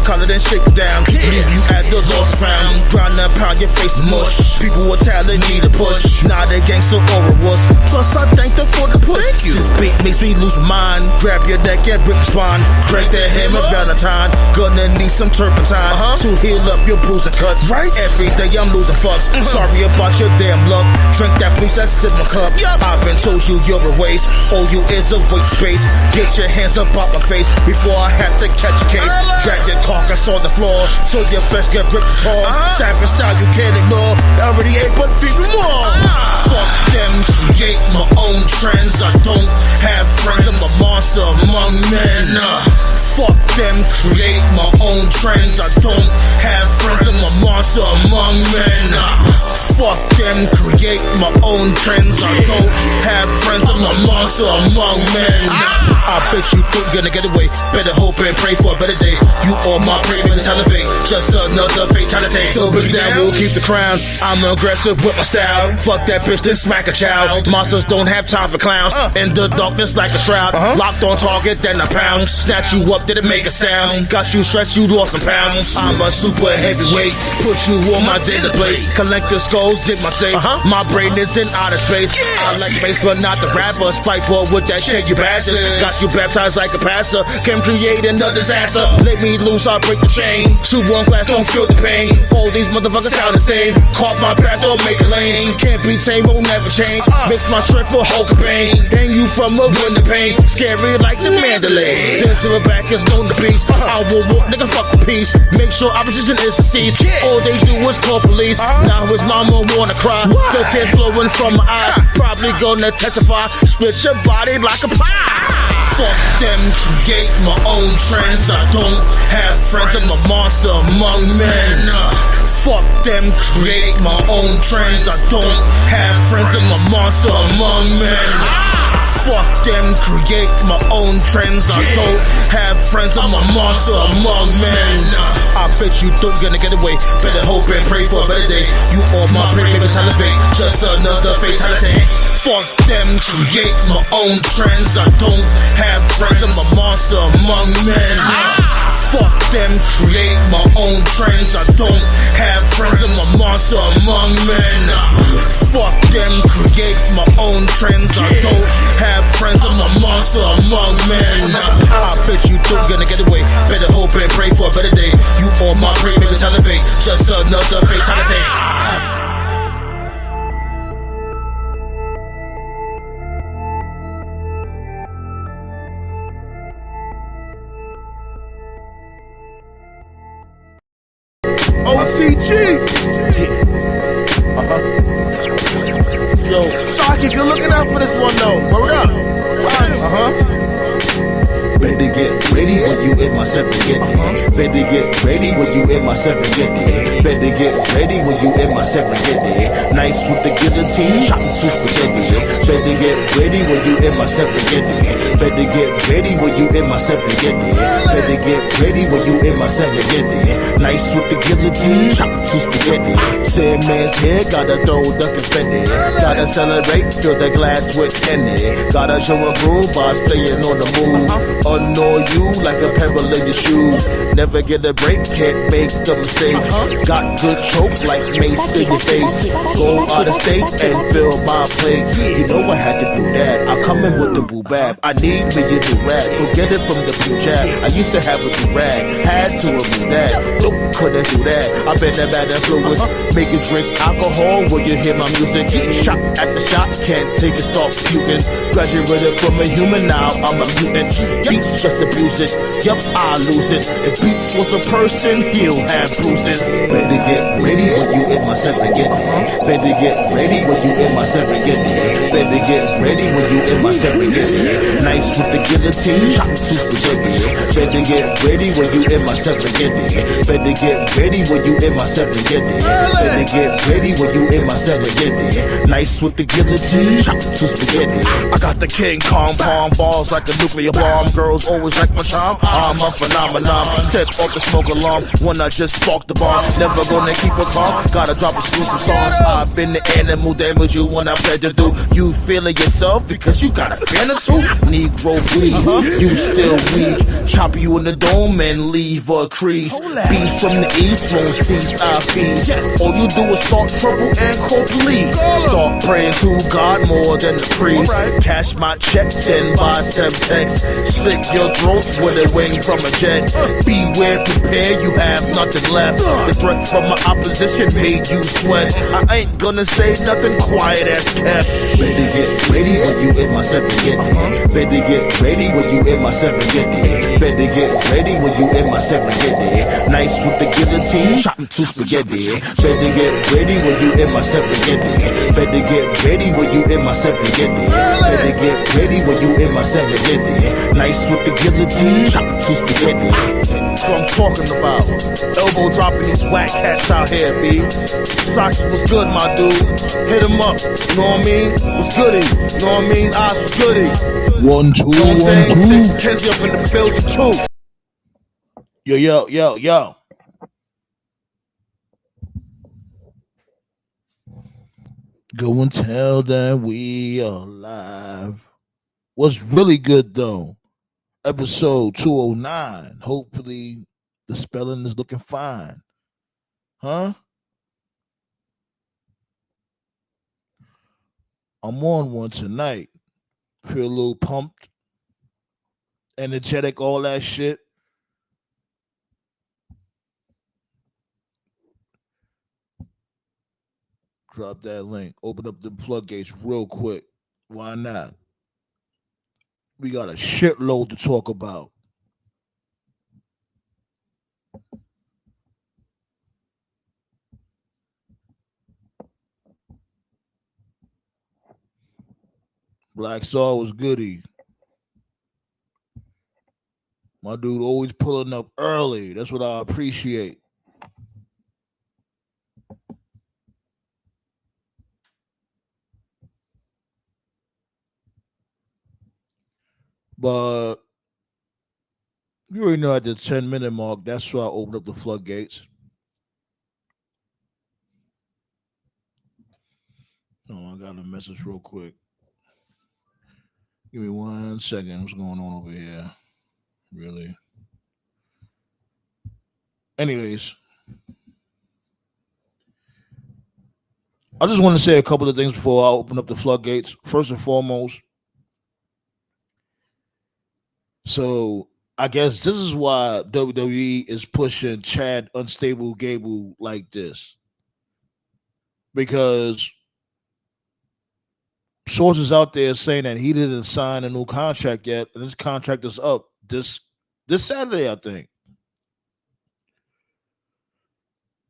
collar, then shake it down. Leave you at the lost pound. Grind and pound, your face is mush. People will tell they need a push. Now they gangster or a wuss. Plus I thank them for the push. This beat makes me lose my mind. Grab your neck and rip your spine. Crank that hammer Valentine. Gonna need some turpentine to heal up your bruising cuts. Right? Every day I'm losing fucks. Sorry about your damn luck. Drink that please, that's in my cup. I've been told you're a waste. All you is a waste space. Get your hands up out my face before I have to catch a case. Drag your carcass on the floor so your flesh get ripped apart. Savage style you can't ignore. Already ate but feed me more. Fuck them, create my own trends. I don't have friends, I'm a monster among men. Fuck them, create my own trends. I don't have friends, I'm a monster among men. Fuck them, create my own trends. I don't have friends, I'm a monster among men. I bet you think you're gonna get away. Better hope and pray for a better day. You all my prey, but it's elevate. Just another fatality. So bring down, we'll keep the crown. I'm aggressive with my style. Fuck that bitch, then smack a child. Monsters don't have time for clowns. In the darkness like a shroud. Locked on target, then I pound. Snatch you up, did it make a sound? Got you stretched, you lost some pounds. I'm a super heavyweight. Put you on my data plate. Collect the skulls, did my safe. My brain is in outer space. I like space, but not the rapper. Spiteful with that shit, you bastard. Got you baptized like a pastor. Can create another disaster. Let me loose, I'll break the chain. Shoot one glass, don't feel the pain. All these motherfuckers sound the same. Caught my path, don't make a lane. Can't be tamed, won't never change. Mix my strength for Hulk Bane. Hang you from a window pane. Scary like the Mandalay. Then to the back is known to peace. I will walk, nigga, fuck with peace. Make sure opposition is deceased. All they do is call police. Now his mama wanna cry. The tears flowing from my eyes. Probably gonna testify. Split your body like a pie. Fuck them, create my own trends. I don't have friends, I'm a monster among men. Fuck them, create my own trends. I don't have friends, I'm a monster among men. Fuck them, create my own trends. I don't have friends, I'm a monster among men. I bet you don't gonna get away. Better hope and pray for a better day. You all my prey, baby, elevate. Just another fatality. Fuck them, create my own trends. I don't have friends, I'm a monster among men. Fuck them, create my own trends. I don't have friends, I'm a monster among men. Fuck them, create my own trends. I don't have friends, I'm a monster among men. I bet you don't gonna get away. Better hope and pray for a better day. You all my prey, baby, elevate. Just another fatality. OTG. Yo, Sergeant, you're looking out for this one though. Word up. Better get ready when you in my 750. Better get ready when you in my 750. Better get ready when you in my 750. Nice with the guillotine, chopping to spaghetti. Better get ready when you in my 750. Better get ready when you in my 750. Better get ready when you in my 750. Nice with the guillotine, chopping to spaghetti. Same man's head, gotta throw the confetti. Gotta celebrate, fill the glass with Henny. Gotta show a groove by staying on the move. Annoy you like a peril in your shoe. Never get a break, can't make the mistake. Got good choke like mace in your face. Go out of state and fill my plate. You know I had to do that. I come in with the boo bab. I need me a new rag. Go get it from the blue jab. I used to have a new rag. Had to remove that. Nope, couldn't do that. I've been that bad influence. Make you drink alcohol when you hear my music. Getting shot at the shot, can't take it, stop puking. Graduated from a human, now I'm a mutant. Beats just abuse it. Yup, I lose it. If Beats was a person, he'll have bruises. Better get ready when you in my 750. Better get ready when you in my 750. Better get ready when you in my 750. Nice with the guillotine, chop to spaghetti. Better get ready when you in my 750. Better get ready when you in my 750. Better get ready when you in my 750. Nice with the guillotine, chop to spaghetti. I got the King Kong palm balls like a nuclear bomb. Girls always like my charm. I'm a phenomenon. Set off the smoke alarm when I just sparked the bomb. Never gonna keep it calm. Gotta drop exclusive songs. I've been the animal damage you when I play to do. You feeling yourself because you got a fan or two. Negro please, you still weak. Chop you in the dome and leave a crease. Beast from the east won't cease our feast. All you do is start trouble and call police. Start praying to God more than the priest. Cash my check, then buy Semtex. Slit your throat with a wing from a jet. Beware, prepare, you have nothing left. The threat from my opposition made you sweat. I ain't gonna say nothing, quiet as kept. Better get ready when you in my 750. Better get ready when you in my 750. Better get ready when you in my 750. Nice with the guillotine, chop to spaghetti. Better get ready when you in my 750. Better get ready when you in my 750. Better get ready when you in my 750. Nice with the guillotine, chop to spaghetti. That's what I'm talking about. Elbow dropping these whack cats out here, B. Saki was good, my dude. Hit him up, you know what I mean? Was goody, you know what I mean? Oz was goody. 1 2 You know what I'm 1 saying? 2. Six Kenzie up in the building too. Yo. Go and tell them we are live. What's really good though? Episode 209. Hopefully the spelling is looking fine. Huh? I'm on one tonight. Feel a little pumped, energetic, all that shit. Drop that link. Open up the floodgates real quick. Why not? We got a shitload to talk about. Black Star was goody. My dude always pulling up early. That's what I appreciate. But you already know at the 10-minute mark, that's why I opened up the floodgates. Oh, I got a message real quick. Give me 1 second. What's going on over here? Really? Anyways, I just want to say a couple of things before I open up the floodgates. First and foremost, so I guess this is why WWE is pushing Chad Unstable Gable like this. Because sources out there saying that he didn't sign a new contract yet, and his contract is up this Saturday, I think.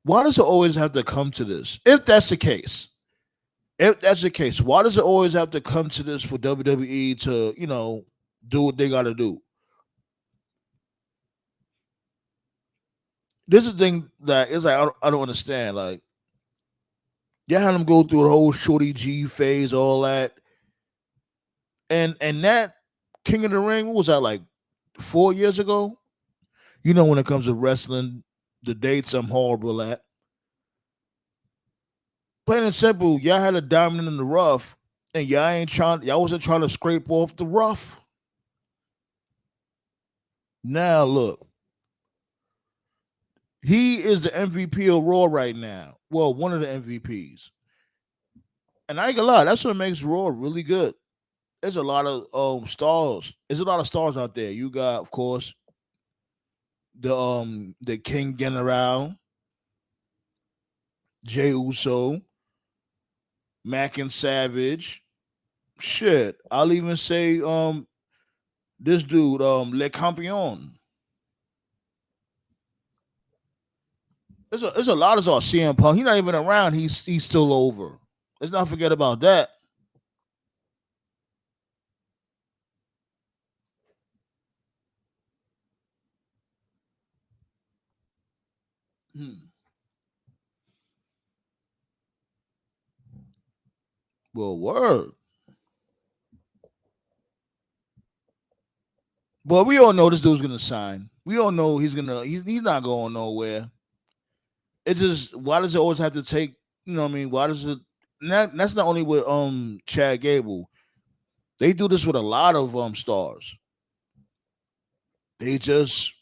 Why does it always have to come to this? If that's the case, why does it always have to come to this for WWE to, do what they got to do? This is the thing that is like I don't understand. Like, you had him go through the whole Shorty G phase, all that, and that King of the Ring, what was that, like 4 years ago? When it comes to wrestling, the dates I'm horrible at. Plain and simple, y'all had a diamond in the rough, and y'all wasn't trying to scrape off the rough. Now look, he is the MVP of Raw right now. Well, one of the MVPs. And I ain't gonna lie, that's what makes Raw really good. There's a lot of stars. There's a lot of stars out there. You got, of course, the King General, Jey Uso, Mac and Savage. Shit, I'll even say this dude, Le Campion. There's a lot of stars. CM Punk. He's not even around. He's still over. Let's not forget about that. Well, word. Well, we all know this dude's gonna sign. We all know he's not going nowhere. It just why does it always have to take? You know what I mean? Why does it? That's not only with Chad Gable. They do this with a lot of stars. They just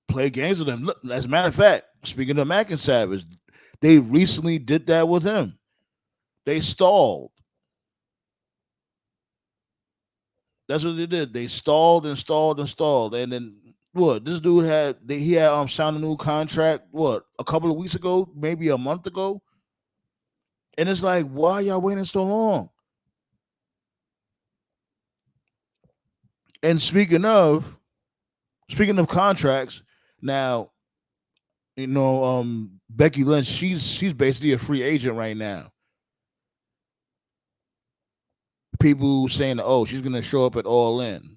play games with them. Look, as a matter of fact, speaking of Mac and Savage, they recently did that with him. They stalled. That's what they did. They stalled and stalled and stalled, and then what? This dude he had signed a new contract. What, a couple of weeks ago, maybe a month ago, and it's like, why y'all waiting so long? And speaking of contracts, now Becky Lynch, she's basically a free agent right now. People saying, oh, she's gonna show up at All In.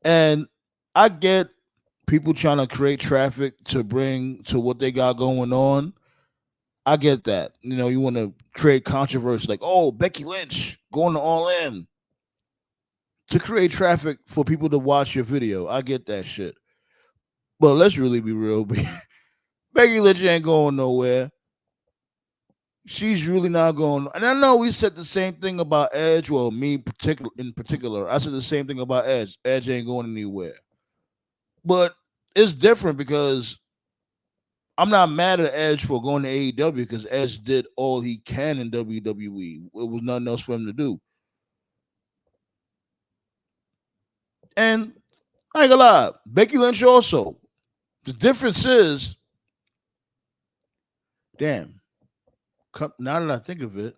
And I get people trying to create traffic to bring to what they got going on. I get that. You want to create controversy like, oh, Becky Lynch going to All In to create traffic for people to watch your video. I get that shit. But let's really be real. Becky Lynch ain't going nowhere. She's really not going. And I know we said the same thing about Edge. Well, in particular, I said the same thing about Edge. Edge ain't going anywhere. But it's different because I'm not mad at Edge for going to AEW because Edge did all he can in WWE. It was nothing else for him to do. And I ain't gonna lie, Becky Lynch also. The difference is, damn, now that I think of it,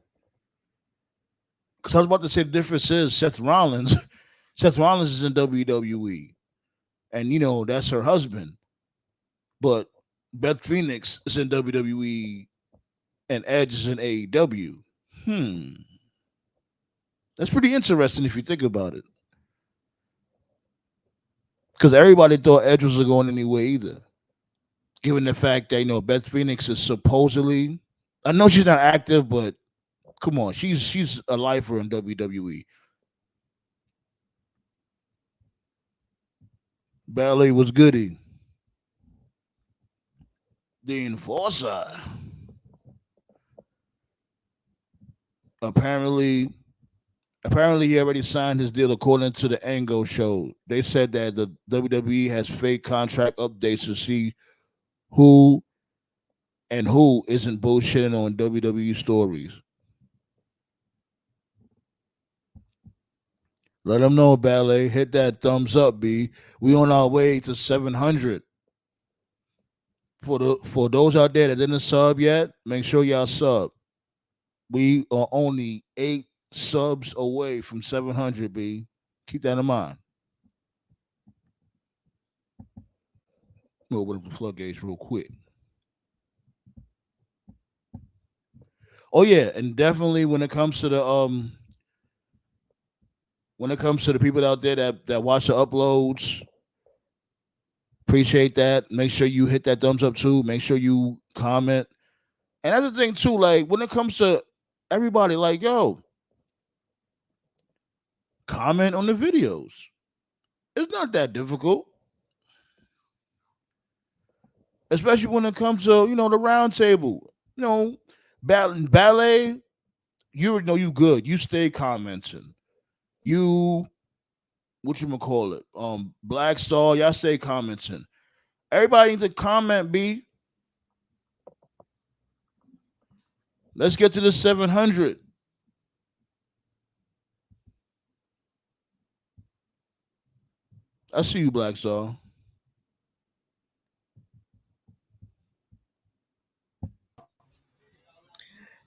because I was about to say the difference is Seth Rollins. Seth Rollins is in WWE. And, that's her husband. But Beth Phoenix is in WWE and Edge is in AEW. That's pretty interesting if you think about it. Because everybody thought Edge wasn't going anywhere either. Given the fact that, Beth Phoenix is supposedly, I know she's not active, but come on, she's a lifer in WWE. Ballet was goody. The Enforcer. Apparently he already signed his deal according to the Angle show. They said that the WWE has fake contract updates to see who isn't bullshitting on WWE stories. Let them know, Ballet. Hit that thumbs up, B. We on our way to 700. For those out there that didn't sub yet, make sure y'all sub. We are only 8 subs away from 700, B. Keep that in mind. We'll open up the floodgates real quick. Oh yeah, and definitely when it comes to the people out there that watch the uploads, appreciate that. Make sure you hit that thumbs up too. Make sure you comment. And that's the thing too, like when it comes to everybody, like, yo, comment on the videos. It's not that difficult. Especially when it comes to, the round table. Ballet, you know you good. You stay commenting. You, whatchamacallit, Black Star, y'all stay commenting. Everybody needs to comment, B. Let's get to the 700. I see you, Black Star.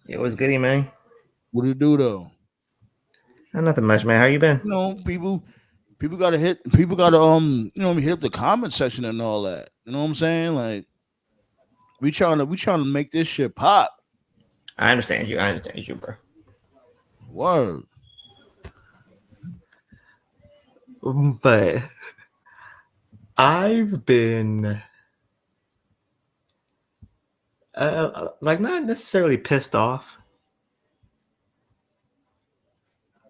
It was goody, man. What do you do though? Nothing much, man. How you been? People gotta hit hit up the comment section and all that. You know what I'm saying? Like we trying to make this shit pop. I understand you, bro. Word. But I've been Like not necessarily pissed off,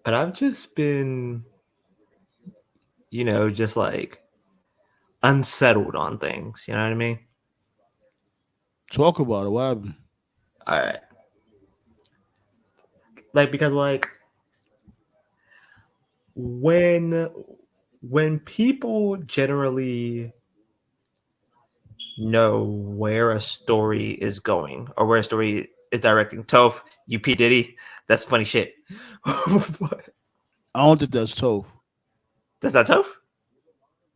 but I've just been, just like unsettled on things. You know what I mean? Talk about it. What happened? All right. Like because like when people generally know where a story is going or where a story is directing. Toph, you P. Diddy, that's funny shit. I don't think that's Toph. That's not Toph?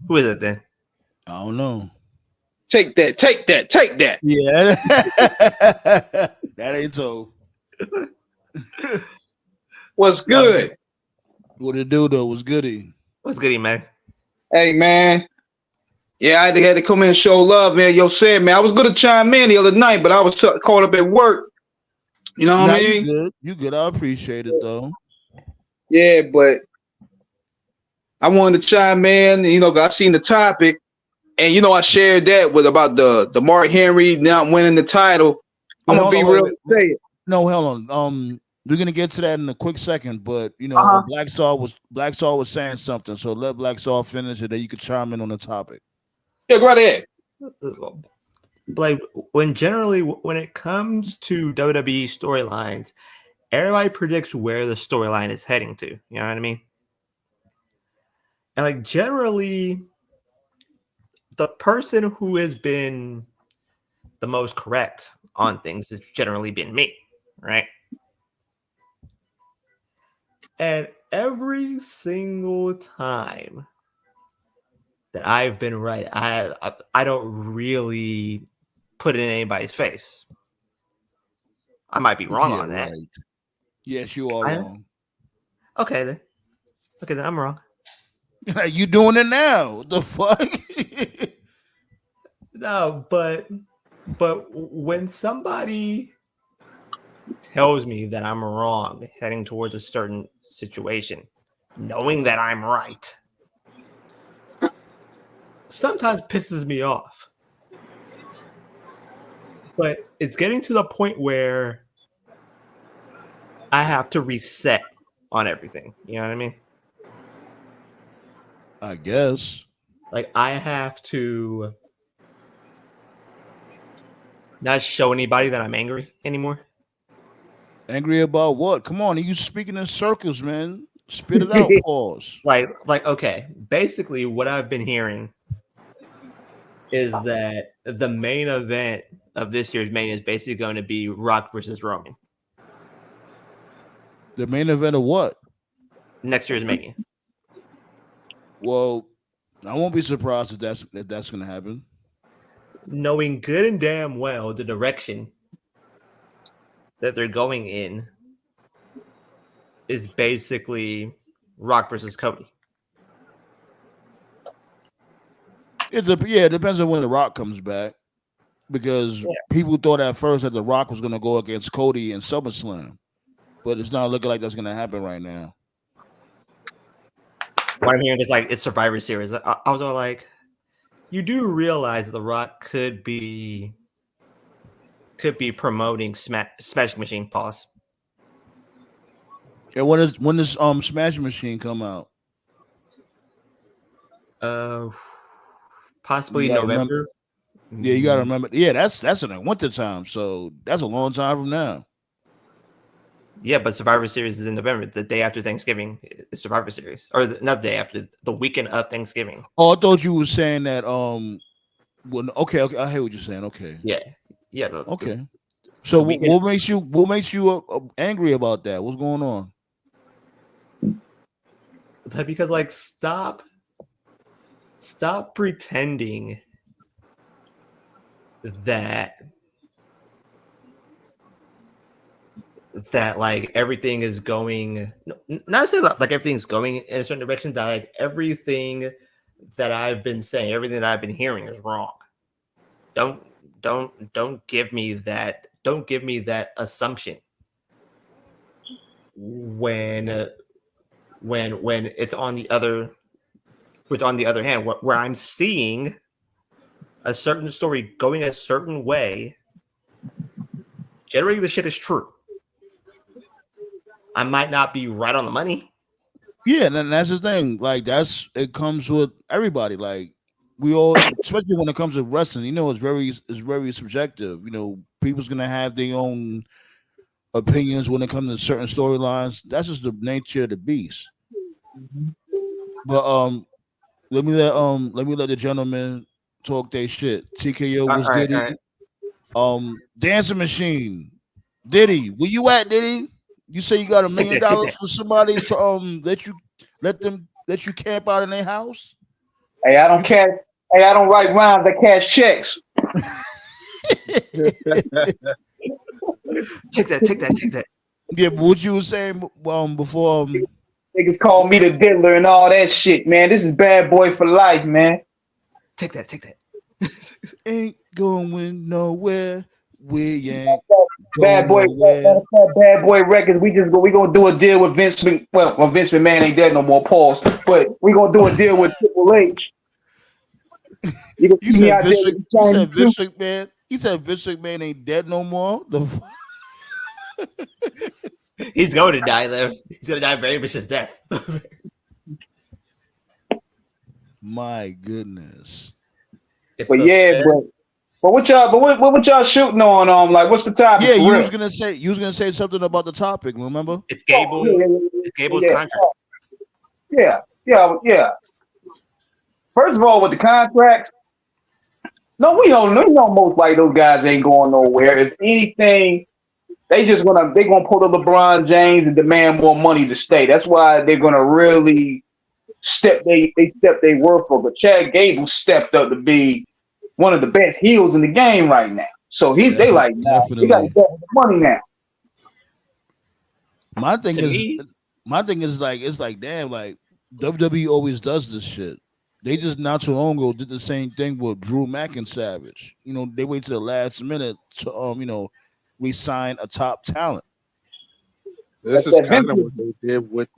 Who is it then? I don't know. Take that. Yeah, that ain't Toph. What's good? What it do though was goody. What's goody, man? Hey, man. Yeah, I had to come in and show love, man. Yo, said, man, I was going to chime in the other night, but I was caught up at work. You know what I mean? You good. You good. I appreciate it, though. Yeah, but I wanted to chime in. I seen the topic, and, I shared that with about the Mark Henry not winning the title. I'm going to be real. No, hold on. We're gonna get to that in a quick second, but Black Star was saying something, so let Black Star finish it, then you can chime in on the topic. Yeah, go right ahead. Like when it comes to WWE storylines, everybody predicts where the storyline is heading to. You know what I mean? And like generally, the person who has been the most correct on things has generally been me, right? And every single time that I've been right, I don't really put it in anybody's face. I might be wrong on that. Right. Yes, you are wrong. Okay, then I'm wrong. You doing it now? The fuck? No, but when somebody tells me that I'm wrong heading towards a certain situation, knowing that I'm right, sometimes pisses me off. But it's getting to the point where I have to reset on everything. You know what I mean? I guess. Like I have to not show anybody that I'm angry anymore. Angry about what? Come on, you speaking in circles, man. Spit it out, pause. Like, okay. Basically, what I've been hearing is that the main event of this year's Mania is basically going to be Rock versus Roman. The main event of what? Next year's Mania. Well, I won't be surprised if that's going to happen. Knowing good and damn well the direction that they're going in is basically Rock versus Cody. It depends on when The Rock comes back, because people thought at first that The Rock was going to go against Cody in SummerSlam, but it's not looking like that's going to happen right now. What I'm hearing is like it's Survivor Series. I was all like, you do realize that The Rock could be promoting Smash Machine. Pause. And when does Smash Machine come out? Possibly November. Yeah, you gotta remember. Yeah, that's in the winter time, so that's a long time from now. Yeah, but Survivor Series is in November, the day after Thanksgiving. Is Survivor Series, or not the day after, the weekend of Thanksgiving. Oh, I thought you were saying that. Okay, I hear what you're saying. Okay. Yeah. Okay. So what makes you angry about that? What's going on? Because like stop pretending that like everything is going, not say like everything's going in a certain direction, that like everything that I've been saying, everything that I've been hearing is wrong. Don't give me that assumption when it's on the other hand, where I'm seeing a certain story going a certain way, generally the shit is true. I might not be right on the money. Yeah, and that's the thing. Like it comes with everybody. Like we all, especially when it comes to wrestling, it's very subjective. People's gonna have their own opinions when it comes to certain storylines. That's just the nature of the beast. But let me let the gentleman talk their shit. TKO was Diddy. Dancing Machine. Diddy, where you at, Diddy? You say you got $1 million for somebody to let you camp out in their house? Hey, I don't write rhymes. I cash checks. Take that. Yeah, but what you were saying before Niggas call me the diddler and all that shit, man. This is bad boy for life, man. Take that. Ain't going nowhere. We ain't Bad boy, bad boy records. We gonna do a deal with Vince McMahon. Well, Vince McMahon ain't dead no more. Pause. But we gonna do a deal with Triple H. You said Vince McMahon. He said Vince McMahon ain't dead no more. He's going to die though. He's gonna die a very vicious death. My goodness. But what y'all shooting on? Like, what's the topic? Yeah, you was gonna say something about the topic. Remember? It's Gable. It's Gable's contract. Yeah. First of all, with the contract, no, we know most like those guys ain't going nowhere. If anything, they gonna pull the LeBron James and demand more money to stay. That's why they're gonna really step their worth up. But Chad Gable stepped up to be one of the best heels in the game right now. So they got to get the money now. My thing is like, it's like, damn, like WWE always does this shit. They just not too long ago did the same thing with Drew McIntyre. They wait to the last minute to re-sign a top talent. This is kind of what they did with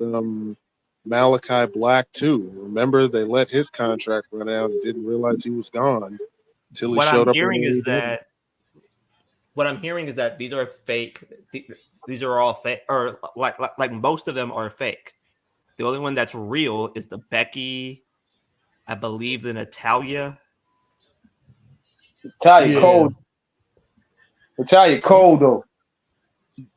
Malachi Black too. Remember, they let his contract run out and didn't realize he was gone until he showed up. What I'm hearing is that these are fake. These are all fake, or like most of them are fake. The only one that's real is the Becky, I believe, the Natalia. Cold though.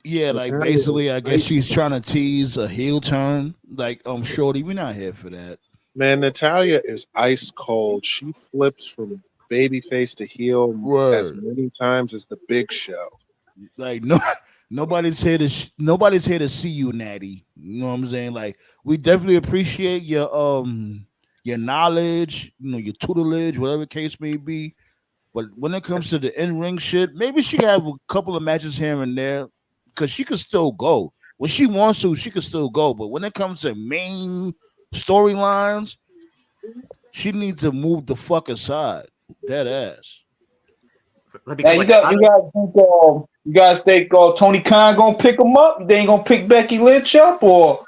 Yeah, like basically, I guess she's trying to tease a heel turn. Like, Shorty, we're not here for that. Man, Natalia is ice cold. She flips from babyface to heel as many times as the Big Show. Like, nobody's here to see you, Natty. You know what I'm saying? Like, we definitely appreciate your knowledge, your tutelage, whatever the case may be. But when it comes to the in-ring shit, maybe she can have a couple of matches here and there, because she could still go. When she wants to, she could still go. But when it comes to main storylines, she needs to move the fuck aside. Dead ass. Hey, you guys think Tony Khan gonna pick him up? They ain't gonna pick Becky Lynch up, or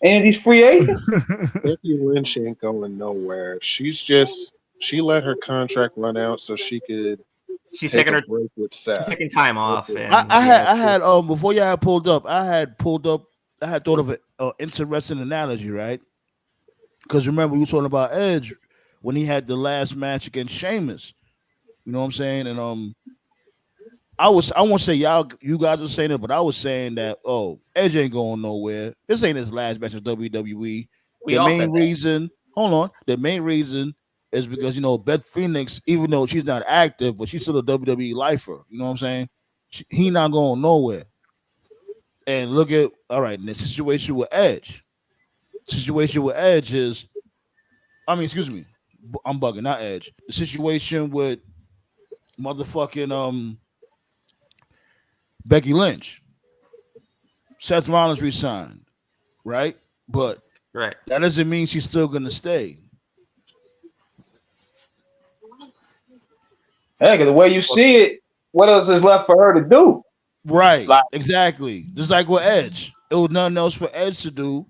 any of these free agents? Becky Lynch ain't going nowhere. She let her contract run out so she could. She's taking her break with Seth. She's taking time off. And I had before y'all pulled up, I had thought of an interesting analogy, right? Because remember, we were talking about Edge when he had the last match against Sheamus. You know what I'm saying? And I won't say you guys were saying it, but I was saying that Edge ain't going nowhere. This ain't his last match in WWE. The main reason is because Beth Phoenix, even though she's not active, but she's still a WWE lifer. You know what I'm saying? He not going nowhere. And look at in the situation with Edge. Is, excuse me, I'm bugging, not Edge. The situation with motherfucking Becky Lynch. Seth Rollins resigned, right? But that doesn't mean she's still gonna stay. Hey, because the way you see it, what else is left for her to do? Right, exactly. Just like with Edge, it was nothing else for Edge to do.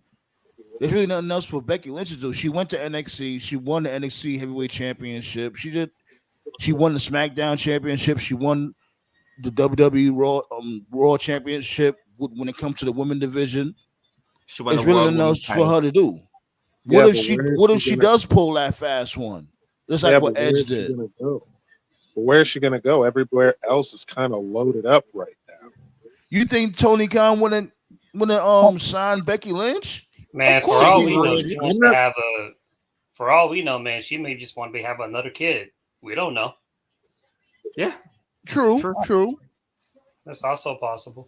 There's really nothing else for Becky Lynch to do. She went to NXT. She won the NXT Heavyweight Championship. She won the SmackDown Championship. She won the WWE Raw Championship when it comes to the women division. She won It's the really world enough women's for title. her to do. Yeah, What but if she does pull that fast one? Just like what Edge did. Gonna go? But where is she gonna go? Everywhere else is kind of loaded up right now. You think Tony Khan wouldn't sign Becky Lynch? Man, Of for course all he we know, would. she wants to have a. For all we know, man, she may just want to have another kid. We don't know. Yeah, True. That's also possible.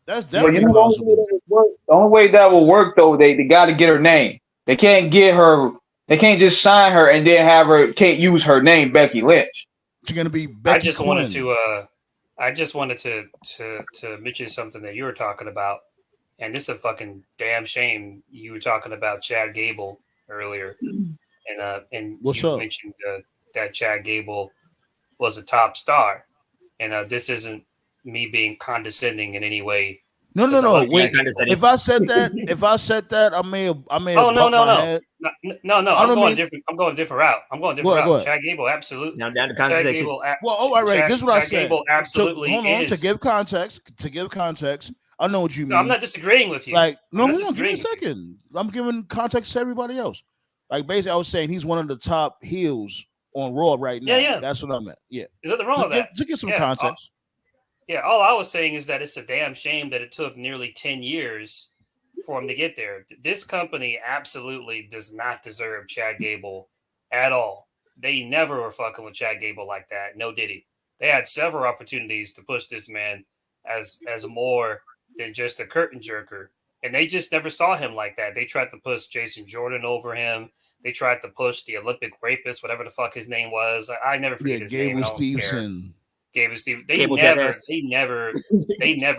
That's Well, definitely you know, possible. the only way that will work though, they got to get her name. They can't get her. They can't just sign her and then have her. Can't use her name, Becky Lynch. She's gonna be Becky I just Quinn. wanted to mention something that you were talking about, and this is a fucking damn shame. You were talking about Chad Gable earlier, and What's you up? mentioned that Chad Gable was a top star, and this isn't me being condescending in any way. No. Wait. condescending. If I said that, I may have. Oh no, bumped my head. no. I I'm don't going mean- different. I'm going a different route. Go ahead. Chad Gable, absolutely. Now down to Chad conversation. Gable, Well, all right. This is what I Chad said. Gable absolutely hold on. is. To give context, I know what you mean. No, I'm not disagreeing with you. Like, no, I'm hold not on. Give me a disagreeing with you. second. I'm giving context to everybody else. Like, basically, I was saying he's one of the top heels on Raw right now. Yeah. That's what I meant. Yeah. There's nothing wrong with that. To get some Yeah, context. All I was saying is that it's a damn shame that it took nearly 10 years for him to get there. This company absolutely does not deserve Chad Gable at all. They never were fucking with Chad Gable like that. No diddy. They had several opportunities to push this man as more than just a curtain jerker. And they just never saw him like that. They tried to push Jason Jordan over him. They tried to push the Olympic rapist, whatever the fuck his name was. I never forget his name. Gable I don't care. Stevenson. Gable Steve. They Cable never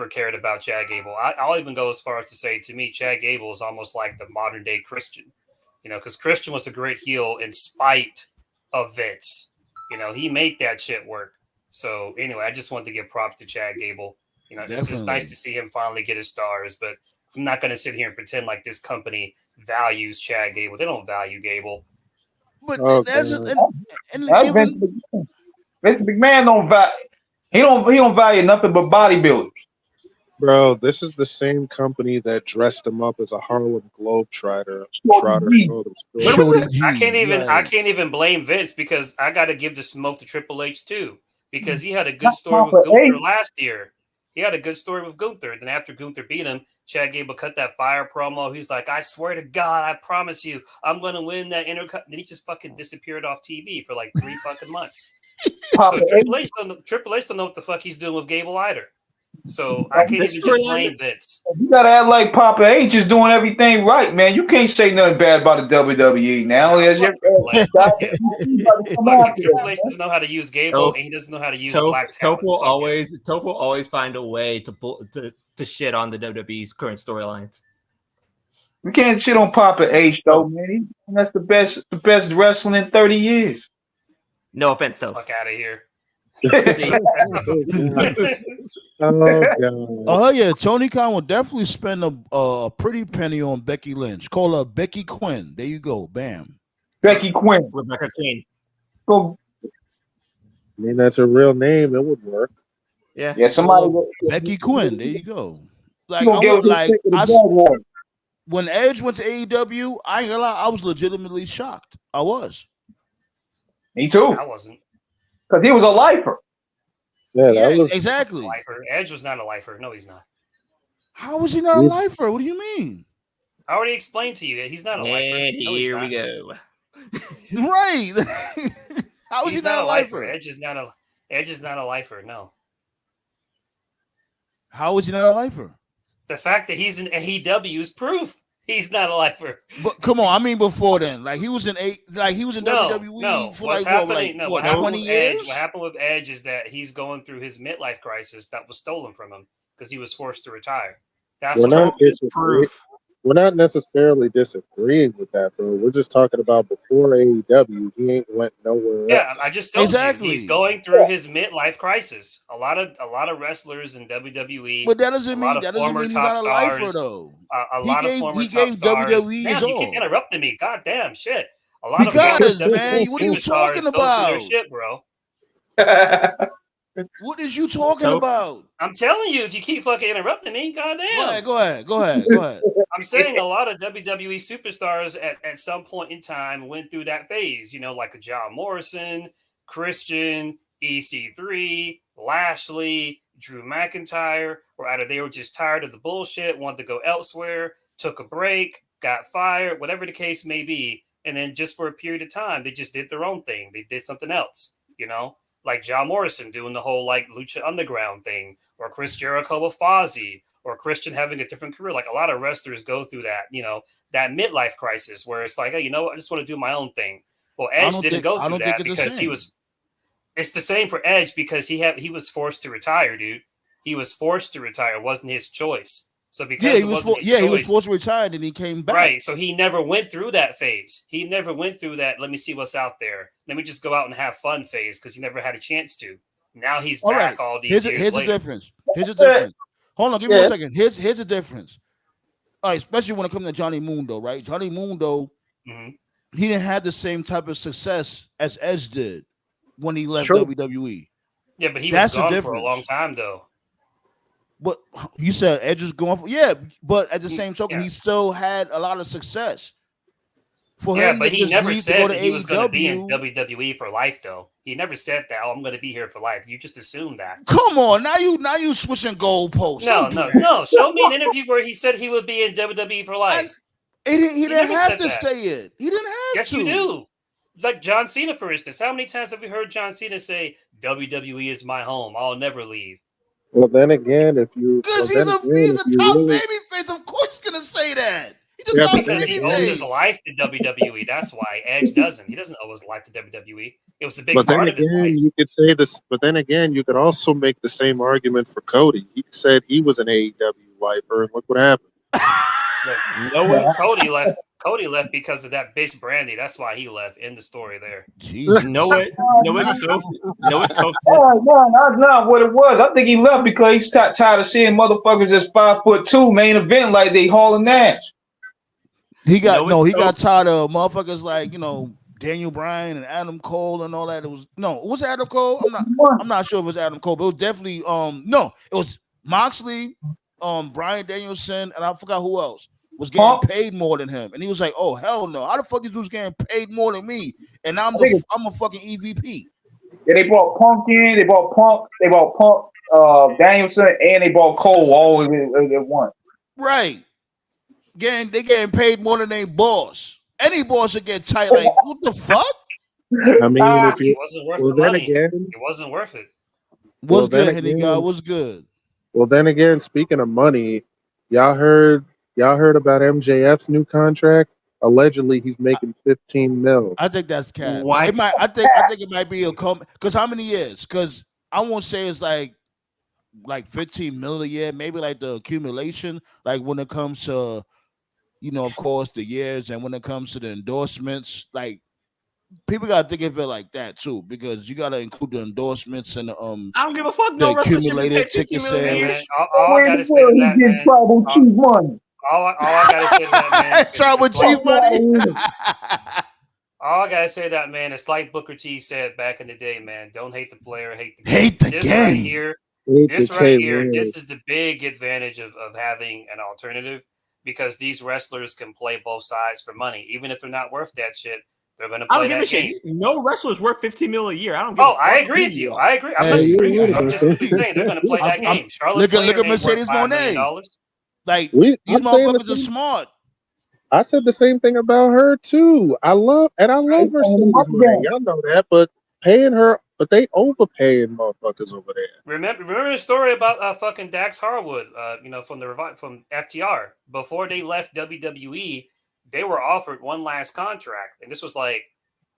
cared about Chad Gable. I'll even go as far as to say, to me, Chad Gable is almost like the modern day Christian. Because Christian was a great heel in spite of Vince. He made that shit work. So anyway, I just wanted to give props to Chad Gable. It's just nice to see him finally get his stars. But I'm not going to sit here and pretend like this company values Chad Gable. They don't value Gable. But Okay. Vince McMahon don't value. He don't value nothing but bodybuilders. Bro, this is the same company that dressed him up as a Harlem Globetrotter. I can't even blame Vince because I got to give the smoke to Triple H too because he had a good story with Gunther last year. He had a good story with Gunther. Then after Gunther beat him, Chad Gable cut that fire promo. He's like, I swear to God, I promise you, I'm going to win that Intercut. Then he just fucking disappeared off TV for like 3 fucking months. So Triple H don't know what the fuck he's doing with Gable either. So I can't even just blame Vince. You gotta act like Papa H is doing everything right, man. You can't say nothing bad about the WWE now. Triple H doesn't know how to use Gable, and he doesn't know how to use Black talent. Toph will always find a way to shit on the WWE's current storylines. We can't shit on Papa H though, man. That's the best wrestling in 30 years. No offense, Toph. Fuck out of here. Oh yeah, Tony Khan will definitely spend a pretty penny on Becky Lynch. Call her Becky Quinn. There you go. Bam. Becky Quinn. Rebecca Quinn. Go. I mean, that's a real name. It would work. Yeah. Somebody. Becky Quinn. There you go. Like, when Edge went to AEW, I ain't gonna lie, I was legitimately shocked. I was. Me too. I wasn't. Because he was a lifer. Yeah, that was exactly. Lifer. Edge was not a lifer. No, he's not. How was he not a lifer? What do you mean? I already explained to you. He's not a lifer. And no, here we go. Right. How is he not a lifer? Edge is not a lifer. No. How is he not a lifer? The fact that he's in AEW is proof he's not a lifer. But come on, I mean before then, like he was in WWE for What's like happening? 20 years. What happened with Edge is that he's going through his midlife crisis that was stolen from him because he was forced to retire. That's proof. We're not necessarily disagreeing with that, bro. We're just talking about before AEW, he ain't went nowhere else. Yeah, I just told you he's going through his midlife crisis. A lot of wrestlers in WWE, but that doesn't mean he's not a lifer though. A lot of former top stars. Man, you keep interrupting me. God damn shit. A lot because of man, what are you talking about? Their shit, bro. What is you talking So- about? I'm telling you, if you keep fucking interrupting me, goddamn. Go ahead. I'm saying a lot of WWE superstars at some point in time went through that phase, like a John Morrison, Christian, EC3, Lashley, Drew McIntyre, or either they were just tired of the bullshit, wanted to go elsewhere, took a break, got fired, whatever the case may be. And then just for a period of time, they just did their own thing. They did something else, like John Morrison doing the whole like Lucha Underground thing, or Chris Jericho with Fozzy, or Christian having a different career. Like a lot of wrestlers go through that, that midlife crisis where it's like, hey, I just want to do my own thing. Well, Edge didn't go through that because he was. It's the same for Edge because he was forced to retire, dude. He was forced to retire. It wasn't his choice. So because he was forced to retire, and he came back. Right. So he never went through that phase. He never went through that. Let me see what's out there. Let me just go out and have fun phase because he never had a chance to. Now he's back all these years Here's later. the difference. Here's the difference. Hold on, give me 1 second. Here's the difference. All right, especially when it comes to Johnny Mundo, right? Johnny Mundo, he didn't have the same type of success as Edge did when he left WWE. Yeah, but he was gone for a long time, though. But you said Edge was going for but at the same token, he still had a lot of success. For him, but he never said that he was going to be AEW, in WWE for life, though. He never said that. Oh, I'm going to be here for life. You just assumed that. Come on, now you switching goalposts. No. Show me an interview where he said he would be in WWE for life. He didn't have to say it. He didn't have to. Yes, you do. Like John Cena, for instance. How many times have we heard John Cena say, WWE is my home. I'll never leave. Well, then again, because he's a top babyface, of course he's gonna say that. Because he owes his life to WWE. That's why Edge doesn't. He doesn't owe his life to WWE. It was a big part of his life. You could say this, but then again, you could also make the same argument for Cody. He said he was an AEW lifer, and look what happened. Cody left because of that bitch Brandy. That's why he left. In the story there. That's not what it was. I think he left because he's tired of seeing motherfuckers that's 5'2" main event like they hauling Nash. He got tired of motherfuckers like Daniel Bryan and Adam Cole and all that. Was it Adam Cole? I'm not sure if it was Adam Cole, but it was definitely it was Moxley, Bryan Danielson, and I forgot who else was getting paid more than him. And he was like, "Oh hell no! How the fuck these dudes getting paid more than me? And I'm a fucking EVP." Yeah, they brought Punk in. They brought Punk, Danielson, and they brought Cole all at once. Right. They getting paid more than they boss. Any boss should get tight. Like, what the fuck? I mean, it wasn't worth the money. It wasn't worth it. What's good, Henny guy? What's good? Well, then again, speaking of money, y'all heard about MJF's new contract? Allegedly, he's making $15 million. I think that's cap. What? I think it might be a because how many years? Because I won't say it's like 15 million a year. Maybe like the accumulation, like when it comes to, of course, the years, and when it comes to the endorsements, like people gotta think of it like that too, because you gotta include the endorsements and I don't give a fuck. No accumulated ticket sales. All I gotta say to that, man. All I gotta say to that, man. Tribal chief money. All I gotta say to that, man, it's like Booker T said back in the day, man. Don't hate the player, hate the game. Hate the this game. Right here, this right here, this is the big advantage of having an alternative, because these wrestlers can play both sides for money. Even if they're not worth that shit, they're going to play that game. No wrestler's worth $15 million a year. I don't give a fuck. I agree with you. I agree. I'm not disagreeing. I'm just simply saying they're going to play that game. Look at Mercedes Moné. Like, these motherfuckers are smart. I said the same thing about her too. I love Mercedes Moné. Y'all know that, but paying her, but they overpaying motherfuckers over there. Remember the story about fucking Dax Harwood, from FTR. Before they left WWE, they were offered one last contract, and this was like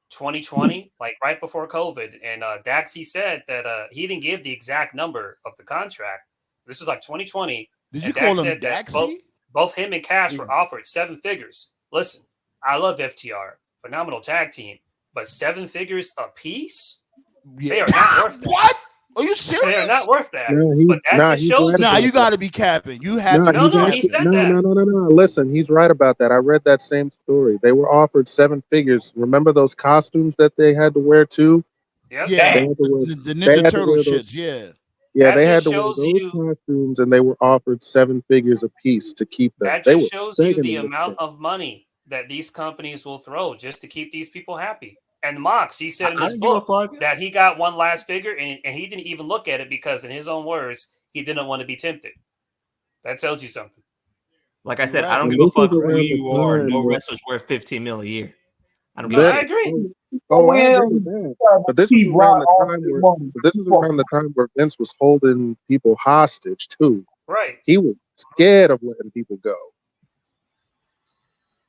2020, like right before COVID. And Dax, he said that he didn't give the exact number of the contract. This was like 2020. Did you call him Daxy? Both him and Cash were offered 7 figures. Listen, I love FTR, phenomenal tag team, but 7 figures a piece? Yeah. They are not worth that. What? Are you serious? They are not worth that. But that just shows you. You got to be capping. You have to. No, he said that. No. Listen, he's right about that. I read that same story. They were offered 7 figures. Remember those costumes that they had to wear too? Yep. Yeah, They had to wear, the they Ninja had to Turtle wear those, shits. Yeah, yeah, That they had just to wear shows those you. costumes, and they were offered 7 figures a piece to keep them. That They just were shows you begging the them to amount stay. of money that these companies will throw just to keep these people happy. And Mox, he said in I his don't give a book fuck. that he got one last figure and he didn't even look at it because, in his own words, he didn't want to be tempted. That tells you something. Like I you're said, I right. don't And give a this is fuck who around the you are. time No where wrestler's worth $15 million a year. I don't give No, a that, I shit. agree. I agree with that. But this is around the time where, Vince was holding people hostage too. Right. He was scared of letting people go.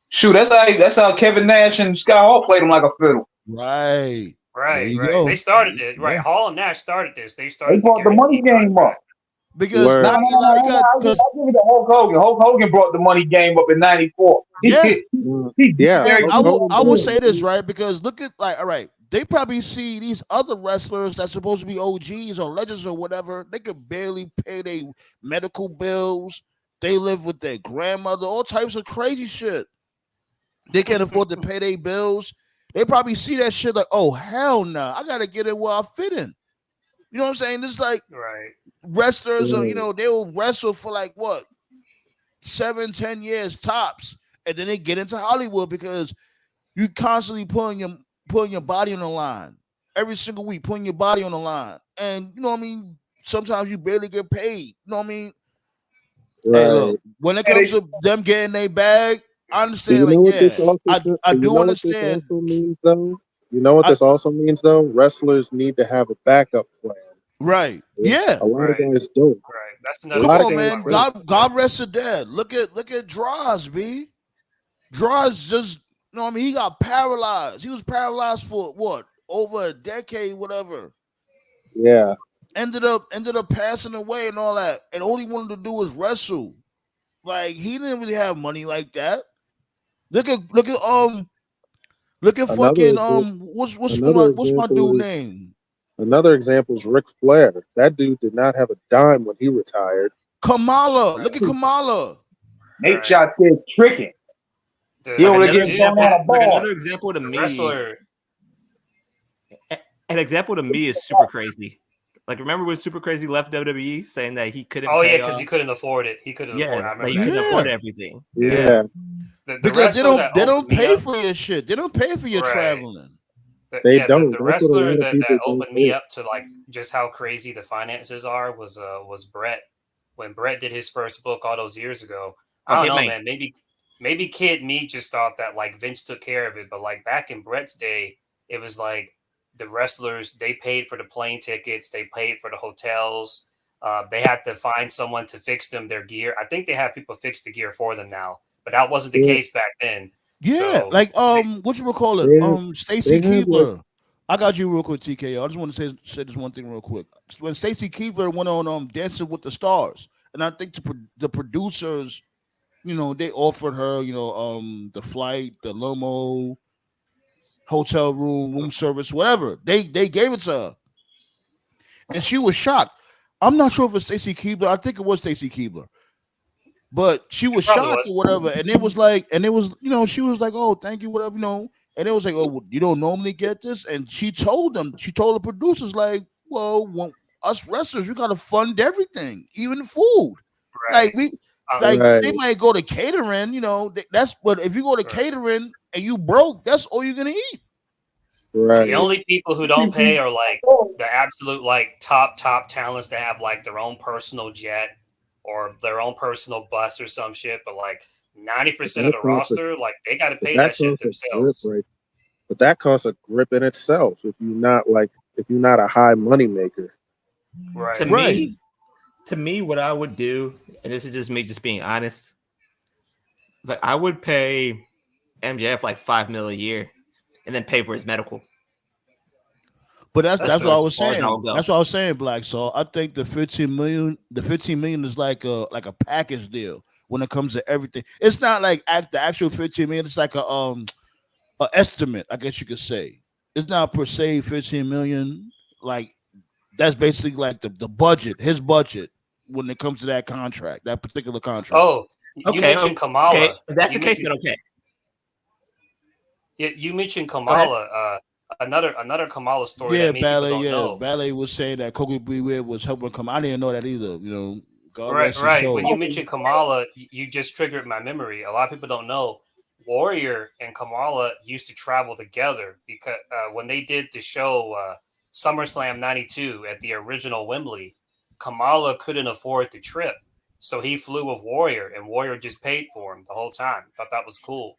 Shoot, that's how Kevin Nash and Scott Hall played him like a fiddle. Right. There Right. you Right. go. They started it. Right. Yeah. Hall and Nash started this. They They started the brought the money guaranteed game up. contract. Because Word. like, I give it to Hulk Hogan. Hulk Hogan brought the money game up in '94. yeah. Yeah, And Hulk Hogan I will did. say this, right? Because look at like, all right, they probably see these other wrestlers that's supposed to be OGs or legends or whatever. They could barely pay their medical bills. They live with their grandmother, all types of crazy shit. They can't afford to pay their bills. They probably see that shit like, oh hell no, I gotta get in where I fit in. You know what I'm saying? It's like Right. wrestlers, or Yeah. they will wrestle for like what 7-10 years tops, and then they get into Hollywood because you constantly putting your body on the line every single week, putting your body on the line, and you know what I mean. Sometimes you barely get paid. You know what I mean? Hey, look, Right. when it comes to them getting their bag, I Do understand. you Like, know what this yeah, also? I Do I you do know what this understand. also means, though? You know what I this also means, though? Wrestlers need to have a backup plan. right, yeah. A lot of Right. guys don't. Right. That's A another Come lot of on, thing. guys man. don't. God rest her dead. Look at Draws, B. Draws just, you know what I mean? He got paralyzed. He was paralyzed for what? Over a decade, whatever. Yeah. Ended up passing away and all that. And all he wanted to do was wrestle. Like, he didn't really have money like that. Look at Another fucking example. what's my dude name? Another example is Ric Flair. That dude did not have a dime when he retired. Kamala. Look at Kamala. Nate Right. shot there tricking. The, He over there the getting dude thrown that- on a ball. Another example to the me. wrestler. An example to me is Super Crazy. Like, remember when Super Crazy left WWE saying that he couldn't Oh pay yeah, because off? he couldn't afford it. He couldn't afford it. I Yeah, remember like he that. couldn't Yeah. afford everything. Yeah. The Because wrestler that they don't opened me pay up, for your shit. They don't pay for your Right. traveling. They yeah, don't. the That's what a wrestler lot of that people don't opened me get. up to like just how crazy the finances are was Brett. When Brett did his first book all those years ago. I don't know, Hitman. man. Maybe Kid Me just thought that like Vince took care of it, but like back in Brett's day, it was like the wrestlers, they paid for the plane tickets, they paid for the hotels. They had to find someone to fix them their gear. I think they have people fix the gear for them now, but that wasn't the Yeah. case back then. Yeah, So like what you would call it? They have, Stacy they have like Keibler. I got you real quick, TKO. I just want to say this one thing real quick. When Stacy Keibler went on Dancing with the Stars, and I think the producers, they offered her, the flight, the limo, hotel room service, whatever. They gave it to her, and she was shocked. I'm not sure if it's Stacy Keibler. I think it was Stacy Keibler. But she was probably shocked was. or whatever. And it was, she was like, oh, thank you, whatever, And it was like, oh, well, you don't normally get this. And she told the producers, like, well, us wrestlers, we got to fund everything, even the food. Right. Like, Right. they might go to catering, but if you go to catering and you broke, that's all you're going to eat. right. The only people who don't pay are like the absolute like top talents that have like their own personal jet or their own personal bus or some shit. But like 90% of the roster, like they got to pay that shit themselves. Right? But that costs a grip in itself if you're not a high money maker. Right. To me, what I would do, and this is just me just being honest, like I would pay MJF like $5 million a year and then pay for his medical. But that's what I was saying. I'll go. That's what I was saying, Black. So I think the 15 million is like a package deal when it comes to everything. It's not like the actual 15 million. It's like a estimate, I guess you could say. It's not per se 15 million. Like that's basically like the budget, his budget when it comes to that contract, that particular contract. Oh, you mentioned Kamala. Okay. If that's the case, then okay. You mentioned Kamala. another Kamala story Yeah, that many people Ballet. don't Yeah, know. Ballet was saying that Kobe Beware was helping come. I didn't know that either. You know, God Right, rest his right. soul. When you mentioned Kamala, you just triggered my memory. A lot of people don't know Warrior and Kamala used to travel together because when they did the show SummerSlam '92 at the original Wembley, Kamala couldn't afford the trip, so he flew with Warrior, and Warrior just paid for him the whole time. Thought that was cool.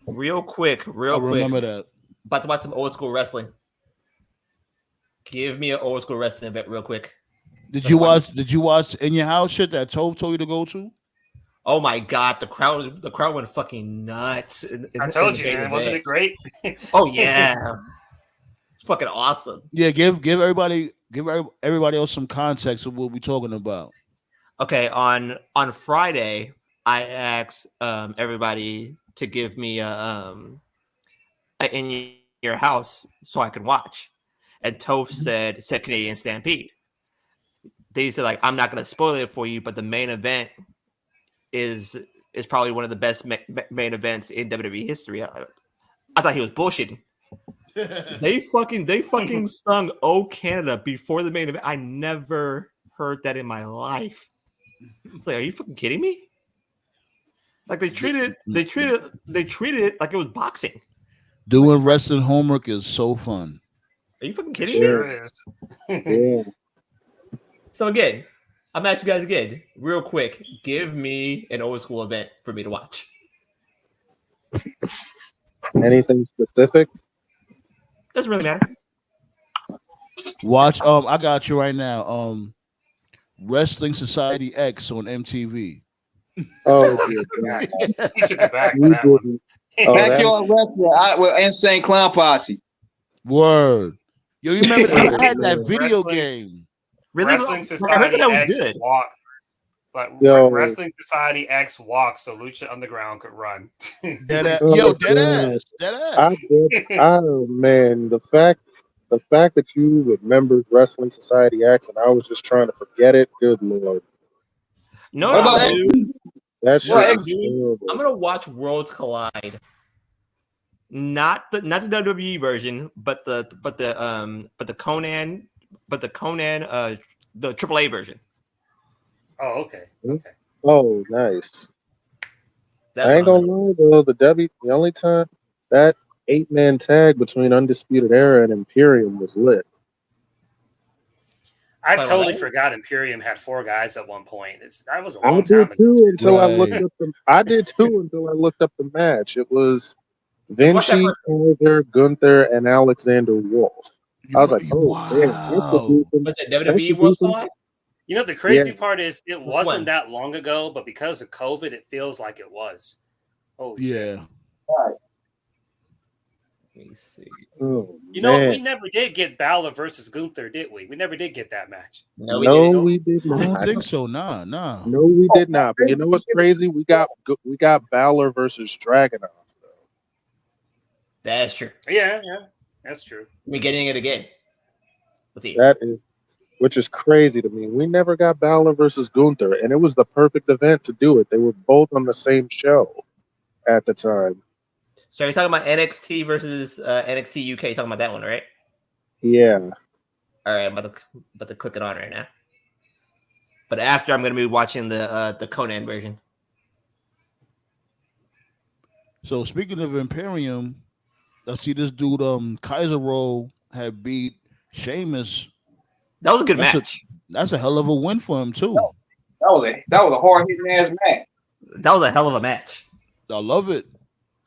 Real quick. I remember that. About to watch some old school wrestling. Give me an old school wrestling event real quick. Did you watch In Your House shit that told you to go to? Oh my god, the crowd went fucking nuts. I told you, man. Wasn't it great? Oh yeah. It's fucking awesome. Yeah, give everybody else some context of what we're talking about. Okay, on Friday, I asked everybody to give me a In Your House so I could watch, and Toph said Canadian Stampede. They said, like, I'm not going to spoil it for you, but the main event is probably one of the best main events in WWE history. I thought he was bullshitting. They fucking sung "Oh Canada" before the main event. I never heard that in my life. It's like, are you fucking kidding me? Like they treated it like it was boxing. Doing wrestling homework is so fun. Are you fucking kidding Sure is. Yeah. So again, I'm asking you guys again, real quick. Give me an old school event for me to watch. Anything specific? Doesn't really matter. Watch. I got you right now. Wrestling Society X on MTV. Oh, dear. He took it back for that one. Backyard wrestling with Insane Clown Posse. Word. Yo, you remember they had that video Wrestling- game? Really? Wrestling I heard Society that was X good. walk. But Yo. Wrestling Society X walk so Lucha Underground could run. Dead ass. Oh, Yo, dead God. ass. Dead ass. Oh man, the fact that you remembered Wrestling Society X and I was just trying to forget it. Good lord, No, What about no, dude. that shit No, is dude. terrible. I'm gonna watch Worlds Collide. Not the WWE version, but the Conan, the AAA version. Oh, okay. Okay. Oh, nice. That's I ain't what I'm gonna lie though, the only time that 8-man tag between Undisputed Era and Imperium was lit. I By the totally way. forgot Imperium had 4 guys at one point. That was a I long did time ago. too until I Right. looked up the match. It was Watch that Vinci, Kaiser, Gunther, and Alexander Wolf. I was like, oh damn, that's the wow. dude from- Was it that's WWE the Worlds dude from- Collide? You know, the crazy Yeah. part is it Which wasn't one? that long ago, but because of COVID, it feels like it was. Holy shit. Yeah. Let me see. Oh, You know, man. we never did get Balor versus Gunther, did we? We never did get that match. No, No, we didn't. we did I don't not. think so. Nah. No, we did not. But you know what's crazy? We got Balor versus Dragunov. That's true. Yeah, that's true. We're getting it again. With you. That is, which is crazy to me. We never got Balor versus Gunther, and it was the perfect event to do it. They were both on the same show at the time. So you're talking about NXT versus NXT UK? Talking about that one, right? Yeah. All right, I'm about to click it on right now. But after, I'm going to be watching the Conan version. So speaking of Imperium, I see this dude Kaiser Roll had beat Sheamus. That was a good That's match. That's a hell of a win for him too. That was a hard hitting ass match. That was a hell of a match. I love it.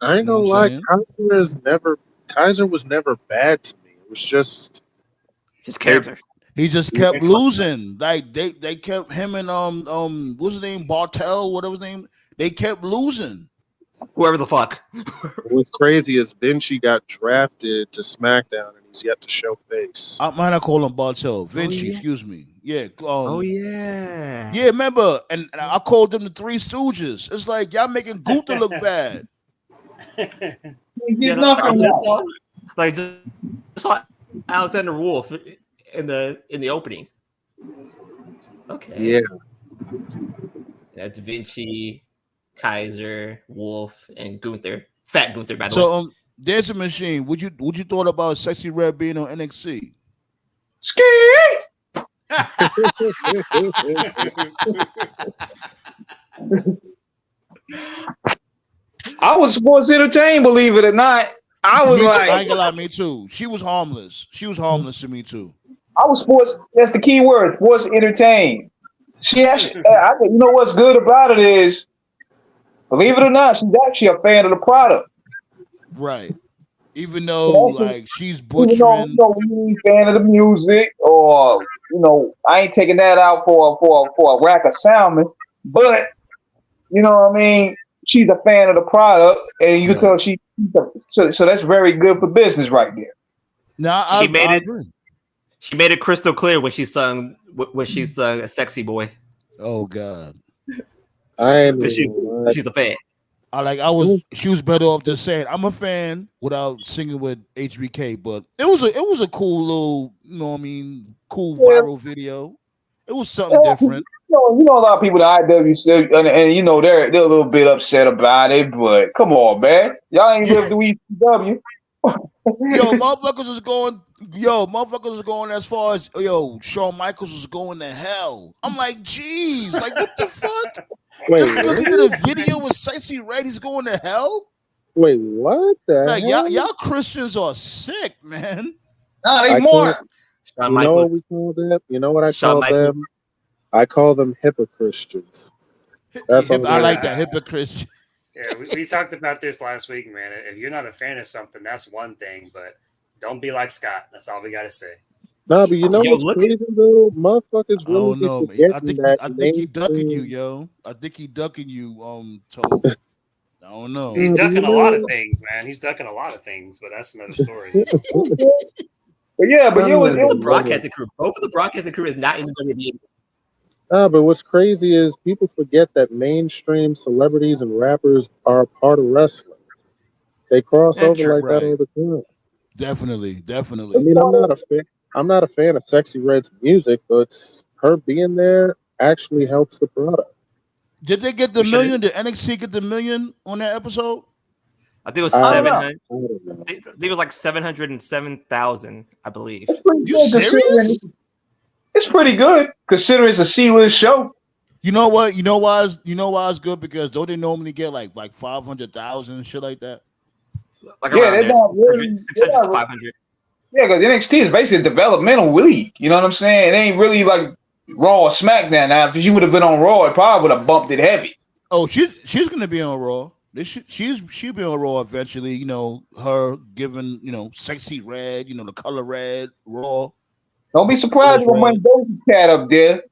I ain't Know gonna what lie, I'm Kaiser was never bad to me. It was just His character. He just kept losing. Like they kept him and what's his name, Bartel, whatever his name. They kept losing. Whoever the fuck. what's crazy is Vinci got drafted to SmackDown and he's yet to show face. I might not call him Bartel. Vinci, yeah? excuse me. Yeah. Yeah. Yeah, remember, and I called them the Three Stooges. It's like y'all making Gunther look bad. Yeah, I just saw Alexander Wolf in the opening. Okay. Yeah. That's Vinci, Kaiser, Wolf, and Gunther. Fat Gunther, by the way. Dancing Machine. Would you thought about Sexy Red being on NXT? Ski. I was sports entertained, believe it or not. I was like, I ain't gonna lie, me too. She was harmless. She was harmless to me too. I was sports. That's the key word. Sports entertained. She actually, you know what's good about it is, believe it or not, she's actually a fan of the product. Right. Even though like she's Even butchering. though we ain't a fan of the music, or I ain't taking that out for a rack of salmon, but you know what I mean. She's a fan of the product, and you can tell so that's very good for business right there. No, She I agree. She made it crystal clear when she sung a sexy boy. Oh God. She's a fan. She was better off just saying I'm a fan without singing with HBK, but it was a cool little, cool viral video. It was something different. A lot of people at IW and they're a little bit upset about it, but come on, man, y'all ain't live the ECW. Motherfuckers is going as far as Shawn Michaels was going to hell. I'm like, geez, like what the fuck? Wait, because he did a video with Sexy Red, he's going to hell? Wait, what the hell? Y'all Christians are sick, man. Nah, they more. You know what we call them? You know what I call them? I call them hypocristians. That's I like that, hypocristian. Yeah, we talked about this last week, man. If you're not a fan of something, that's one thing, but don't be like Scott. That's all we got to say. No, but what's crazy though? Motherfuckers really I think he ducking you, yo. I think he ducking you, Toad. I don't know. He's ducking a lot of things, man. He's ducking a lot of things, but that's another story. But it was the broadcasting crew. Both of the broadcasting crew is not in the WWE. But what's crazy is people forget that mainstream celebrities and rappers are part of wrestling. They cross over like that all the time. Definitely. I mean, I'm not a fan of Sexy Red's music, but her being there actually helps the product. Did they get the million? Did NXT get the million on that episode? I think it was 700. I think it was like 707,000, I believe. You serious? It's pretty good considering it's a C-list show. You know what? You know why it's good? Because don't they normally get like 500,000 shit like that? Like they're not really 600 to 500. Yeah, because NXT is basically a developmental league. You know what I'm saying? It ain't really like Raw or SmackDown now. If she would have been on Raw, it probably would have bumped it heavy. Oh, she's gonna be on Raw. She'll be on Raw eventually. Her giving Sexy Red, the color red, Raw. Don't be surprised when Doja Cat up there.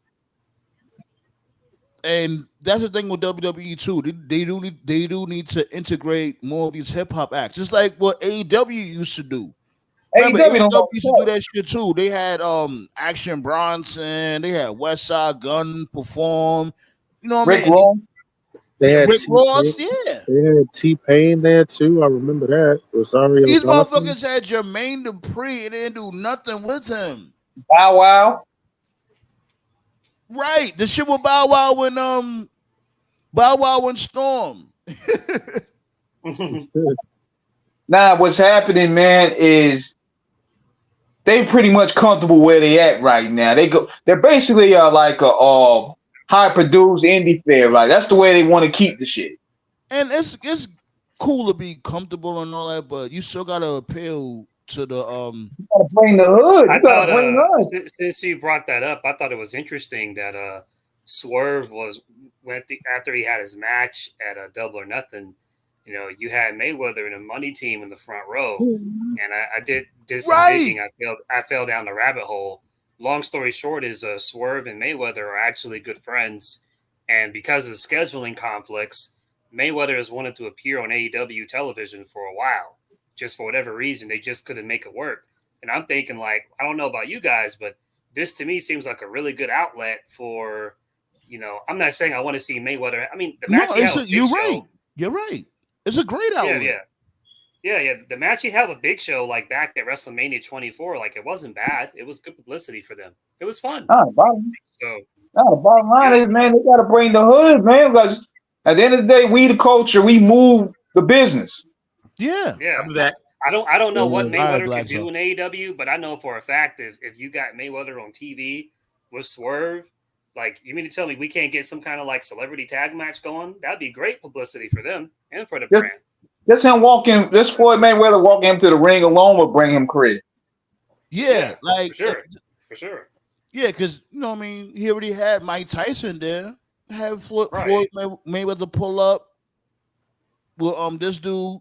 And that's the thing with WWE too. They do need to integrate more of these hip hop acts, just like what AEW used to do. Remember, AEW used to do that shit too. They had Action Bronson, they had West Side Gun perform. You know what I mean? Ross. They had Rick Ross, yeah. They had T-Pain there too. I remember that. Rosario These Dawson. motherfuckers had Jermaine Dupri and they didn't do nothing with him. Bow Wow. Right. The shit with Bow Wow and Storm. Nah, what's happening, man, is they pretty much comfortable where they at right now. They're basically like a high produced indie fair, right? That's the way they want to keep the shit. And it's cool to be comfortable and all that, but you still gotta appeal to the You gotta bring the hood. You gotta bring the hood. Since you brought that up, I thought it was interesting that Swerve after he had his match at Double or Nothing. You had Mayweather and a money team in the front row, and I did some digging. I fell down the rabbit hole. Long story short is Swerve and Mayweather are actually good friends, and because of scheduling conflicts, Mayweather has wanted to appear on AEW television for a while. Just for whatever reason, they just couldn't make it work. And I'm thinking, like, I don't know about you guys, but this to me seems like a really good outlet for, I'm not saying I want to see Mayweather. I mean, the match you're right. You're right. It's a great outlet. Yeah. The match he had with Big Show, like back at WrestleMania 24, like it wasn't bad. It was good publicity for them. It was fun. The bottom line is, man, they got to bring the hood, man, because at the end of the day, we the culture, we move the business. Yeah. Yeah. I'll be back. I don't know what All right, Mayweather Black can do Belt. in AEW, but I know for a fact if you got Mayweather on TV with Swerve, like you mean to tell me we can't get some kind of like celebrity tag match going? That'd be great publicity for them and for the Just, brand. just him walking, just Floyd Mayweather walking him to the ring alone will bring him credit. Yeah, like for sure. For sure. yeah, because you know, what I mean, he already had Mike Tyson there. Have Floyd Right. Mayweather pull up with this dude,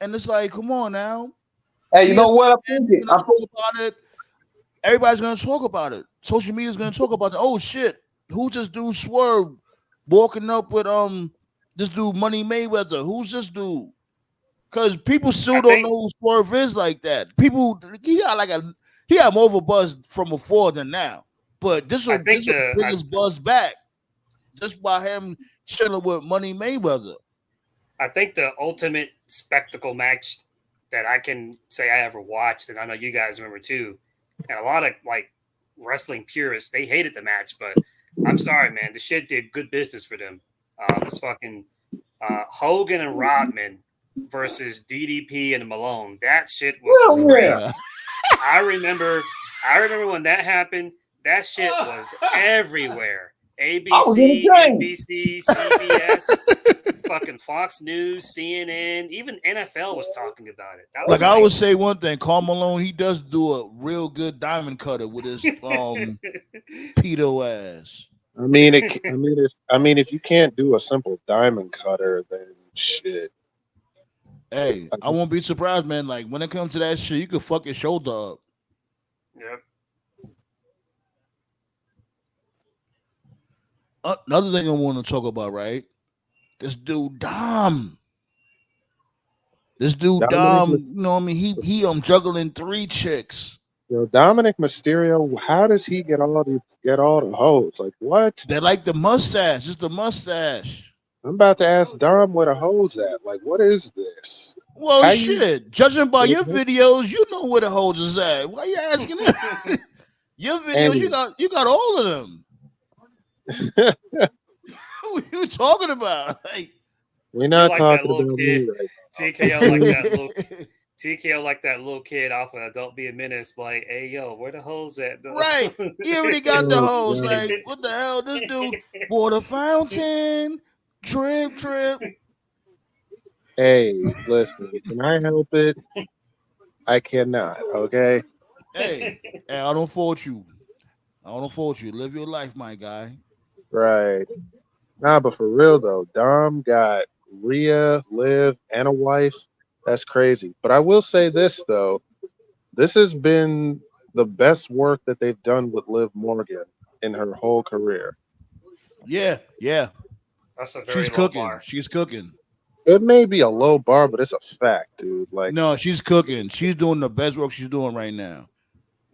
and it's like, come on now. Hey, you know what I'm thinking? Gonna talk about it. Everybody's gonna talk about it. Social media's gonna talk about it. Oh shit, who's this dude Swerve walking up with this dude Money Mayweather? Who's this dude? Because people still don't know who Swerve is like that. People he had more of a buzz from before than now. But this will bring his buzz back just by him chilling with Money Mayweather. I think the ultimate spectacle match that I can say I ever watched, and I know you guys remember too, and a lot of like wrestling purists, they hated the match, but I'm sorry, man, the shit did good business for them. It was fucking Hogan and Rodman versus DDP and Malone. That shit was crazy. I remember when that happened. That shit was everywhere. ABC, NBC, CBS, fucking Fox News, CNN, even NFL was talking about it. That was I always say one thing, Karl Malone, he does do a real good diamond cutter with his pedo ass. I mean, if you can't do a simple diamond cutter, then shit. Hey, I won't be surprised, man. Like when it comes to that shit, you could fuck your shoulder up. Yep. Another thing I want to talk about, right? This dude Dom. You know what I mean? He juggling 3 chicks. Yo, Dominic Mysterio, how does he get all the hoes? Like what? They like the mustache, just the mustache. I'm about to ask Dom where the hoes at. Like, what is this? Well, shit. Judging by your videos, you know where the hoes is at. Why you asking that? Your videos, you got all of them. What are you talking about? Like, we're not talking about me right TKO like that little kid off of Don't Be a Menace, like, hey yo, where the hoes at? Though? Right. He already got the hoes. Like, what the hell? This dude, water fountain, drip. Hey, listen, can I help it? I cannot, okay? Hey, I don't fault you. Live your life, my guy. Right. Nah, but for real though, Dom got Rhea, Liv, and a wife. That's crazy. But I will say this though, this has been the best work that they've done with Liv Morgan in her whole career. Yeah. That's a very She's low cooking. bar. She's cooking. It may be a low bar, but it's a fact, dude. Like, no, she's cooking. She's doing the best work she's doing right now.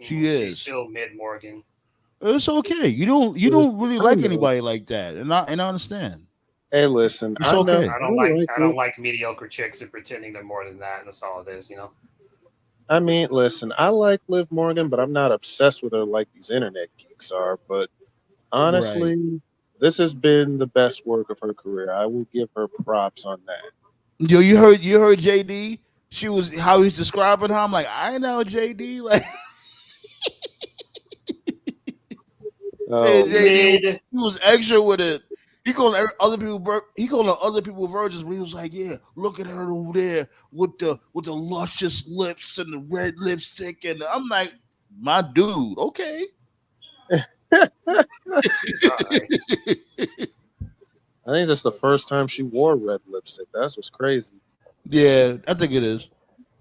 She's still mid Morgan. It's okay. You don't really like anybody like that, and I understand. Hey, listen, it's okay. I don't like mediocre chicks and pretending they're more than that, and that's all it is, you know. I mean, listen, I like Liv Morgan, but I'm not obsessed with her like these internet geeks are. But honestly, this has been the best work of her career. I will give her props on that. Yo, you heard JD? She was how he's describing her. I'm like, I know JD. Like, JD, he was extra with it. He calling other people virgins. When he was like, yeah, look at her over there with the luscious lips and the red lipstick, and I'm like, my dude, okay. I think that's the first time she wore red lipstick. That's what's crazy. Yeah, I think it is.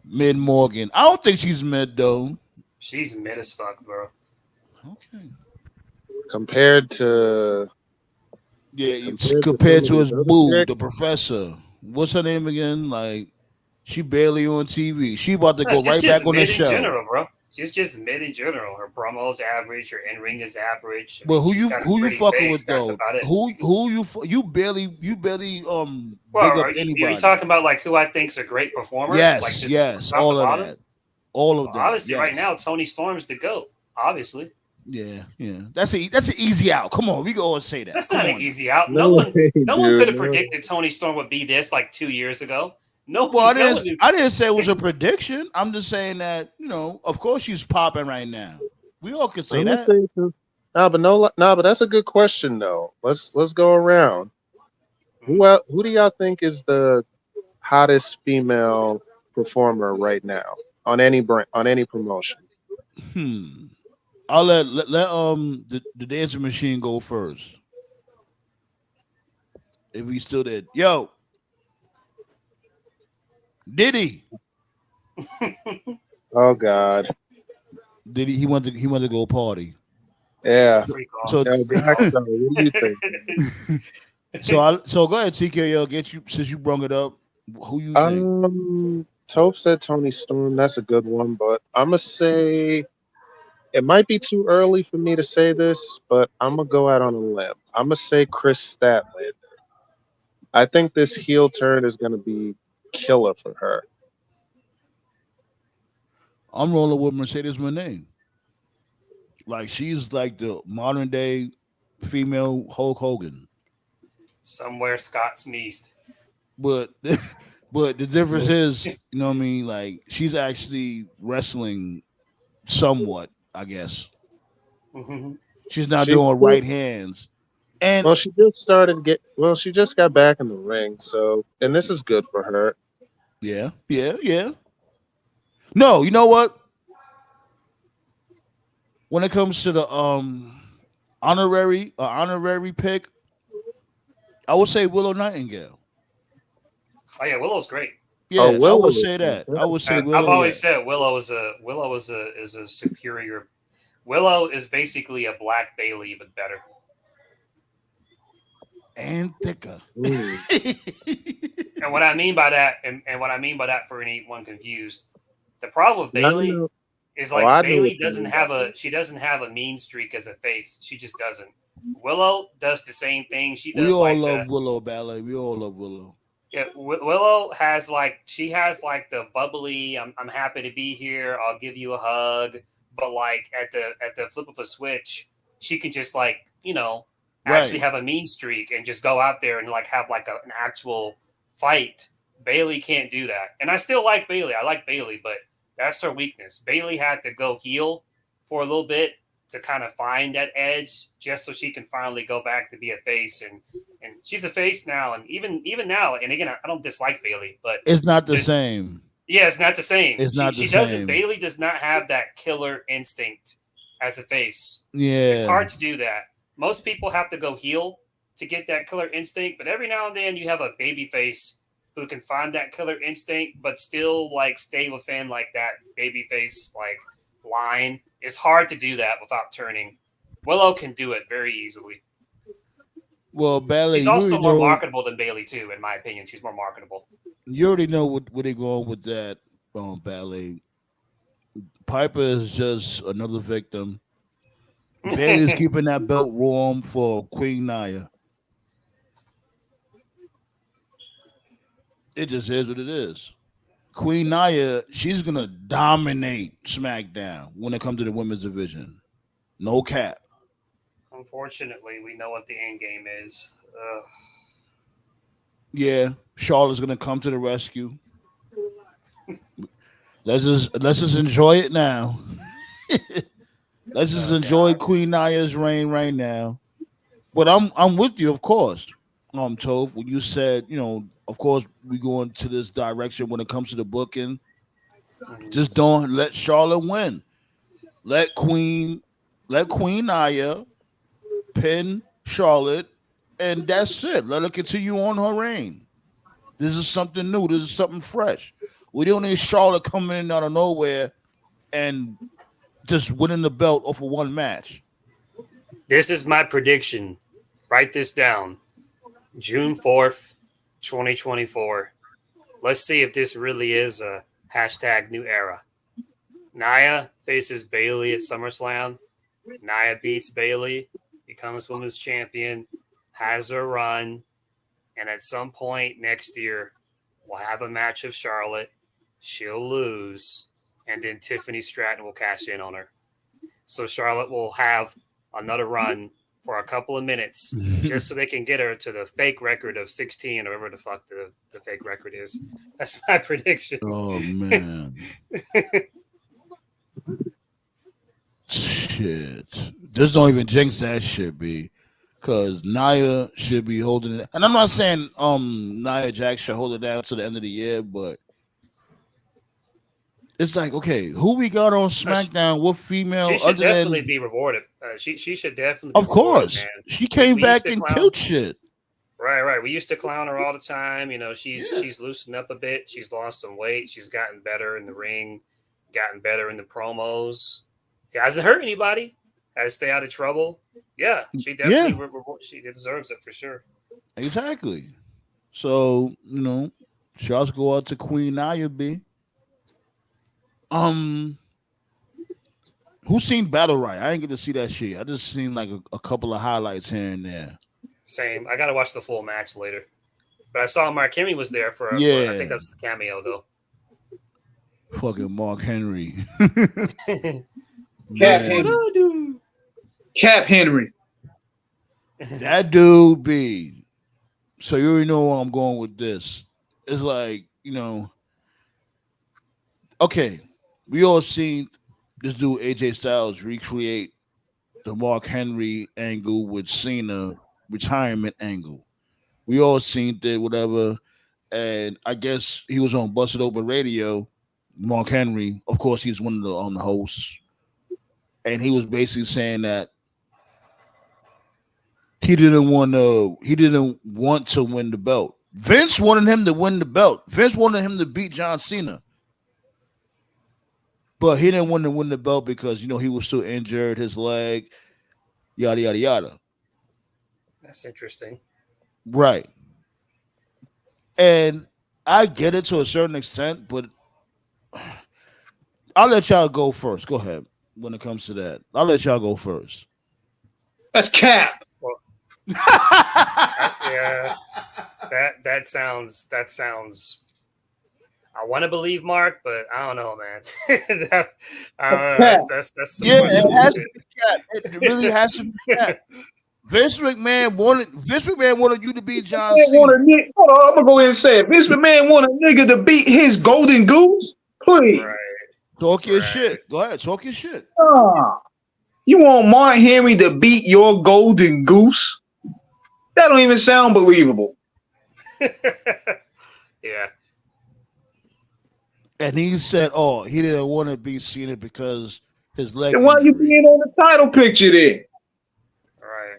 Mid Morgan. I don't think she's mid though. She's mid as fuck, bro. Okay. Compared to compared to his boo, the professor. What's her name again? Like, she barely on TV. She about to go right back on the show. General, bro. She's just mid in general. Her promo's average. Her in ring is average. Well, who you fucking with though? Who you barely big up anybody. Are you talking about like who I think's a great performer? Yes, like yes, all of that. All of that. Obviously, right now Tony Storm's the GOAT. Obviously. Yeah. That's an easy out. Come on, we can all say that. That's not an easy out. No one could have predicted Tony Storm would be this like 2 years ago. No, Well, no, dude. I didn't say it was a prediction. I'm just saying that, of course she's popping right now. We all could say I'm gonna that. say no, but that's a good question though. Let's go around. Who do y'all think is the hottest female performer right now on any promotion? I'll let the dancing machine go first. If we still did. Yo, Diddy. Oh God, Diddy, he went to go party. yeah. Freak off. So Yeah, Black Star, what do you think? so go ahead, TKO, get you since you brung it up. Who you think? Toph said Tony Storm. That's a good one, but I'm gonna say it might be too early for me to say this, but I'm gonna go out on a limb. I'm gonna say Chris Statlander. I think this heel turn is gonna be killer for her. I'm rolling with Mercedes Moné. Like she's like the modern day female Hulk Hogan. Somewhere Scott sneezed. But but the difference is, you know what I mean? Like she's actually wrestling somewhat, I guess. Mm-hmm. She's not She doing right hands. And she just got back in the ring, so and this is good for her. yeah. No, you know what? When it comes to the honorary pick, I would say Willow Nightingale. Oh yeah, Willow's great. Oh, Yeah, I Willow would is say that. good. I would say I've Willow. always said Willow is a superior. Willow is basically a Black Bailey but better. And thicker. And what I mean by that, and what I mean by that for anyone confused, the problem with No, Bailey no. is Oh, like I know Bailey what you doesn't mean have by she doesn't have a mean streak as a face. She just doesn't. Willow does the same thing. She We does all like love Willow Ballet. We all love Willow. yeah. Willow has like she has like the bubbly. I'm happy to be here. I'll give you a hug. But like at the flip of a switch, she can just like actually Right. have a mean streak and just go out there and like have like an actual fight. Bailey can't do that. And I still like Bailey. I like Bailey, but that's her weakness. Bailey had to go heel for a little bit to kind of find that edge just so she can finally go back to be a face. And she's a face now. And even now, and again, I don't dislike Bailey, but It's not the same. yeah, it's not the same. It's not the She doesn't. same. Bailey does not have that killer instinct as a face. Yeah. It's hard to do that. Most people have to go heel to get that killer instinct, but every now and then you have a baby face who can find that killer instinct, but still like stay within like that baby face like line. It's hard to do that without turning. Willow can do it very easily. Well, Ballet, She's also more marketable than Bailey too, in my opinion. She's more marketable. You already know where they're going with that Ballet. Piper is just another victim. Bailey's keeping that belt warm for Queen Nia. It just is what it is. Queen Nia, she's gonna dominate SmackDown when it comes to the women's division. No cap. Unfortunately, we know what the end game is. Yeah, Charlotte's gonna come to the rescue. Let's just enjoy it now. Let's just enjoy Queen Nia's reign right now. But I'm with you, of course. Tove, when you said, of course we go into this direction when it comes to the booking. Just don't let Charlotte win. Let Queen Nia pin Charlotte, and that's it. Let her continue on her reign. This is something new. This is something fresh. We don't need Charlotte coming in out of nowhere and just winning the belt off of one match. This is my prediction. Write this down. June 4th, 2024. Let's see if this really is a hashtag new era. Nia faces Bailey at SummerSlam. Nia beats Bailey, becomes women's champion, has her run, and at some point next year, we'll have a match of Charlotte. She'll lose, and then Tiffany Stratton will cash in on her. So Charlotte will have another run for a couple of minutes just so they can get her to the fake record of 16 or whatever the fuck the fake record is. That's my prediction. Oh man. Shit. Just don't even jinx that shit, B. Cause Nia should be holding it. And I'm not saying Nia Jax should hold it down to the end of the year, but it's like, okay, who we got on SmackDown? What female? She should other definitely than, be rewarded. She should definitely. Of course, man. she came We back used to and clown- killed shit. Right. We used to clown her all the time. You know, she's loosened up a bit. She's lost some weight. She's gotten better in the ring, gotten better in the promos. It hasn't hurt anybody. Has stay out of trouble. Yeah, she definitely she deserves it for sure. Exactly. So, you know, shots go out to Queen Nia B. Who seen Battle Right? I didn't get to see that shit. I just seen like a couple of highlights here and there. Same. I gotta watch the full match later. But I saw Mark Henry was there for I think that's the cameo though. Fucking Mark Henry. Cap Man, Henry. Cap Henry. that dude be. So you already know where I'm going with this. It's like, you know, okay, we all seen this dude AJ Styles recreate the Mark Henry angle with Cena retirement angle. We all seen it, whatever. And I guess he was on Busted Open Radio. Mark Henry, of course, he's one of the hosts. And he was basically saying that he didn't want to win the belt. Vince wanted him to win the belt. Vince wanted him to beat John Cena. But he didn't want to win the belt because, you know, he was still injured, his leg, yada, yada, yada. That's interesting. Right. And I get it to a certain extent, but I'll let y'all go first. Go ahead when it comes to that. I'll let y'all go first. That's Cap. Yeah. That sounds I want to believe Mark, but I don't know, man. That's some Yeah, it questionable has to shit. be Cap. It really has to be Cap. Vince McMahon wanted you to beat John Hold Cena. on, I'm gonna go ahead and say it. Vince McMahon want a nigga to beat his golden goose? Please. Right. Talk your Right. shit. Go ahead, talk your shit. You want Mark Henry to beat your golden goose? That don't even sound believable. Yeah. And he said, "Oh, he didn't want to beat Cena because his leg." Then why you injury. being on the title picture then? Right.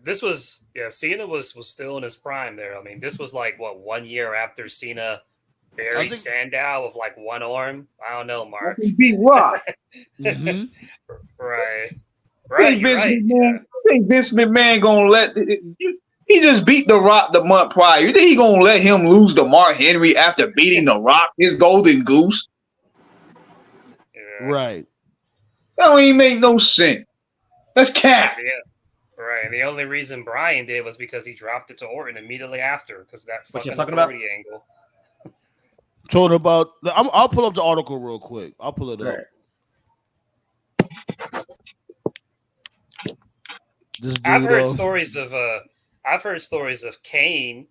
This was Cena was still in his prime there. I mean, this was like what 1 year after Cena buried Sandow with like one arm. I don't know, Mark. He beat Rock. Mhm. Right. Think You're Vince right. McMahon, you think Vince McMahon gonna let he just beat The Rock the month prior? You think he gonna let him lose to Mark Henry after beating The Rock, his golden goose? Yeah. Right. That don't even make no sense. That's Cap. Yeah. Right. And the only reason Brian did was because he dropped it to Orton immediately after because that What you fucking talking about? authority angle. Talking about, I'll pull up the article real quick. I'll pull it up. This dude, I've heard stories of Kane.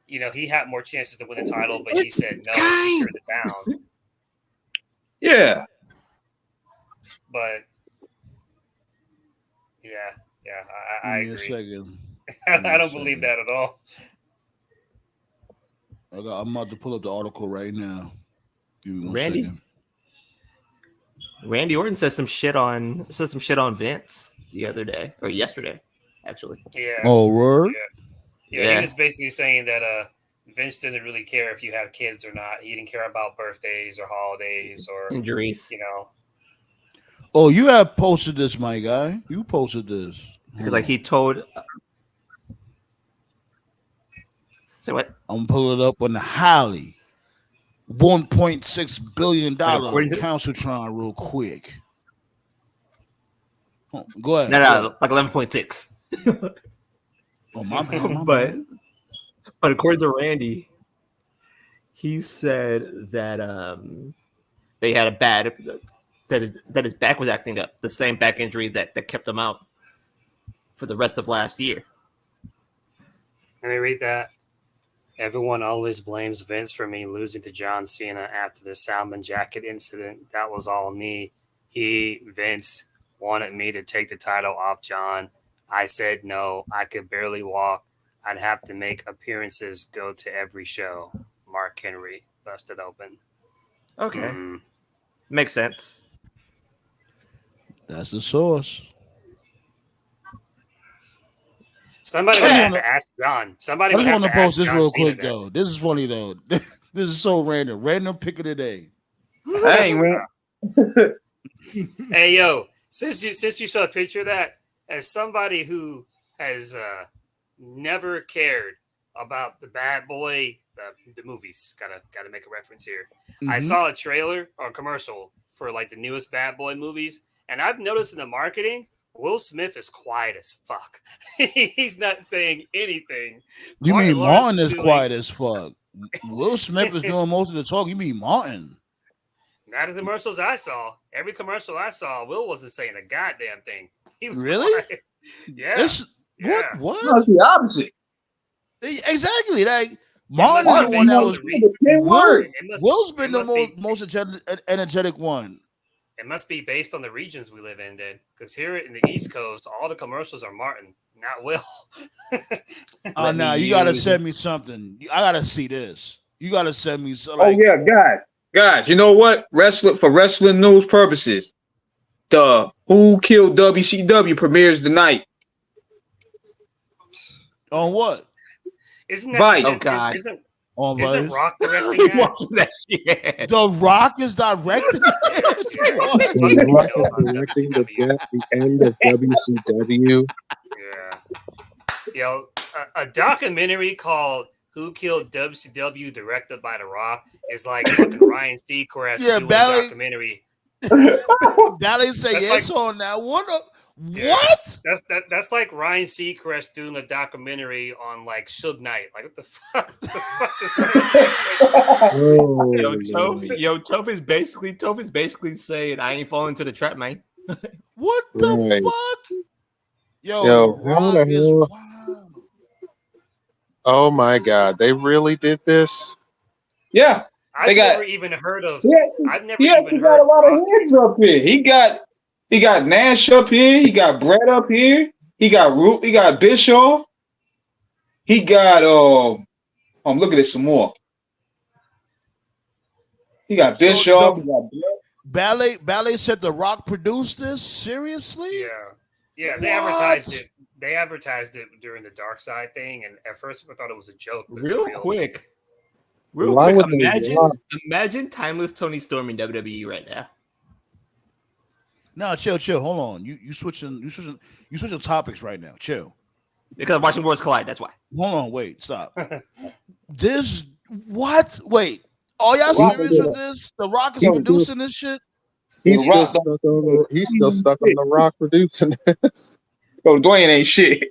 You know, he had more chances to win the title, but he said no. He turned it down. Yeah. But I Give me a agree. second. I don't believe that at all. I'm about to pull up the article right now. Give me one Randy? second. Randy Orton said some shit on Vince the other day or yesterday, actually. Yeah. Oh, word? Yeah. He was basically saying that Vince didn't really care if you had kids or not. He didn't care about birthdays or holidays or Injuries. You know. Oh, you have posted this, my guy. You posted this. Because like he told. So what? I'm pulling it up on the Holly. $1.6 billion According to- Counciltron real quick. Oh, go ahead. No, like 11.6. Oh, my bad. But according to Randy, he said that they had a bad that his back was acting up, the same back injury that kept him out for the rest of last year. Let me read that. Everyone always blames Vince for me losing to John Cena after the Salmon Jacket incident. That was all me. Vince, wanted me to take the title off John. I said no. I could barely walk. I'd have to make appearances, go to every show. Mark Henry busted open. Okay. Makes sense. That's the source. Somebody would have to ask John. Somebody would I have just want to to post ask this John real Cena quick, though. This is funny, though. This is so random. Random pick of the day. Dang, man. Hey, yo, since you saw a picture of that, as somebody who has never cared about the Bad Boy, the movies, gotta make a reference here. Mm-hmm. I saw a trailer or a commercial for like the newest Bad Boy movies, and I've noticed in the marketing, Will Smith is quiet as fuck. He's not saying anything. You Martin mean Lawrence Martin is doing- quiet as fuck? Will Smith is doing most of the talk. You mean Martin? Not the commercials I saw. Every commercial I saw, Will wasn't saying a goddamn thing. He was Really? quiet. Yeah. Yeah. What? No, it's the opposite. Exactly. Like Martin is the Martin, one that was. Will's been the most energetic one. It must be based on the regions we live in, then, because here in the East Coast, all the commercials are Martin, not Will. Oh, no, you gotta send me something. I gotta see this. You gotta send me. Oh yeah, guys. You know what? For wrestling news purposes, the Who Killed WCW premieres tonight. On what? Isn't that Vice. the Oh, God. Isn't Rock directing that? The Rock is directing it. The Rock is directing the end of WCW. Yeah. Yo, a documentary called "Who Killed WCW," directed by The Rock, is like fucking Ryan Seacrest doing a documentary. Ballet say That's yes like- on that. What? Yeah. What? That's like Ryan Seacrest doing a documentary on like Suge Knight. Like what the fuck? What the fuck this Toph is basically saying I ain't falling to the trap, man. What the Right. fuck? Yo, Yo, The Rock how the is hell- wow. Oh my God, they really did this? Yeah, I've never even heard of. I've never he even got heard a lot of Rock. hands up here. He got Nash up here. He got Brett up here. He got Root. He got Bischoff. He got I'm looking at some more. He got Bischoff. He got Brett. Ballet said The Rock produced this. Seriously? Yeah. They advertised it. They advertised it during the Dark Side thing, and at first I thought it was a joke. But it's Real real. quick, Why would they lie? imagine timeless Tony Storm in WWE right now. No, chill. Hold on. You switching topics right now. Chill. Because I'm watching Worlds Collide. That's why. Hold on. Wait. Stop. This what? Wait. Are y'all Rock serious is with this? The Rock is Yo, producing this shit. He's The still stuck on the Rock producing this. Yo, Dwayne ain't shit.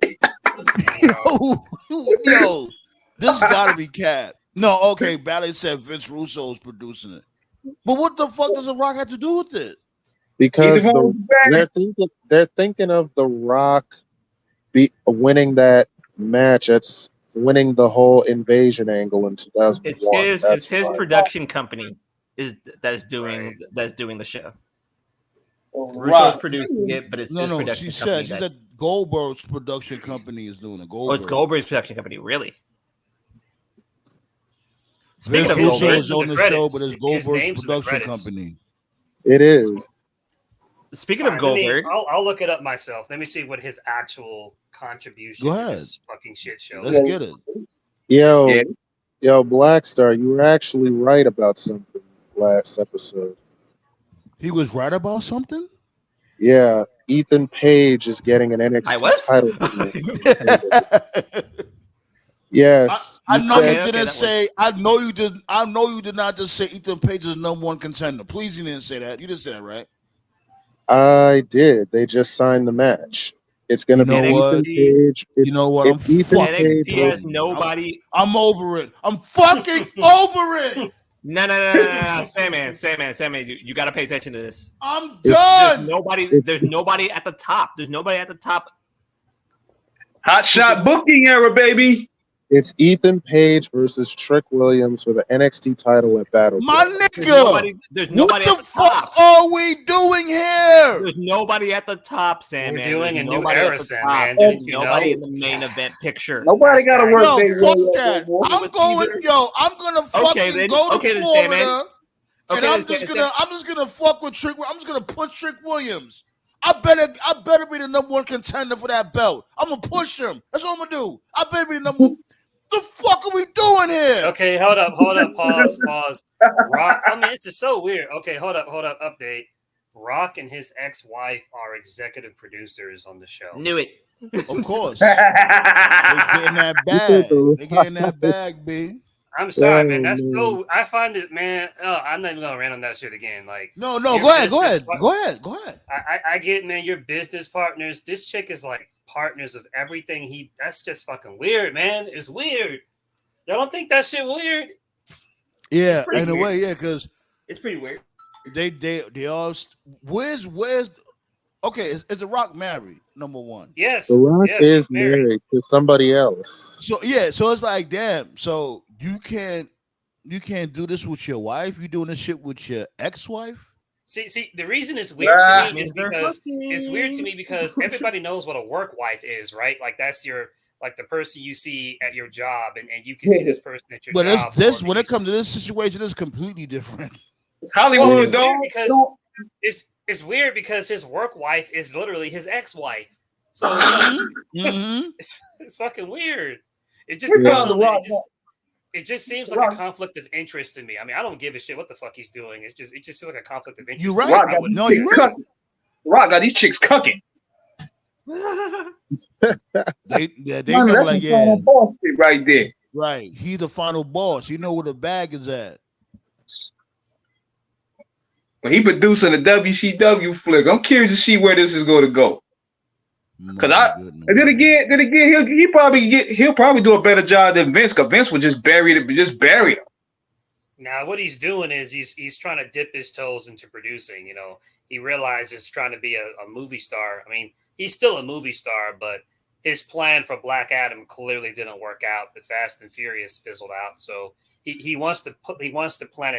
Yo, this gotta be Cap. No, okay. Ballet said Vince Russo is producing it. But what the fuck does The Rock have to do with it? Because they're thinking of The Rock winning that match. It's winning the whole invasion angle in 2001. It's his production company that's doing the show. Russo's producing it, but it's his production company. She said Goldberg's production company is doing it. Oh, it's Goldberg's production company, really? Vince Speaking of Russo Goldberg, is on the show, but it's Goldberg's production company. It is. Speaking of Goldberg, I'll look it up myself. Let me see what his actual contribution to this fucking shit show is. Let's get it. Yo, Blackstar, you were actually right about something last episode. He was right about something? Yeah, Ethan Page is getting an NXT title. Yes. I know you didn't say. I know you did. I know you did not just say Ethan Page is the #1 contender. Please, you didn't say that. You didn't say that, right? I did. They just signed the match. It's going to be Ethan Page. You know what? It's Ethan Page. NXT has nobody. I'm over it. I'm fucking over it. No, Sandman, you got to pay attention to this. I'm done. There's nobody at the top. There's nobody at the top Hot shot booking era, baby. It's Ethan Page versus Trick Williams for the NXT title at Battle. My nigga, There's what nobody the at the fuck top. are we doing here? There's nobody at the top, Sam. We're Man. doing There's a new nobody era, at the Sam, top. man. There's Didn't you nobody know? in the main event picture. Nobody got to Hashtag- work Yo, their fuck way up that. no more. I'm going. Yo, I'm gonna fucking then. go to Okay, then, Sam, man. Florida, and Okay, I'm then, just Sam, gonna. I'm just gonna fuck with Trick. I'm just gonna push Trick Williams. I better be the number one contender for that belt. I'm gonna push him. That's what I'm gonna do. I better be the number one. The fuck are we doing here? Okay, hold up, pause. Rock, I mean, it's just so weird. Okay, hold up, update. Rock and his ex-wife are executive producers on the show. Knew it. Of course. They getting that bag. They getting that bag, B. I'm sorry, man. That's so. I find it, man. I'm not even gonna rant on that shit again. Like, No. your Go ahead. business Go ahead. I get, man. Your business partners. This chick is like partners of everything. That's just fucking weird, man. It's weird. Y'all don't think that shit weird? Yeah, pretty in a weird. way, yeah, because It's pretty weird. they all. Where's? Okay, is The Rock married? Number one. Yes. The Rock yes, is he's married. married to somebody else. So yeah, so it's like, damn. So you can't do this with your wife. You doing this shit with your ex-wife? See, the reason it's weird to me is Mr. because it's weird to me because everybody knows what a work wife is, right? Like that's your the person you see at your job, and you can see this person at your But job. this or when it you comes to this situation, it's completely different. It's Well, Hollywood, it's dog. weird because it's weird because his work wife is literally his ex-wife. So it's, like, Mhm. it's fucking weird. It just, Yeah. I don't know, it just seems like a conflict of interest to me. I mean, I don't give a shit what the fuck he's doing. It just seems like a conflict of interest. You to me. right. Rock I got wouldn't No, do you it. right. Rock got these chicks cooking. They know like, yeah, Right there. right. He the final boss. You know where the bag is at. But he producing a WCW flick. I'm curious to see where this is going to go. Cause and then again, he'll probably do a better job than Vince. Cause Vince would just bury him. Now, what he's doing is he's trying to dip his toes into producing. You know, he realizes trying to be a movie star. I mean, he's still a movie star, but his plan for Black Adam clearly didn't work out. The Fast and Furious fizzled out, so he wants to plant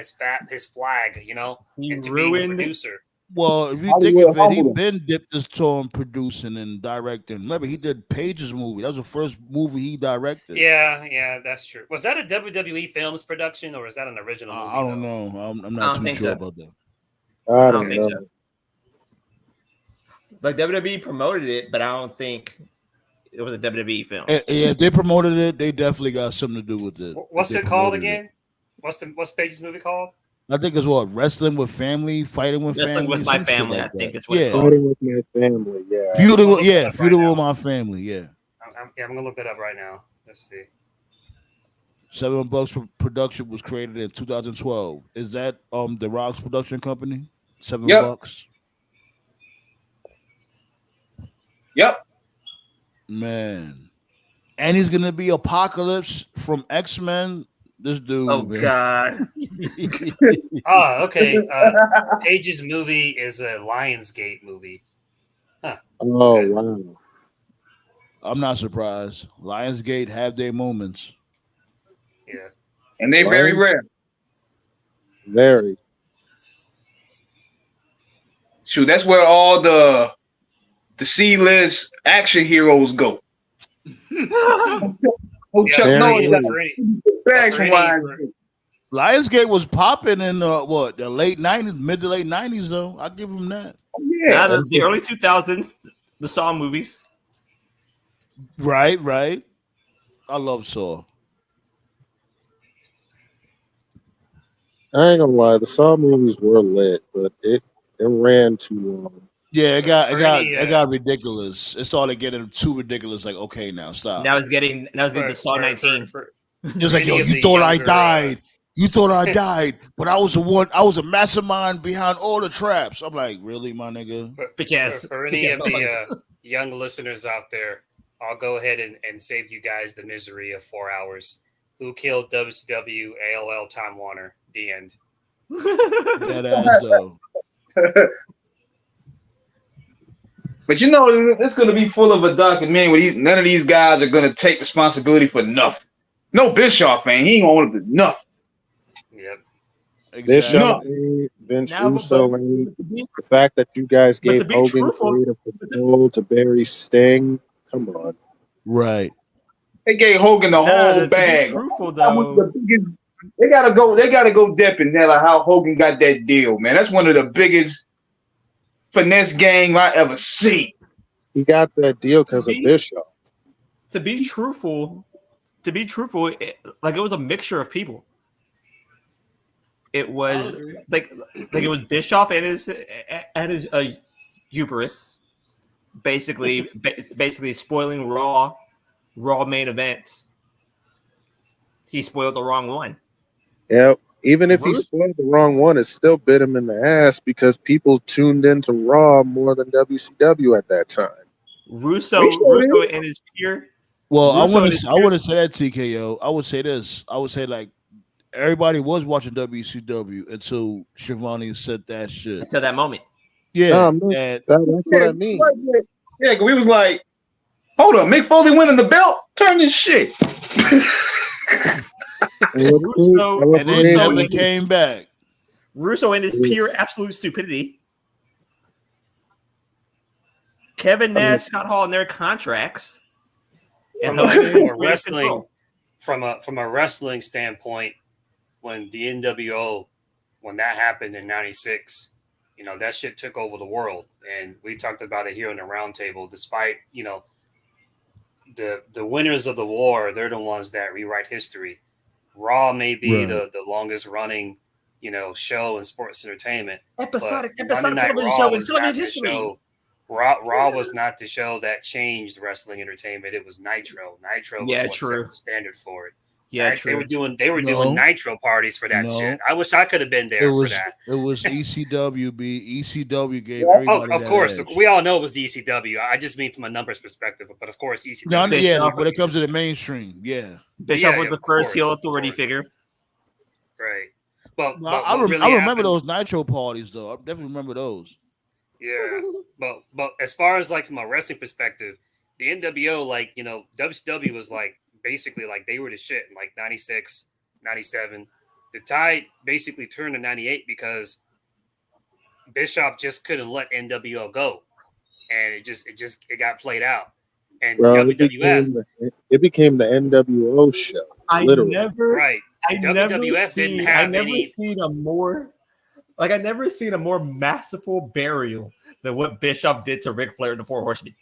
his flag, you know, into being a producer. Well, if you think of it, he been dipped his toe in producing and directing. Remember, he did Page's movie. That was the first movie he directed. Yeah, that's true. Was that a WWE Films production or is that an original movie? I don't know. I'm not too sure about that. I don't don't think know. so. Like WWE promoted it, but I don't think it was a WWE film. Yeah, if they promoted it, they definitely got something to do with it. What's it called again? What's Page's movie called? I think it's what, Wrestling with Family, Fighting with Wrestling Family. with my some shit family, like I think that. it's what it's called. Fighting with my family, yeah. Feuding with Right my family, yeah. I'm gonna look that up right now. Let's see. $7 production was created in 2012. Is that The Rock's production company? $7. Yep. Man. And he's gonna be Apocalypse from X-Men. This dude. Oh man. God. Oh, okay. Page's movie is a Lionsgate movie. Oh, Okay. wow. I'm not surprised. Lionsgate have their moments. Yeah. And they very rare. Very. Shoot, that's where all the C-list action heroes go. Chuck Yeah, Norris got bags for from any- Lionsgate. Lionsgate was popping in the late 90s, mid to late 90s though. I'll give him that. Yeah. The early 2000s, the Saw movies. Right. I love Saw. I ain't gonna lie, the Saw movies were lit, but it ran too long. Yeah, it got any, ridiculous. It started getting too ridiculous. Like, okay, now stop. Now it's getting the Saw 19. It's like, yo, any of you the thought I younger, died. You thought I died, but I was a mastermind behind all the traps. I'm like, really, my nigga? Because For any of the young listeners out there, I'll go ahead and save you guys the misery of 4 hours. Who killed WCW AOL Time Warner? The end. That ass though. But you know, it's going to be full of a documentary where none of these guys are going to take responsibility for nothing. No Bischoff, man. He ain't going to do nothing. Yep. Bischoff, No. Vince Now, Russo, and the fact that you guys but to gave be Hogan truthful- creative control to bury Sting. Come on. Right. They gave Hogan the whole to be bag. truthful, That was though, the biggest- They gotta go dip in there like how Hogan got that deal, man. That's one of the biggest finesse game I ever seen. He got that deal because of Bischoff. to be truthful, it was a mixture of people. It was like it was Bischoff and his hubris, basically spoiling Raw main events. He spoiled the wrong one. Yep. Even if he spoiled the wrong one, it still bit him in the ass because people tuned into Raw more than WCW at that time. Russo and his peer. Well, I Russo and his wouldn't peers- say that, TKO. I would say this. I would say like everybody was watching WCW until Shivani said that shit. until that moment. Yeah, No, man, and that's what I mean. Yeah, because we was like, hold up, Mick Foley winning the belt? Turn this shit. Russo and then never came back. Russo and his pure absolute stupidity. Kevin Nash, Scott Hall, in their contracts. From And a wrestling, from a wrestling standpoint, when the NWO, when that happened in '96, you know, that shit took over the world, and we talked about it here on the roundtable. Despite, you know, the winners of the war, they're the ones that rewrite history. Raw may be the longest running, you know, show in sports entertainment. episodic Monday Night television Raw show in was not television the history. show. Raw was not the show that changed wrestling entertainment. It was Nitro. Nitro was what set the standard for it. Yeah, They were doing Nitro parties for that shit. I wish I could have been there for that. It was ECW. ECW gave everybody. Of course, edge. we all know it was ECW. I just mean from a numbers perspective, but of course ECW. No, yeah, when it comes to the mainstream, yeah. Bischoff was the first heel authority figure. Right. But I remember those Nitro parties though. I definitely remember those. Yeah, but as far as like from a wrestling perspective, the NWO, like, you know, WCW was like basically like they were the shit in like 96, 97. The tide basically turned to 98 because Bischoff just couldn't let NWO go, and it got played out. And WWF it became the NWO show. I literally. WWF didn't have any. I've never seen a more masterful burial than what Bischoff did to Ric Flair and the Four Horsemen.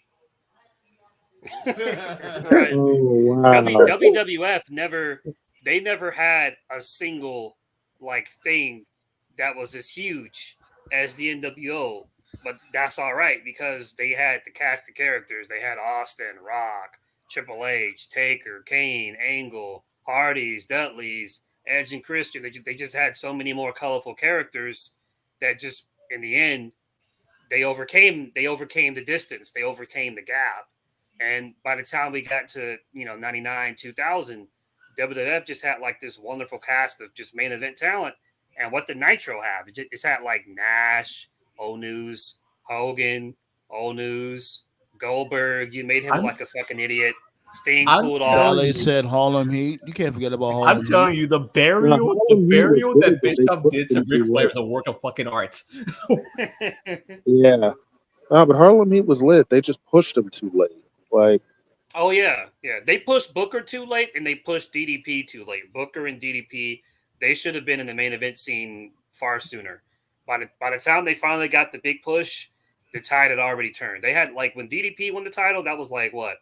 Right. Oh, wow. WWF never had a single like thing that was as huge as the NWO, but that's all right because they had the cast of characters. They had Austin, Rock, Triple H, Taker, Kane, Angle, Hardys, Dudleys, Edge, and Christian. They just had so many more colorful characters that just in the end they overcame the distance. They overcame the gap. And by the time we got to, 99, 2000, WWF just had like this wonderful cast of just main event talent. And what did Nitro have? It's had like Nash, O-News, Hogan, O-News, Goldberg. You made him look like a fucking idiot. Sting cooled off. They said Harlem Heat. You can't forget about Harlem I'm telling you, the burial that Bischoff did to Ric Flair is a work of fucking art. Yeah. But Harlem Heat was lit. They just pushed him too late. Like, oh yeah. They pushed Booker too late, and they pushed DDP too late. Booker and DDP, they should have been in the main event scene far sooner. By the time they finally got the big push, the tide had already turned. They had like when DDP won the title, that was like what?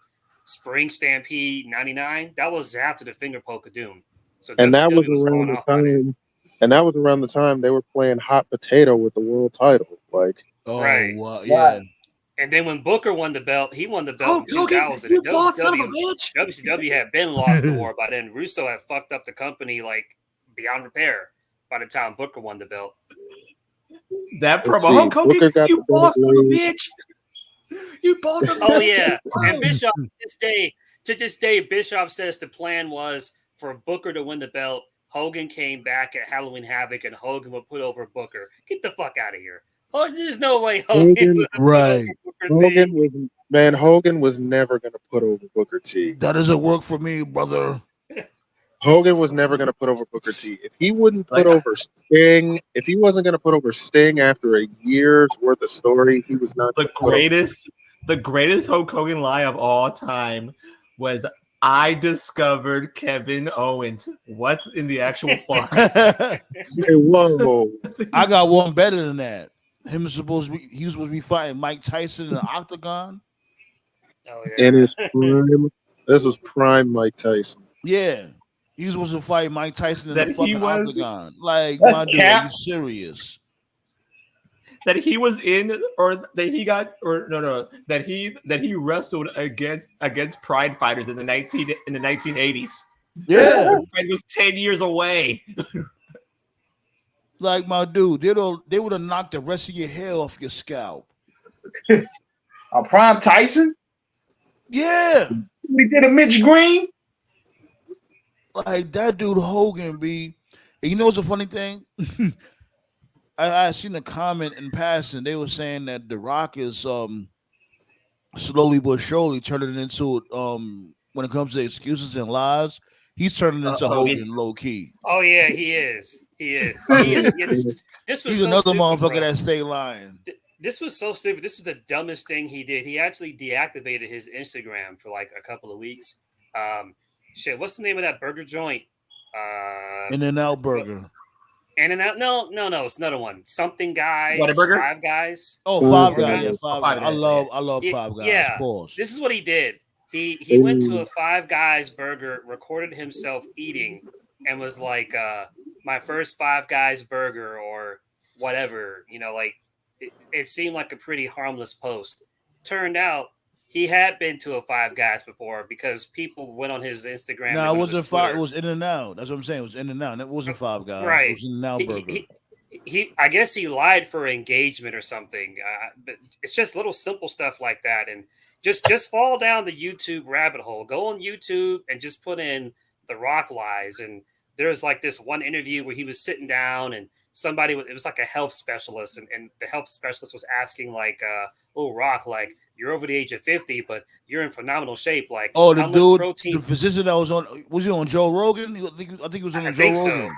Spring Stampede 99. That was after the finger poke of doom. So and that was around the time. And that was around the time they were playing hot potato with the world title. Like, right. Wow, yeah. And then when Booker won the belt, he won the belt in 2000. WCW had been lost the war by then. Russo had fucked up the company like beyond repair by the time Booker won the belt. That promo, Hulk Hogan, you boss of a bitch. You boss of a bitch. Oh yeah, and Bischoff to this day, Bischoff says the plan was for Booker to win the belt. Hogan came back at Halloween Havoc, and Hogan would put over Booker. Get the fuck out of here. Oh, there's no way Hogan- Hogan would put Right. over Booker T. Hogan was never going to put over Booker T. That doesn't work for me, brother. Hogan was never going to put over Booker T. If he wouldn't put Like- over Sting, if he wasn't going to put over Sting after a year's worth of story, he was not The gonna put over- greatest Hulk Hogan lie of all time was I discovered Kevin Owens. What's in the actual fuck? I Hey, whoa. got one better than that. He was supposed to be fighting Mike Tyson in the octagon. Oh yeah. In his prime, this was prime Mike Tyson. Yeah. He was supposed to fight Mike Tyson in That the he fucking was- octagon. Like, That's my dude, cap. are you serious? That he was in, or that he got, or no, that he wrestled against Pride fighters in the 1980s. Yeah. Pride was 10 years away. Like, my dude, they would have knocked the rest of your hair off your scalp. Prime Tyson. Yeah. We did a Mitch Green. Like, that dude Hogan be. And you know what's a funny thing? I seen a comment in passing. They were saying that The Rock is slowly but surely turning into when it comes to excuses and lies, he's turning into Hogan low key. Oh yeah, he is. Yeah, this was He's so another stupid, motherfucker bro. that stay lying. This was so stupid. This was the dumbest thing he did. He actually deactivated his Instagram for like a couple of weeks. Shit, what's the name of that burger joint? In-N-Out Burger. In-N-Out? No, it's another one. Something Guys. Whataburger? Five Guys. Oh, Five Guys. Yeah, Five Guys. I love Five Guys. Yeah. Pause. This is what he did. He went to a Five Guys burger, recorded himself eating, and was like, my first Five Guys burger or whatever. You know, like it seemed like a pretty harmless post. Turned out he had been to a Five Guys before because people went on his Instagram. No, it wasn't Five. It Twitter. was In-N-Out. That's what I'm saying. It was In-N-Out. It wasn't Five Guys. Right. It was In-N-Out Burger. He I guess he lied for engagement or something. But it's just little simple stuff like that, and just fall down the YouTube rabbit hole. Go on YouTube and just put in The Rock lies. And there's like this one interview where he was sitting down and it was like a health specialist, and the health specialist was asking like, "Oh, Rock, like you're over the age of 50, but you're in phenomenal shape. Like, Oh, the how much dude, protein?" the physician that was he on Joe Rogan? I think he was on I Joe think Rogan. so.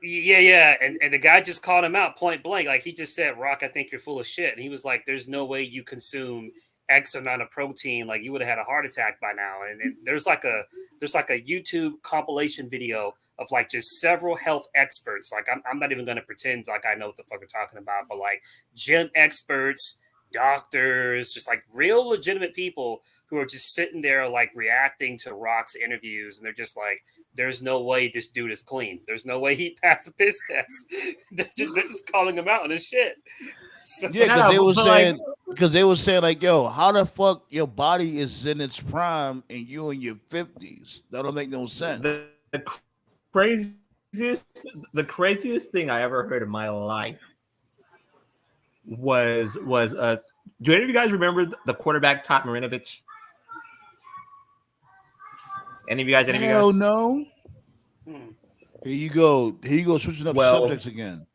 Yeah, and the guy just called him out point blank. Like he just said, "Rock, I think you're full of shit." And he was like, "There's no way you consume X amount of protein. Like you would have had a heart attack by now." And there's like a YouTube compilation video of like just several health experts. Like I'm not even going to pretend like I know what the fuck we're talking about, but like gym experts, doctors, just like real legitimate people who are just sitting there like reacting to Rock's interviews, and they're just like, "There's no way this dude is clean. There's no way he passed a piss test." they're just calling him out on his shit. So, Yeah, because they were saying like, "Yo, how the fuck your body is in its prime and you in your 50s? That don't make no sense." The craziest thing I ever heard in my life was do any of you guys remember the quarterback Todd Marinovich? Any of you guys? Hell no. Here you go. Switching up subjects again.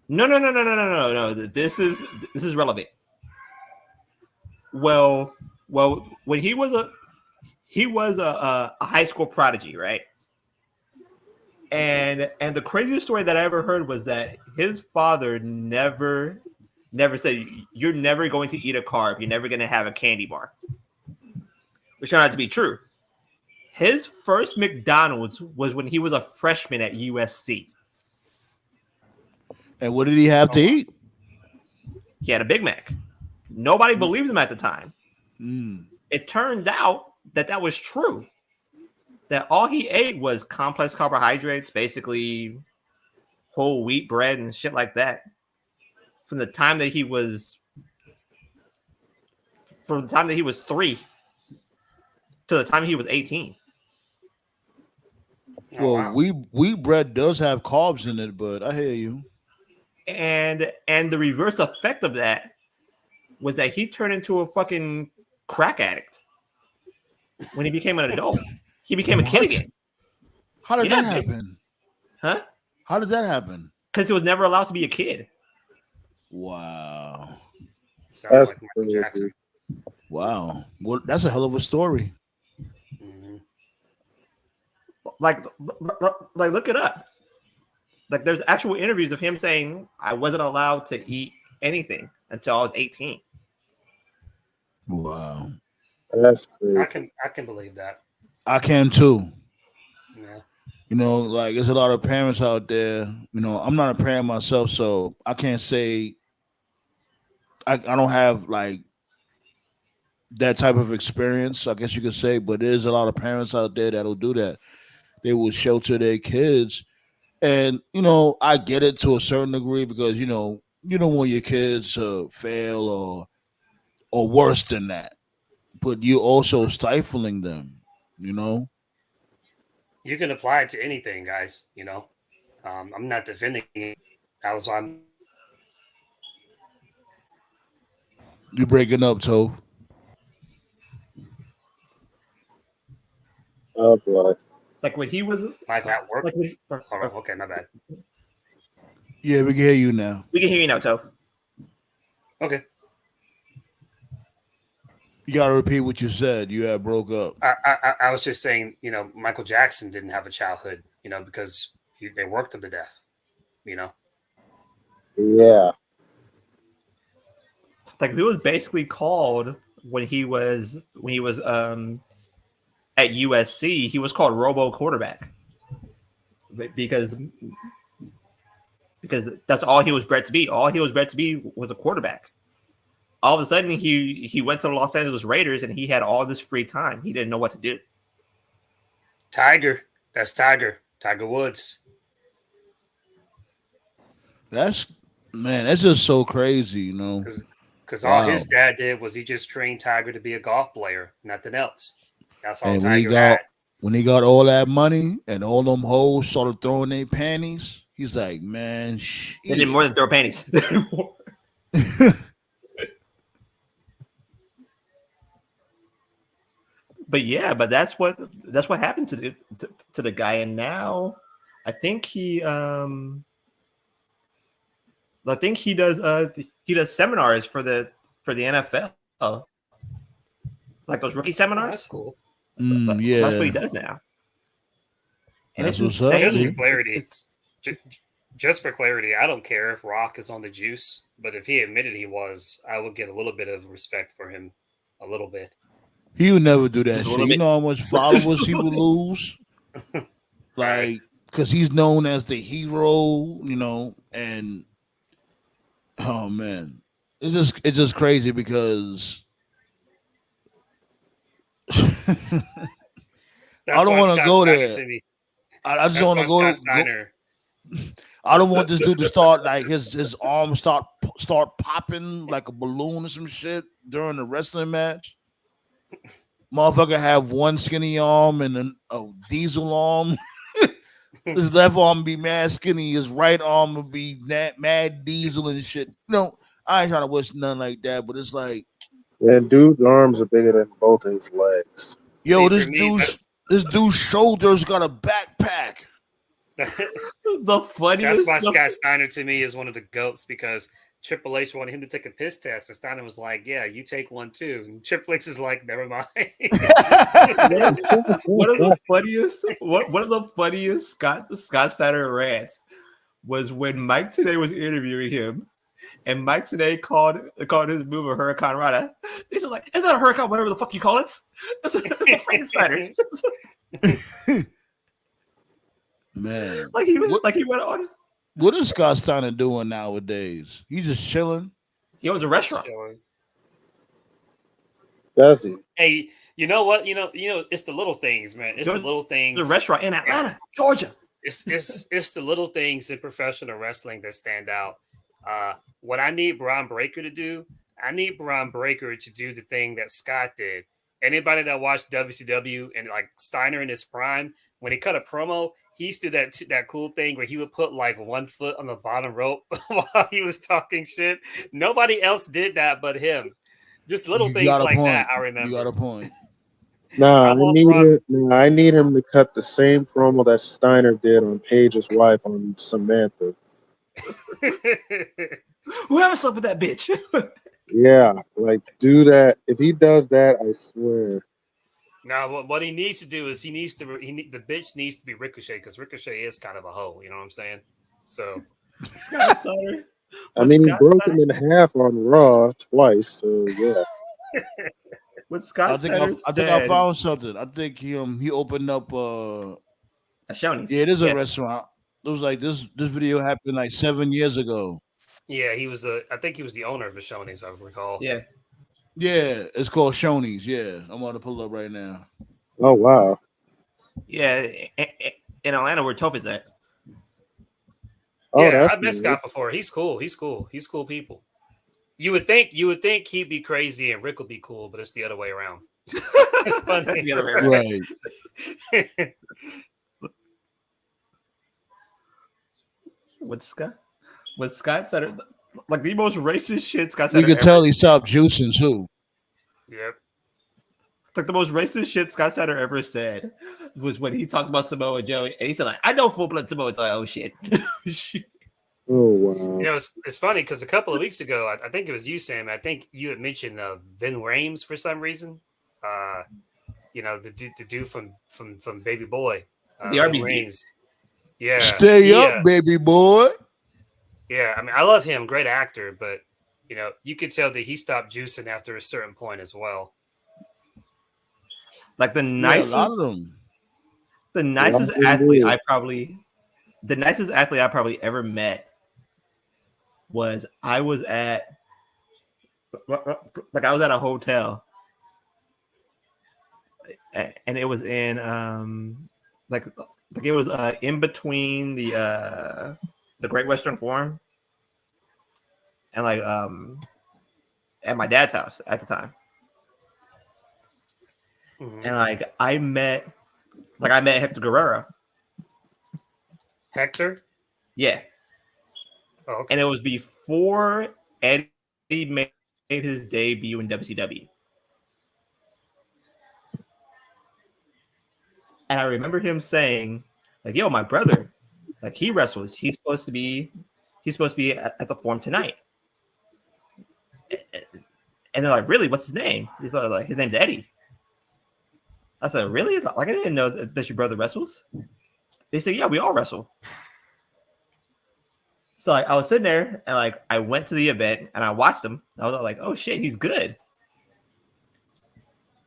No. This is relevant. Well, when he was a high school prodigy, right? And the craziest story that I ever heard was that his father never said, "You're never going to eat a carb. You're never going to have a candy bar," which turned out to be true. His first McDonald's was when he was a freshman at USC. And what did he have to eat? He had a Big Mac. Nobody believed him at the time. It turned out that was true. That all he ate was complex carbohydrates, basically whole wheat bread and shit like that. From the time that he was 3 to the time he was 18. Well, wheat bread does have carbs in it, but I hear you. And the reverse effect of that was that he turned into a fucking crack addict when he became an adult. He became a kid again. How did that happen? Huh? How did that happen? Because he was never allowed to be a kid. Wow. Sounds That's like Michael Jackson. Wow. Well, that's a hell of a story. Mhm. Like look it up. Like there's actual interviews of him saying I wasn't allowed to eat anything until I was 18. Wow. That's crazy. I can believe that. I can too. Yeah. You know, like there's a lot of parents out there. You know, I'm not a parent myself, so I can't say I don't have like that type of experience, I guess you could say, but there's a lot of parents out there that'll do that. They will shelter their kids. And, you know, I get it to a certain degree because, you don't want your kids to fail or worse than that. But you also stifling them, you know? You can apply it to anything, guys. I'm not defending it. I'm You breaking up, Toe. Oh boy. Like when he was Michael at work. like Oh, okay, my bad. Yeah, we can hear you now. we can hear you now, Toph. Okay. You gotta repeat what you said. You had broke up. I was just saying, Michael Jackson didn't have a childhood, because they worked him to death, Yeah. Like he was basically called when he was at USC, he was called Robo Quarterback because that's all he was bred to be. All he was bred to be was a quarterback. All of a sudden, he went to the Los Angeles Raiders and he had all this free time. He didn't know what to do. Tiger. That's Tiger. Tiger Woods. That's just so crazy, you know. Because all his dad did was he just trained Tiger to be a golf player, nothing else. That's all And Tiger had. when he got all that money and all them hoes started throwing their panties, he's like, man, They did more than throw panties. But that's what happened to the guy, and now I think he does seminars for the NFL, like those rookie seminars. Oh, that's cool. Yeah, that's what he does now. And that's it's what's up. Just dude. for clarity, just for clarity, I don't care if Rock is on the juice, but if he admitted he was, I would get a little bit of respect for him, a little bit. He would never do that Just a shit. little You bit. know how much followers he would lose, like because he's known as the hero, you know. And oh man, it's just crazy because I don't want to go there. I just want to go. Steiner. I don't want this dude to start like his arms start popping like a balloon or some shit during the wrestling match. Motherfucker have one skinny arm and a diesel arm. His left arm be mad skinny. His right arm would be mad diesel and shit. No, I ain't trying to wish nothing like that, but it's like, Man, dude's arms are bigger than both his legs. yo, this dude's shoulders got a backpack. The funniest. That's why Scott Steiner to me is one of the GOATs, because Triple H wanted him to take a piss test, and Steiner was like, "Yeah, you take one too." And Triple H is like, "Never mind." One of the funniest Scott Steiner rants was when Mike Tenay was interviewing him, and Mike Tenay called his move a Hurricane Rana. He's like, "Is that a hurricane? Whatever the fuck you call it." It's a Steiner. Man, like he went on. What is Scott Steiner doing nowadays? He just chilling. He owns a restaurant. Does he? Hey, you know what? You know, it's the little things, man. It's the little things. The restaurant in Atlanta, Georgia. It's the little things in professional wrestling that stand out. What I need Braun Breaker to do, I need Braun Breaker to do the thing that Scott did. Anybody that watched WCW and like Steiner in his prime, when he cut a promo, he used to do that cool thing where he would put like one foot on the bottom rope while he was talking shit. Nobody else did that but him. Just little things like that, I remember. You got a point. Nah, I need him to cut the same promo that Steiner did on Paige's wife on Samantha. Whoever slept with that bitch. Yeah, like do that. If he does that, I swear. Now, what he needs to do is the bitch needs to be Ricochet because Ricochet is kind of a hoe. You know what I'm saying? So Scott Steiner. I mean, he broke him in half on Raw twice, so yeah. What Scott I think Steiner I think I said. found something. I think he opened up A Shoney's. yeah, it is a restaurant. It was like this video happened like 7 years ago. yeah, I think he was the owner of Vashoni's, I recall. Yeah. Yeah, it's called Shoney's. Yeah, I'm going to pull it up right now. Oh wow. Yeah. In Atlanta, where Toph at. Oh, Yeah, that's I've met nice. Scott before. He's cool. He's cool people. You would think he'd be crazy and Rick would be cool, but it's the other way around. It's funny. The other way around. Right. What Scott said, like the most racist shit Scott You said. can tell he stopped juicing too. Yep. Like the most racist shit Scott Steiner ever said was when he talked about Samoa Joe, and he said like, "I know full blood Samoa." It's like, oh shit. Oh wow. You know, it's funny because a couple of weeks ago, I think it was you, Sam. I think you had mentioned Vin Rames for some reason. You know, the dude from Baby Boy. The Arby's Vin dude. Rames. Yeah. Stay up, baby boy. Yeah, I mean, I love him, great actor, but you know, you could tell that he stopped juicing after a certain point as well. Like the Yeah, a lot nicest, of them. the nicest Yeah, athlete indeed. the nicest athlete I probably ever met was I was at a hotel, and it was in like it was in between the Great Western Forum and like at my dad's house at the time. Mhm. And like I met Hector Guerrero. Hector? Yeah. Oh, okay. And it was before Eddie made his debut in WCW. And I remember him saying, like, yo, my brother, like he wrestles. He's supposed to be at the Forum tonight. And they're like, really? What's his name? He's like, his name's Eddie. I said, really? Like, I didn't know that your brother wrestles. They said, yeah, we all wrestle. So like, I was sitting there and like I went to the event and I watched him. I was like, oh shit, he's good.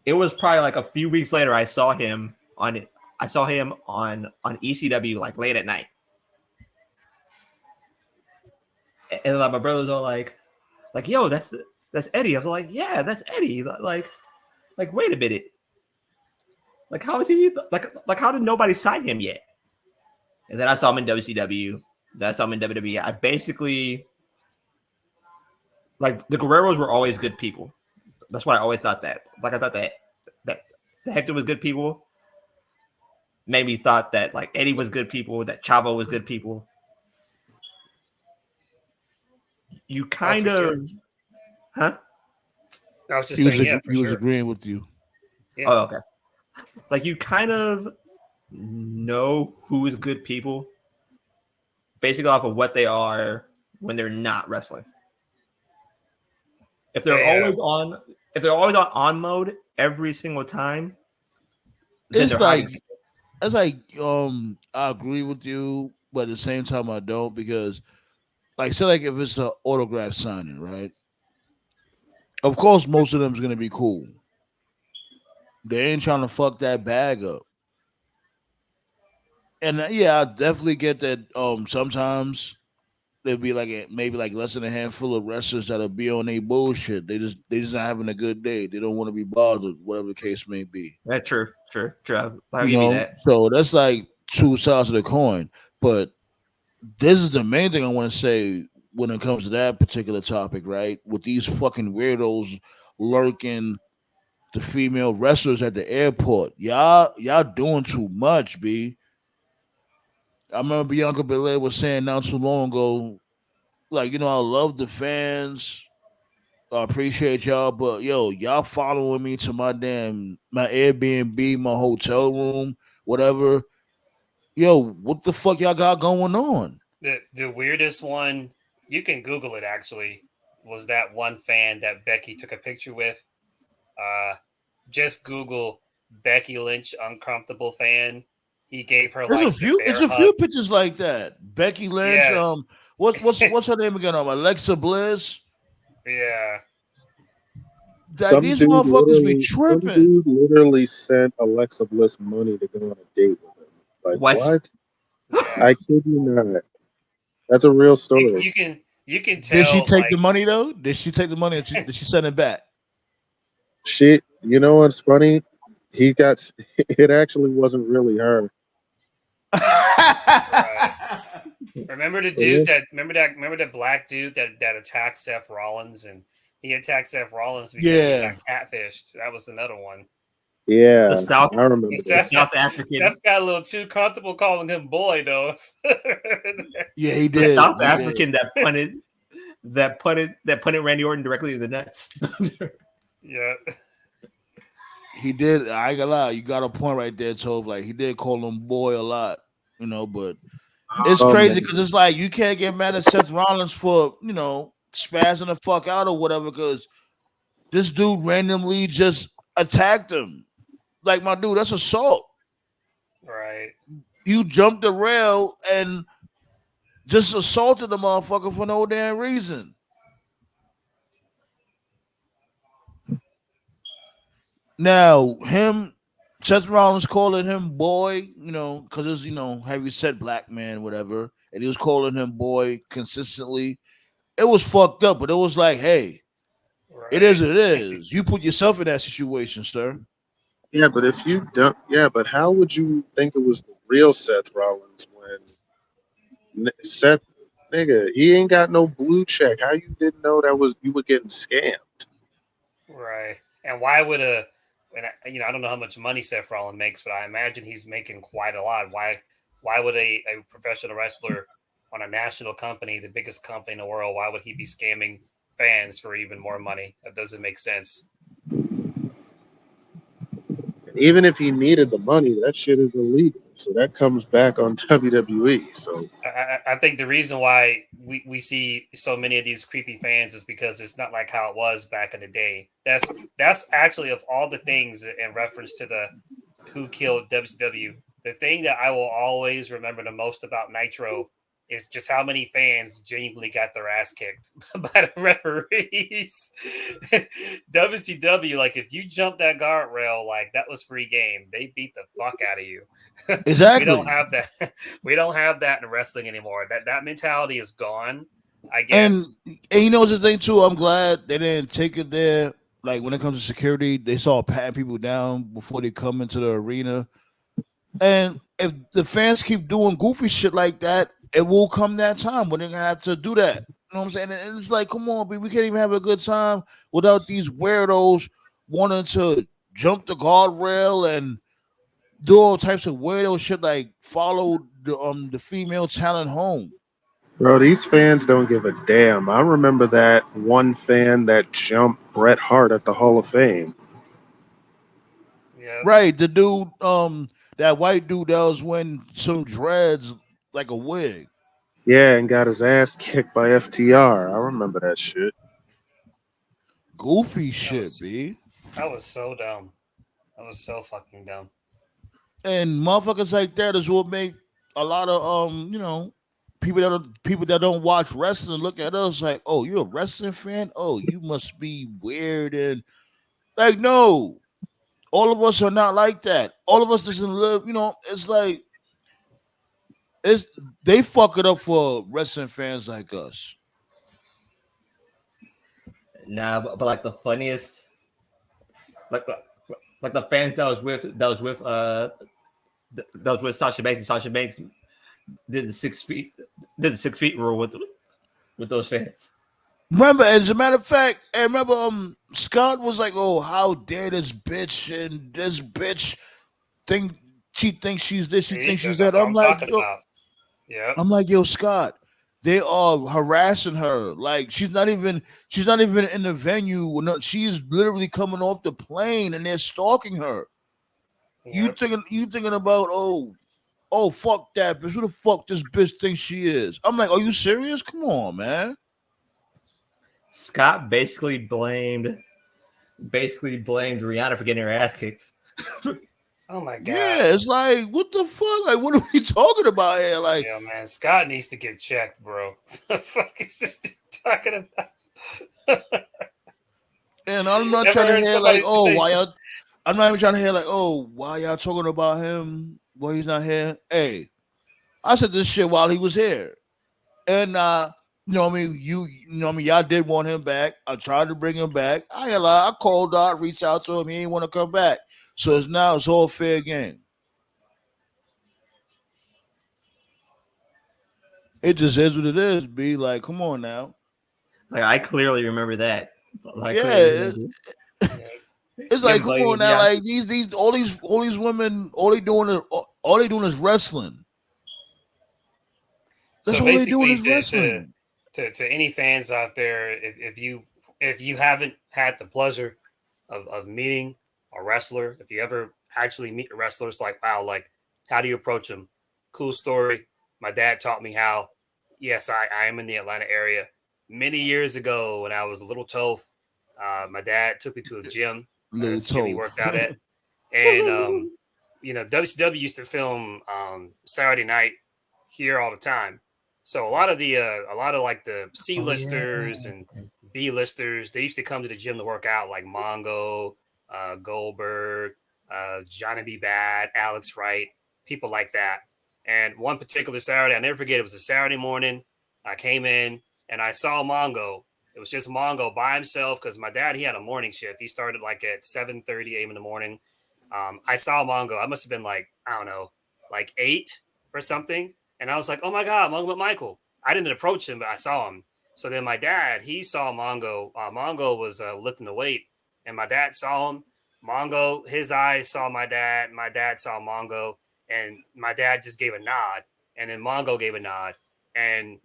It was probably like a few weeks later I saw him on ECW like late at night. And like my brother was all like, yo, that's Eddie. I was like, yeah, that's Eddie. Like wait a minute. Like how is he like how did nobody sign him yet? And then I saw him in WCW. Then I saw him in WWE. I basically like the Guerreros were always good people. That's why I always thought that. Like I thought that Hector was good people. Made me thought that like Eddie was good people, that Chavo was good people. You kind of, sure. huh? I was just saying, yeah, for He was sure. agreeing with you. Yeah. Oh, okay. Like you kind of know who is good people basically off of what they are when they're not wrestling. If they're always on mode every single time, then It's they're like hiding. it's like I agree with you, but at the same time I don't, because like say like if it's an autograph signing, right? Of course most of them is gonna be cool. They ain't trying to fuck that bag up. And yeah, I definitely get that sometimes there'll be like maybe like less than a handful of wrestlers that'll be on their bullshit. They just not having a good day. They don't want to be bothered, whatever the case may be. That's true. I'll You give you know, that. so that's like two sides of the coin. But this is the main thing I want to say when it comes to that particular topic, right? With these fucking weirdos lurking the female wrestlers at the airport. Y'all doing too much, B. I remember Bianca Belair was saying not too long ago, like, you know, I love the fans. I appreciate y'all, but yo, y'all following me to my Airbnb, my hotel room, whatever. Yo, what the fuck y'all got going on? The weirdest one, you can Google it actually, was that one fan that Becky took a picture with. Uh, just Google Becky Lynch uncomfortable fan. He gave her There's a like the few. It's bear a hug. few pictures like that. Becky Lynch. Yes. What's her name again? Alexa Bliss. Yeah. Like these motherfuckers be Some tripping. dude literally sent Alexa Bliss money to go on a date with him. Like What? what? Yeah. I kid you not. That's a real story. You can Did she tell take the like money though? Did she take the money? And did she send it back? Shit, you know what's funny? He got it actually wasn't really her. right. Remember the Yeah, dude that remember that black dude that attacked Seth Rollins, and he attacked Seth Rollins because he Yeah. got catfished. That was another one. yeah, The South, I remember And that. the Seth, South African, Seth got a little too comfortable calling him boy though. Yeah, he the did. South He did. African that punted Randy Orton directly in the nuts. yeah. He did. I ain't gonna lie. You got a point right there, Tove. Like he did call him boy a lot, but it's Oh crazy man, because it's like you can't get mad at Seth Rollins for spazzing the fuck out or whatever because this dude randomly just attacked him. Like my dude, that's assault. Right. You jumped the rail and just assaulted the motherfucker for no damn reason. Now, Seth Rollins calling him boy, because it's, heavy set black man, whatever, and he was calling him boy consistently. It was fucked up, but it was like, hey, Right. it is what it is. You put yourself in that situation, sir. yeah, but if you don't, yeah, but how would you think it was the real Seth Rollins when Seth, nigga, he ain't got no blue check? How you didn't know that was you were getting scammed? Right. And why would I don't know how much money Seth Rollins makes, but I imagine he's making quite a lot. Why would a professional wrestler on a national company, the biggest company in the world, why would he be scamming fans for even more money? That doesn't make sense. Even if he needed the money, that shit is illegal. So that comes back on WWE. So I think the reason why we see so many of these creepy fans is because it's not like how it was back in the day. That's actually, of all the things in reference to the who killed WCW, the thing that I will always remember the most about Nitro is just how many fans genuinely got their ass kicked by the referees. WCW, like if you jump that guardrail, like that was free game. They beat the fuck out of you. Exactly. We don't have that. We don't have that in wrestling anymore. That mentality is gone. I guess. And you know what's the thing too? I'm glad they didn't take it there. Like when it comes to security, they saw patting people down before they come into the arena. And if the fans keep doing goofy shit like that, it will come that time when they're gonna have to do that. You know what I'm saying? And it's like, come on, we can't even have a good time without these weirdos wanting to jump the guardrail and do all types of weirdo shit like follow the female talent home. bro, these fans don't give a damn. I remember that one fan that jumped Bret Hart at the Hall of Fame. Yeah. Right, the dude, that white dude that was wearing some dreads like a wig. Yeah, and got his ass kicked by FTR. I remember that shit. Goofy That shit, was B. that was so dumb. That was so fucking dumb. And motherfuckers like that is what make a lot of people that don't watch wrestling look at us like, oh, you're a wrestling fan? Oh, you must be weird and like no. All of us are not like that. All of us doesn't live, it's like it's they fuck it up for wrestling fans like us. Nah, but like the funniest, like like the fans that was with Sasha Banks, and Sasha Banks did the 6 feet rule with those fans. Remember, as a matter of fact, and remember, Scott was like, "Oh, how dare this bitch and this bitch think she thinks she's this, she See, thinks she's that's that." what I'm talking about. Yep. Yo, Scott, they are harassing her. Like she's not even in the venue. No, she's literally coming off the plane, and they're stalking her. Yep. You thinking about oh, fuck that bitch. Who the fuck this bitch thinks she is? I'm like, are you serious? Come on, man. Scott basically blamed Rihanna for getting her ass kicked. Oh my god. Yeah, it's like, what the fuck? Like, what are we talking about here? Like, Yeah, man, Scott needs to get checked, bro. The fuck is this dude talking about? and I'm not Ever trying to heard hear like, somebody oh, say why y'all? I'm not even trying to hear like, oh, why y'all talking about him? Why he's not here? Hey, I said this shit while he was here, and you know, what I mean, y'all did want him back. I tried to bring him back. I ain't lie. I called out, reached out to him. He ain't want to come back. So it's all fair game. It just is what it is. Be like, come on now. Like I clearly remember that. Yeah, it's like, Him come blaming on now. Rihanna. Like these all these women, all they doing is wrestling. That's so. all they doing Basically, is wrestling. to any fans out there, if you haven't had the pleasure of meeting a wrestler, if you ever actually meet a wrestler, it's like, wow, like how do you approach them? Cool story. My dad taught me how. Yes, I am in the Atlanta area. Many years ago, when I was a little tough, my dad took me to a gym. Little That's the gym he toe. worked out at, and WCW used to film Saturday night here all the time. So a lot of like the C listers and B listers, they used to come to the gym to work out, like Mongo, Goldberg, Johnny B. Bad, Alex Wright, people like that. And one particular Saturday, I never forget, it was a Saturday morning. I came in and I saw Mongo. It was just Mongo by himself because my dad, he had a morning shift. He started like at 7:30 a.m. in the morning. I saw Mongo. I must have been like, I don't know, like 8 or something. And I was like, oh my God, Mongo with Michael. I didn't approach him, but I saw him. So then my dad, he saw Mongo. Mongo was lifting the weight, and my dad saw him. Mongo, his eyes saw my dad. My dad saw Mongo, and my dad just gave a nod. And then Mongo gave a nod. And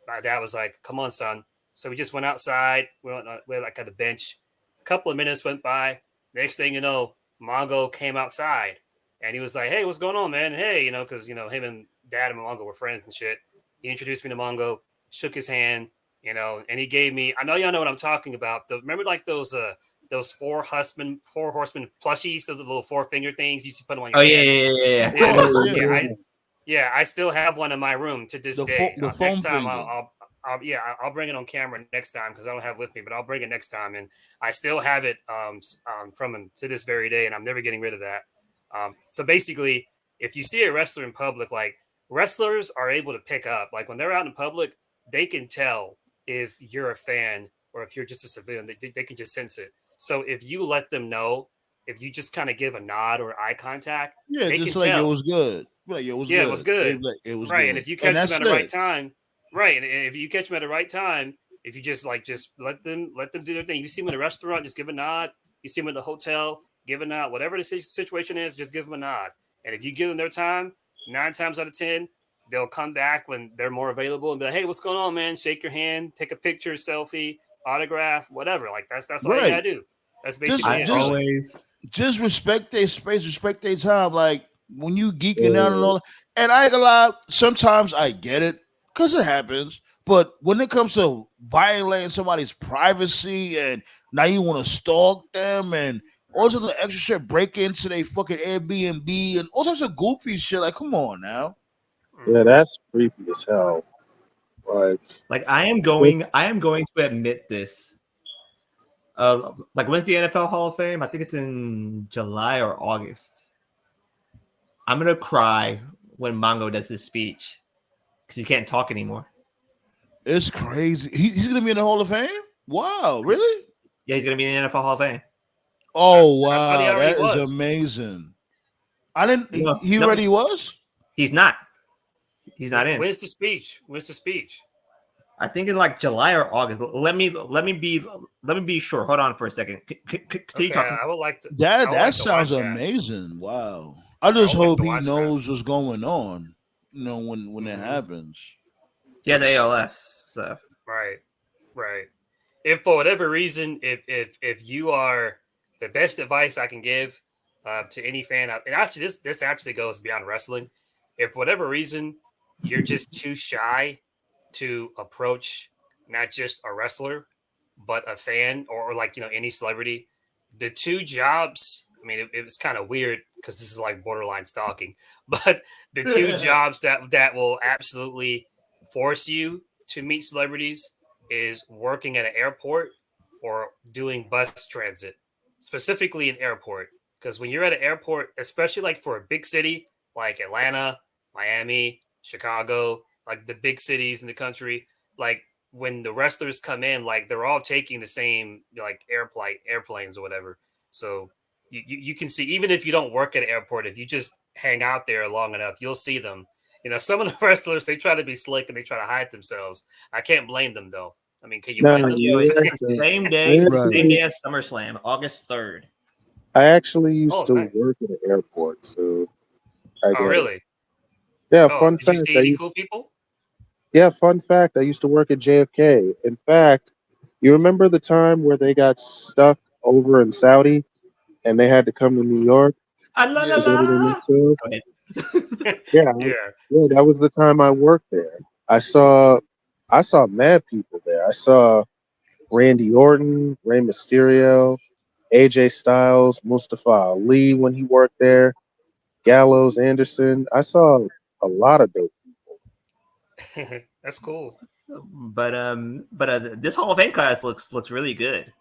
my dad was like, come on, son. So we just went outside. We went like at the bench. A couple of minutes went by. Next thing you know, Mongo came outside. And he was like, hey, what's going on, man? Hey, because, him and dad and Mongo were friends and shit. He introduced me to Mongo, shook his hand, and he gave me, I know y'all know what I'm talking about. Remember like those four horsemen plushies, those little 4-finger things you used to put them on your hand. Of course, yeah. I still have one in my room to this day. The foam Next time finger. I'll bring it on camera next time because I don't have it with me, but I'll bring it next time. And I still have it from him to this very day, and I'm never getting rid of that. So basically, if you see a wrestler in public, like wrestlers are able to pick up, like when they're out in public, they can tell if you're a fan or if you're just a civilian. They can just sense it. So if you let them know, if you just kind of give a nod or eye contact, Yeah, they just can like tell. it was good. Like it was good. It was good. It was right. good. And if you catch them at the right it. time, right. And if you catch them at the right time, if you just let them do their thing. You see them in a restaurant, just give a nod. You see them in the hotel, give a nod. Whatever the situation is, just give them a nod. And if you give them their time, 9 times out of 10, they'll come back when they're more available and be like, hey, what's going on, man? Shake your hand, take a picture, selfie, autograph, whatever. Like that's all you gotta do. That's basically it. Just respect their space, respect their time. Like when you geeking out and all that. And I ain't gonna lie, sometimes I get it because it happens. But when it comes to violating somebody's privacy and now you want to stalk them and all sorts of extra shit, break into their fucking Airbnb and all types of goofy shit, like come on now. Yeah, that's creepy as hell. Like I am going to admit this. Like when's the NFL Hall of Fame? I think it's in July or August. I'm gonna cry when Mongo does his speech because he can't talk anymore. It's crazy. He's gonna be in the Hall of Fame? Wow, really? Yeah, he's gonna be in the NFL Hall of Fame. Oh wow, that is amazing. I didn't. He already was. He's not. He's not in. Where's the speech? I think in like July or August. Let me be sure. Hold on for a second. Continue talking. I would like to. That sounds amazing. Wow. I just hope he knows what's going on. When it happens. Yeah, the ALS. So right. If for whatever reason, if you are the best advice I can give to any fan, and actually this actually goes beyond wrestling. If for whatever reason you're just too shy to approach not just a wrestler, but a fan or like, any celebrity, the two jobs, I mean, it was kind of weird because this is like borderline stalking, but the two jobs that will absolutely force you to meet celebrities is working at an airport or doing bus transit, specifically an airport. Because when you're at an airport, especially like for a big city like Atlanta, Miami, Chicago, like the big cities in the country, like when the wrestlers come in, like they're all taking the same like airplanes or whatever. So you can see, even if you don't work at an airport, if you just hang out there long enough, you'll see them. Some of the wrestlers, they try to be slick and they try to hide themselves. I can't blame them though. I mean, can you No, blame them? you Same I day actually, as SummerSlam, August 3rd. I actually used Oh, to nice. work at an airport, so I Oh, get it. really? Yeah, Oh, fun did you fact. see any cool people? Fun fact. I used to work at JFK. In fact, you remember the time where they got stuck over in Saudi and they had to come to New York Ah, la, la, to go to the la. next show? Go ahead. Yeah, Yeah. yeah, that was the time I worked there. I saw mad people there. I saw Randy Orton, Rey Mysterio, AJ Styles, Mustafa Ali when he worked there, Gallows, Anderson. I saw a lot of dope. That's cool. But this Hall of Fame class looks really good.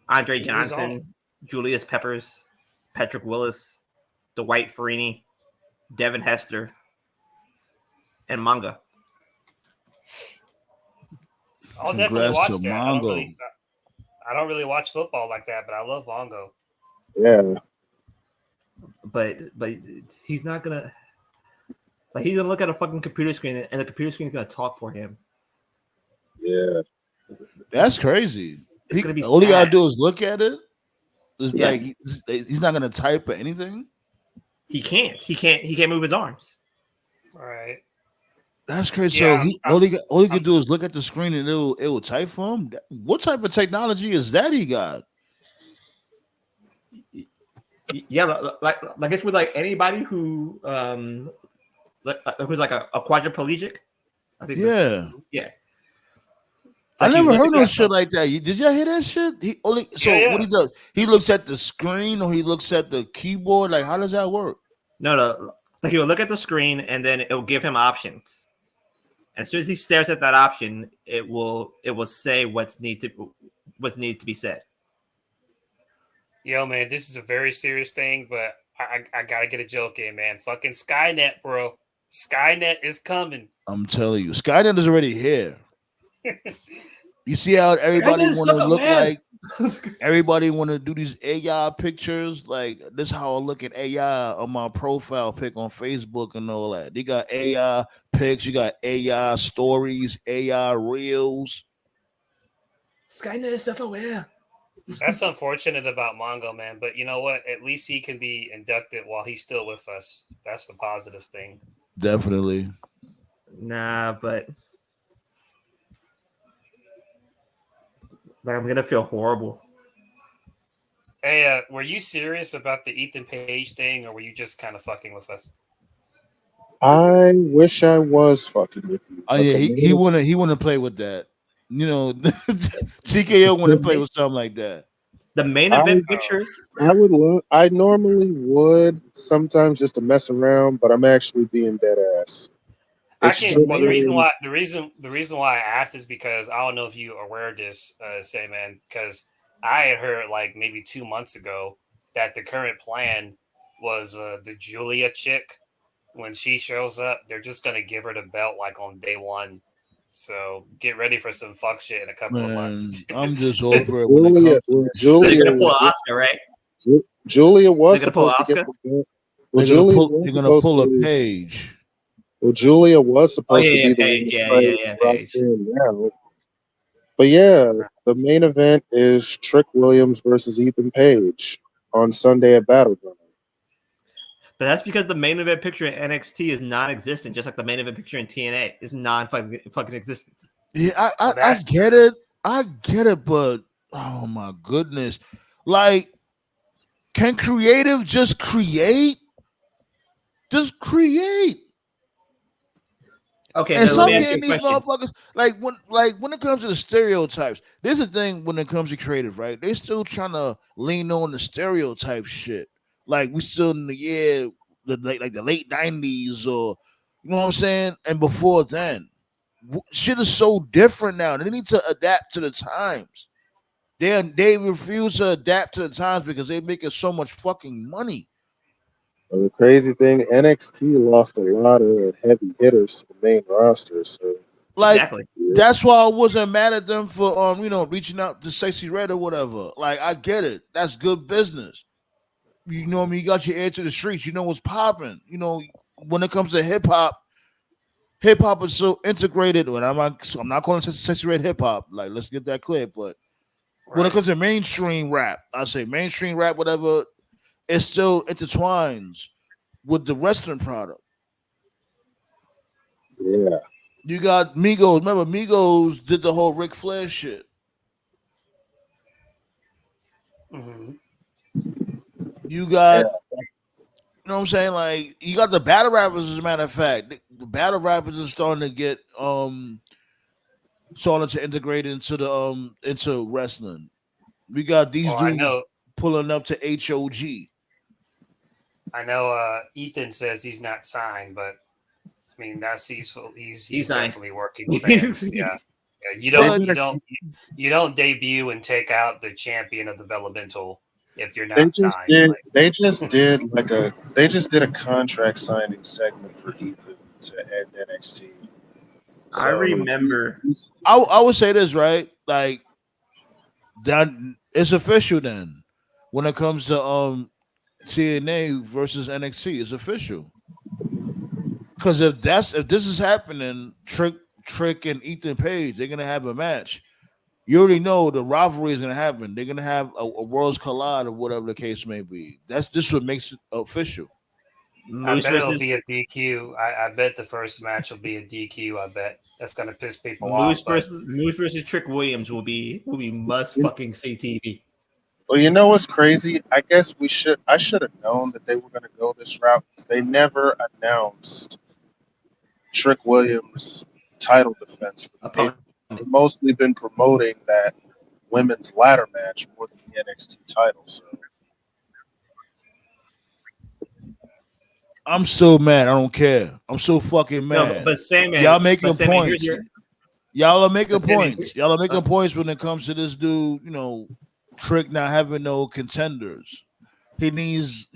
Andre Who's on it? Johnson, Julius Peppers, Patrick Willis, Dwight Freeney, Devin Hester, and Manga. I'll definitely Congrats watch to that. Mongo. I don't really watch football like that, but I love Mongo. Yeah, But he's not gonna he's gonna look at a fucking computer screen and the computer screen is gonna talk for him. yeah. That's crazy. It's gonna be All you gotta sad. do is look at it. It's Yeah. like he's not gonna type or anything. He can't move his arms. All right. That's crazy. Yeah, So all he can do is look at the screen and it will type for him. What type of technology is that he got? Yeah, like it's with like anybody who who's like a quadriplegic. I think Yeah. yeah. I Like, you never look heard at no that shit like that. Did y'all hear that shit? Yeah. What he does? He looks at the screen or he looks at the keyboard. Like, how does that work? No. Like he'll look at the screen and then it'll give him options. And as soon as he stares at that option, it will say what needs to be said. Yo, man, this is a very serious thing, but I gotta get a joke in, man. Fucking Skynet, bro. Skynet is coming. I'm telling you, Skynet is already here. You see how everybody Skynet is want to look self-aware. like? Everybody want to do these AI pictures. Like, this how I look at AI on my profile pic on Facebook and all that. They got AI pics. You got AI stories, AI reels. Skynet is self-aware. That's unfortunate about Mongo, man. But you know what? At least he can be inducted while he's still with us. That's the positive thing. Definitely. Nah, but like I'm gonna feel horrible. Hey, were you serious about the Ethan Page thing, or were you just kind of fucking with us? I wish I was fucking with you. Oh but yeah, the he main- wanna play with that. TKO want to play with something like that. The main event picture. I would love. I normally would sometimes just to mess around, but I'm actually being dead ass. I It's can. Well, the strictly- reason why I asked is because I don't know if you are aware of this, say man, because I had heard like maybe 2 months ago that the current plan was the Julia chick. When she shows up, they're just gonna give her the belt like on day one. So get ready for some fuck shit in a couple of months. I'm just over it. When it Julia, comes They're gonna Julia, pull an Oscar, right? Julia was They're gonna pull supposed to get Asuka? the belt. they're Well, Julia gonna was they're gonna supposed pull a to. page. Well, Julia was supposed to yeah, be the Paige, one yeah, to play yeah, right Paige. there and now. But yeah, the main event is Trick Williams versus Ethan Page on Sunday at Battleground. But that's because the main event picture in NXT is non-existent, just like the main event picture in TNA is non-fucking existent. Yeah, I That's get it. I get it, but oh my goodness. Like, can creative just create? Just create. Okay, And now let some me ask you a getting these question. motherfuckers when it comes to the stereotypes, this is the thing when it comes to creative, right? They still trying to lean on the stereotype shit. Like we still in the like the late 90s or you know what I'm saying? And before then. Shit is so different now. They need to adapt to the times. They refuse to adapt to the times because they making so much fucking money. Well, the crazy thing, NXT lost a lot of heavy hitters to the main roster. So Like Exactly. that's why I wasn't mad at them for reaching out to Sexy Red or whatever. Like I get it. That's good business. You know what I mean? You got your ear to the streets. You know what's popping. You know, when it comes to hip hop is so integrated. And I'm not calling Sexy Red hip hop. Like, let's get that clear. But when it comes to mainstream rap, I say mainstream rap, whatever, it still intertwines with the Western product. yeah, You got Migos. Remember, Migos did the whole Ric Flair shit. Mhm. You got, yeah, you know what I'm saying? Like, you got the battle rappers, as a matter of fact. The battle rappers are starting to get starting to integrate into wrestling. We got these Well, I dudes know. pulling up to HOG. I know. Ethan says he's not signed, but I mean that's he's signed. definitely working with fans. Yeah. Yeah, you They don't But did you a, don't you don't debut and take out the champion of developmental if you're they not just signed. did Like, they just did a contract signing segment for Ethan to end NXT. I So remember. I would say this, right? Like that it's official then. When it comes to TNA versus NXT, it's official. Because if this is happening, Trick and Ethan Page, they're gonna have a match. You already know the rivalry is gonna happen. They're gonna have a worlds collide or whatever the case may be. That's just what makes it official. I Moose bet it'll versus be a DQ. I bet the first match will be a DQ. I bet that's gonna piss people off. But Moose versus Trick Williams will be must fucking see TV. well, you know what's crazy? I guess I should have known that they were going to go this route. They never announced Trick Williams' title defense for the pay. Opponent. They've mostly been promoting that women's ladder match more than the NXT title. So I'm still mad. I don't care. I'm so fucking No, mad. but Sandman. Y'all making But Sandman, here's points. your. Y'all are But making Sandman, points. Y'all are making uh, points when it comes to this dude, Trick not having no contenders. He needs,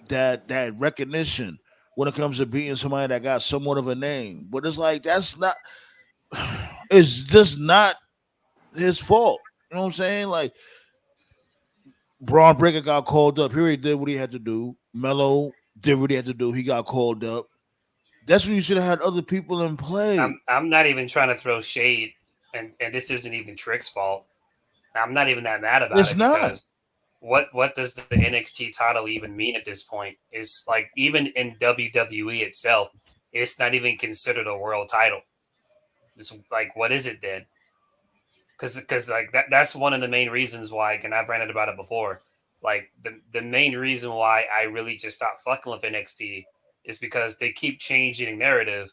that recognition when it comes to beating somebody that got somewhat of a name. But it's like that's not it's just not his fault. You know what I'm saying? Like Braun Breaker got called up. He already did what he had to do. Mello did what he had to do. He got called up. That's when you should have had other people in play. I'm not even trying to throw shade, and this isn't even Trick's fault. I'm not even that mad about It's it not. because what does the NXT title even mean at this point? It's like even in WWE itself, it's not even considered a world title. It's like what is it then? Because like that's one of the main reasons why, and I've ranted about it before. Like the main reason why I really just stopped fucking with NXT is because they keep changing the narrative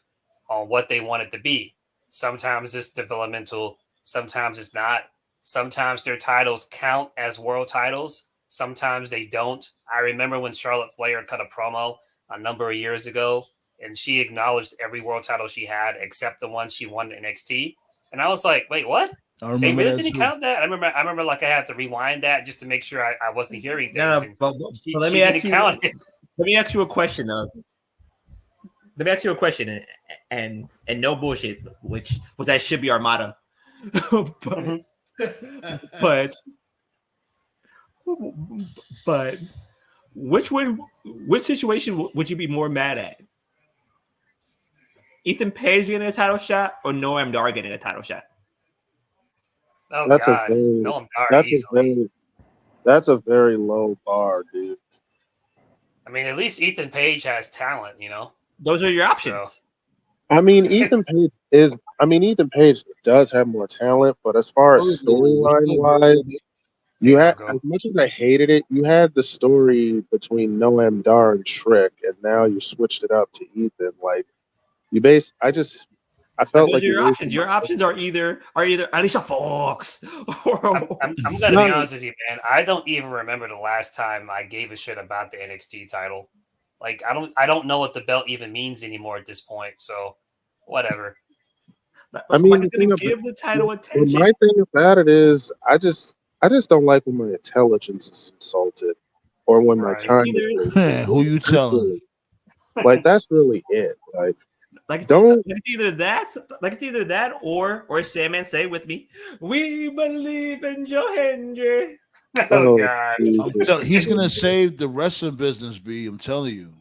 on what they want it to be. Sometimes it's developmental, sometimes it's not. Sometimes their titles count as world titles, sometimes they don't. I remember when Charlotte Flair cut a promo a number of years ago, and she acknowledged every world title she had except the one she won in NXT. And I was like, wait, what? I They remember really that didn't too. count that. I remember like I had to rewind that just to make sure I wasn't hearing things. no, And but let me she didn't ask you. count it. Let me ask you a question though. Let me ask you a question, and no bullshit, which that should be our motto. but, but but which situation would you be more mad at? Ethan Page getting a title shot or Noam Dar getting a title shot? Oh that's a God, very no, I'm dark that's a easily. very low bar, dude. I mean, at least Ethan Page has talent, you know. Those are your So options. I mean, Ethan Page does have more talent, but as far as storyline wise, you hey, had, go. as much as I hated it, you had the story between Noam Dar and Shrek, and now you switched it up to Ethan. Like, I felt Those like are your you options. wasted Your my options are either Alicia Fox or I'm gonna be No, honest with you, man. I don't even remember the last time I gave a shit about the NXT title. Like I don't know what the belt even means anymore at this point. So whatever. I mean, like the it's gonna thing give the title well, attention. my thing about it is, I just don't like when my intelligence is insulted, or when my Right. time is Either wasted. Who you That's telling? really, like that's really it. Like, like don't. it's either that or Sandman say with me, we believe in Joe Hendry. Oh Oh, God. Jesus. He's gonna save the wrestling business. B. I'm telling you,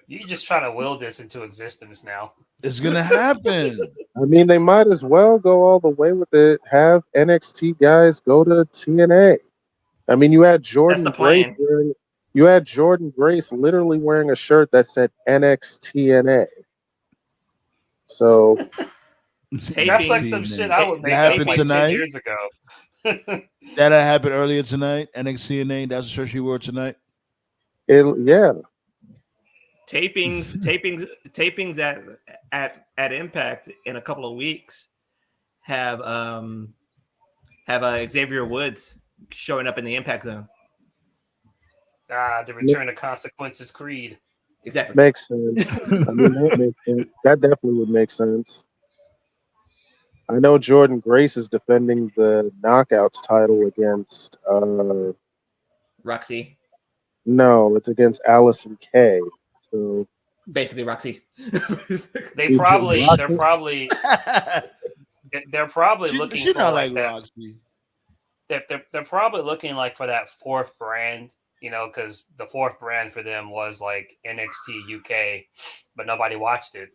You just trying to will this into existence now. it's gonna happen. I mean, they might as well go all the way with it. Have NXT guys go to TNA. I mean, That's the Grace plan. you had Jordan Grace literally wearing a shirt that said NXTNA. So That's like Taping. some shit TNA. I would That make up happened like 10 tonight. years ago. That happened earlier tonight. NXT. That's the shirt she wore tonight. yeah, Tapings at Impact in a couple of weeks have Xavier Woods showing up in the Impact Zone. The Return of Consequences Creed. Exactly. makes sense. I mean, that makes sense. That definitely would make sense. I know Jordan Grace is defending the Knockouts title against Roxy. no, it's against Allison Kay. So Basically Roxy. They're probably She looking for not like like that. Roxy. They're probably looking like for that fourth brand, because the fourth brand for them was like NXT UK, but nobody watched it,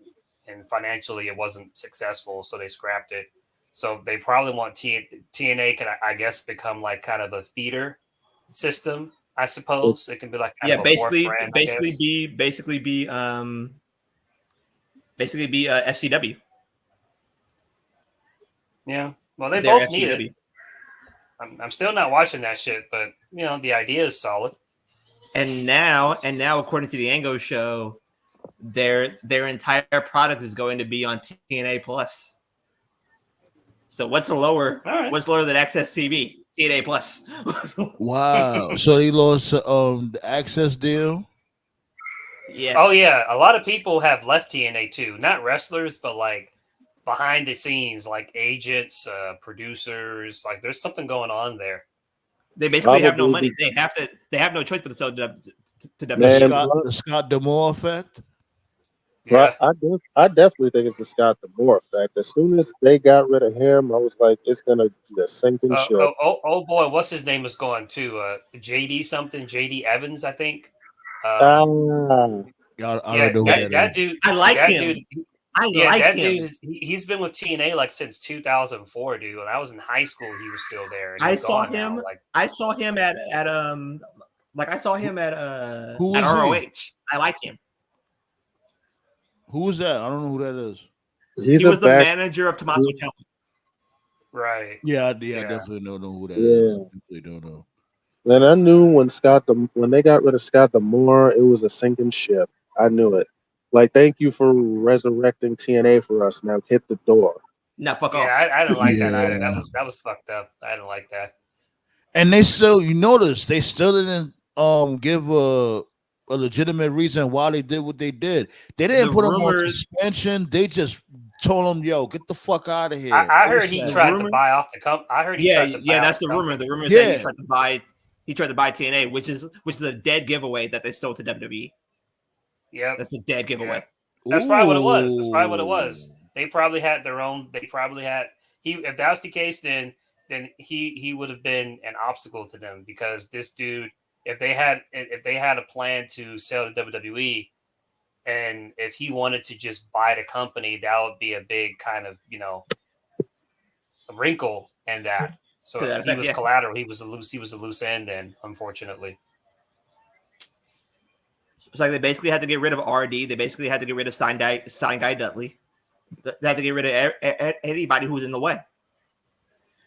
and financially it wasn't successful, so they scrapped it. So they probably want TNA can, I guess, become like kind of a feeder system. I suppose it can be like kind of a fourth brand. basically be FCW. Yeah. Well, they They're both need it. FCW. I'm still not watching that shit, but the idea is solid. And now, according to the Ango show, their entire product is going to be on TNA Plus. So what's lower than Access TV? TNA Plus. Wow. So they lost the access deal. Yeah. Oh yeah, a lot of people have left TNA too. Not wrestlers, but like behind the scenes, like agents, producers. Like there's something going on there. They basically have no money. They have no choice but to sell to The Scott D'Amore effect. Yeah. I definitely think it's the Scott D'Amore effect. As soon as they got rid of him, I was like, it's gonna be a sinking ship. Oh boy, what's his name was going to JD something, JD Evans, I think. I don't know who that dude. I like that him. Dude, that dude. He's been with TNA like since 2004, dude. When I was in high school, he was still there. And I saw him at ROH. I like him. Who is that? I don't know who that is. He was the manager of Tommaso Ciampa. Right. Yeah, I definitely don't know who that is. I definitely don't know. And I knew when they got rid of Scott D'Amore, it was a sinking ship. I knew it. Like, thank you for resurrecting TNA for us. Now hit the door. No, fuck off. Yeah, I didn't like that either. That was fucked up. I didn't like that. And they still, you notice, they still didn't give a legitimate reason why they did what they did. They didn't put him on suspension. They just told him, "Yo, get the fuck out of here." I heard he tried to buy off the company. I heard he tried to buy that's the rumor. The rumor is that he tried to buy TNA, which is a dead giveaway that they sold to WWE. Yeah, that's a dead giveaway. Yeah. That's probably what it was. They probably had their own. They probably had if that was the case, then he would have been an obstacle to them, because this dude, if they had a plan to sell to WWE, and if he wanted to just buy the company, that would be a big kind of a wrinkle in that. So he was collateral. He was a loose end. Then, unfortunately. It's like they basically had to get rid of RD. They basically had to get rid of Sign Guy Dudley. They had to get rid of anybody who was in the way.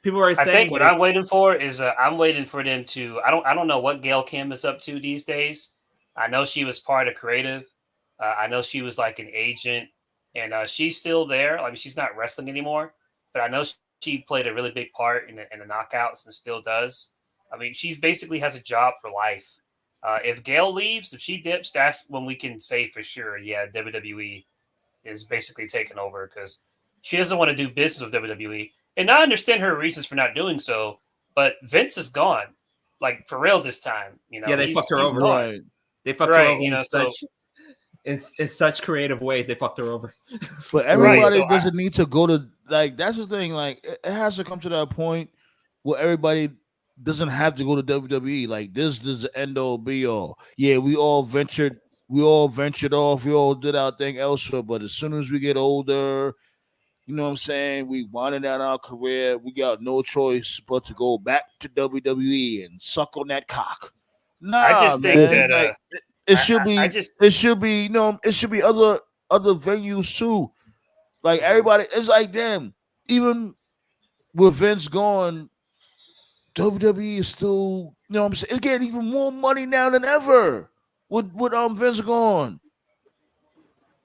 People are saying. I think what I'm waiting for is I'm waiting for them to. I don't know what Gail Kim is up to these days. I know she was part of creative. I know she was like an agent and she's still there. I mean, she's not wrestling anymore, but I know she played a really big part in the knockouts and still does. I mean, she's basically has a job for life. If Gail leaves, if she dips, that's when we can say for sure, yeah, WWE is basically taking over because she doesn't want to do business with WWE. And I understand her reasons for not doing so, but Vince is gone, like for real this time. You know, Yeah, they fucked her he's over. gone. Right. They fucked her Right, over you know, so in such creative ways. They fucked her over. But Right, everybody so doesn't need to go to like that's the thing. Like it has to come to that point where everybody doesn't have to go to WWE. Like this is the end all be all. Yeah, we all ventured off, we all did our thing elsewhere. But as soon as we get older, you know what I'm saying, we winding down our career, we got no choice but to go back to WWE and suck on that cock. I Nah, just think man. that Like it should I be just you know, it should be other venues too. Like everybody, it's like damn. Even with Vince gone, WWE is still, you know what I'm saying? It's getting even more money now than ever with Vince gone.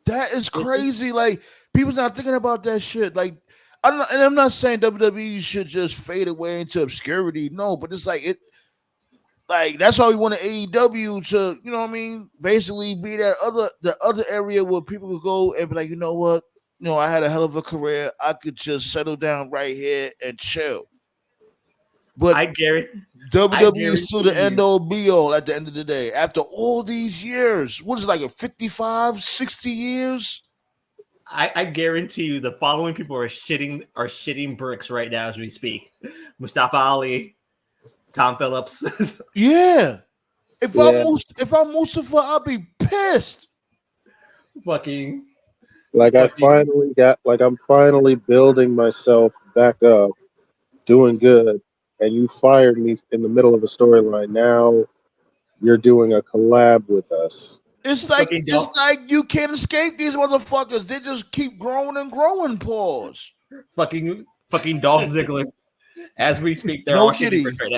That is crazy. Like people's not thinking about that shit. Like I'm not saying WWE should just fade away into obscurity. No, but it's like it. Like that's why we want AEW to, you know what I mean? Basically, be the other area where people could go and be like, you know what? You know, I had a hell of a career. I could just settle down right here and chill. But I guarantee WWE is still the end you. all be all at the end of the day. After all these years, what is it like a 55, 60 years? I guarantee you the following people are shitting bricks right now as we speak. Mustafa Ali, Tom Phillips. Yeah. If Yeah. I'm Mustafa, I'll be pissed. Fucking Like I'm finally building myself back up, doing good, and you fired me in the middle of a storyline. Now you're doing a collab with us. It's like Fucking dog. you can't escape these motherfuckers. They just keep growing and growing. Pause. fucking Dolph Ziggler. As we speak, they're No all shitting kidding. bricks right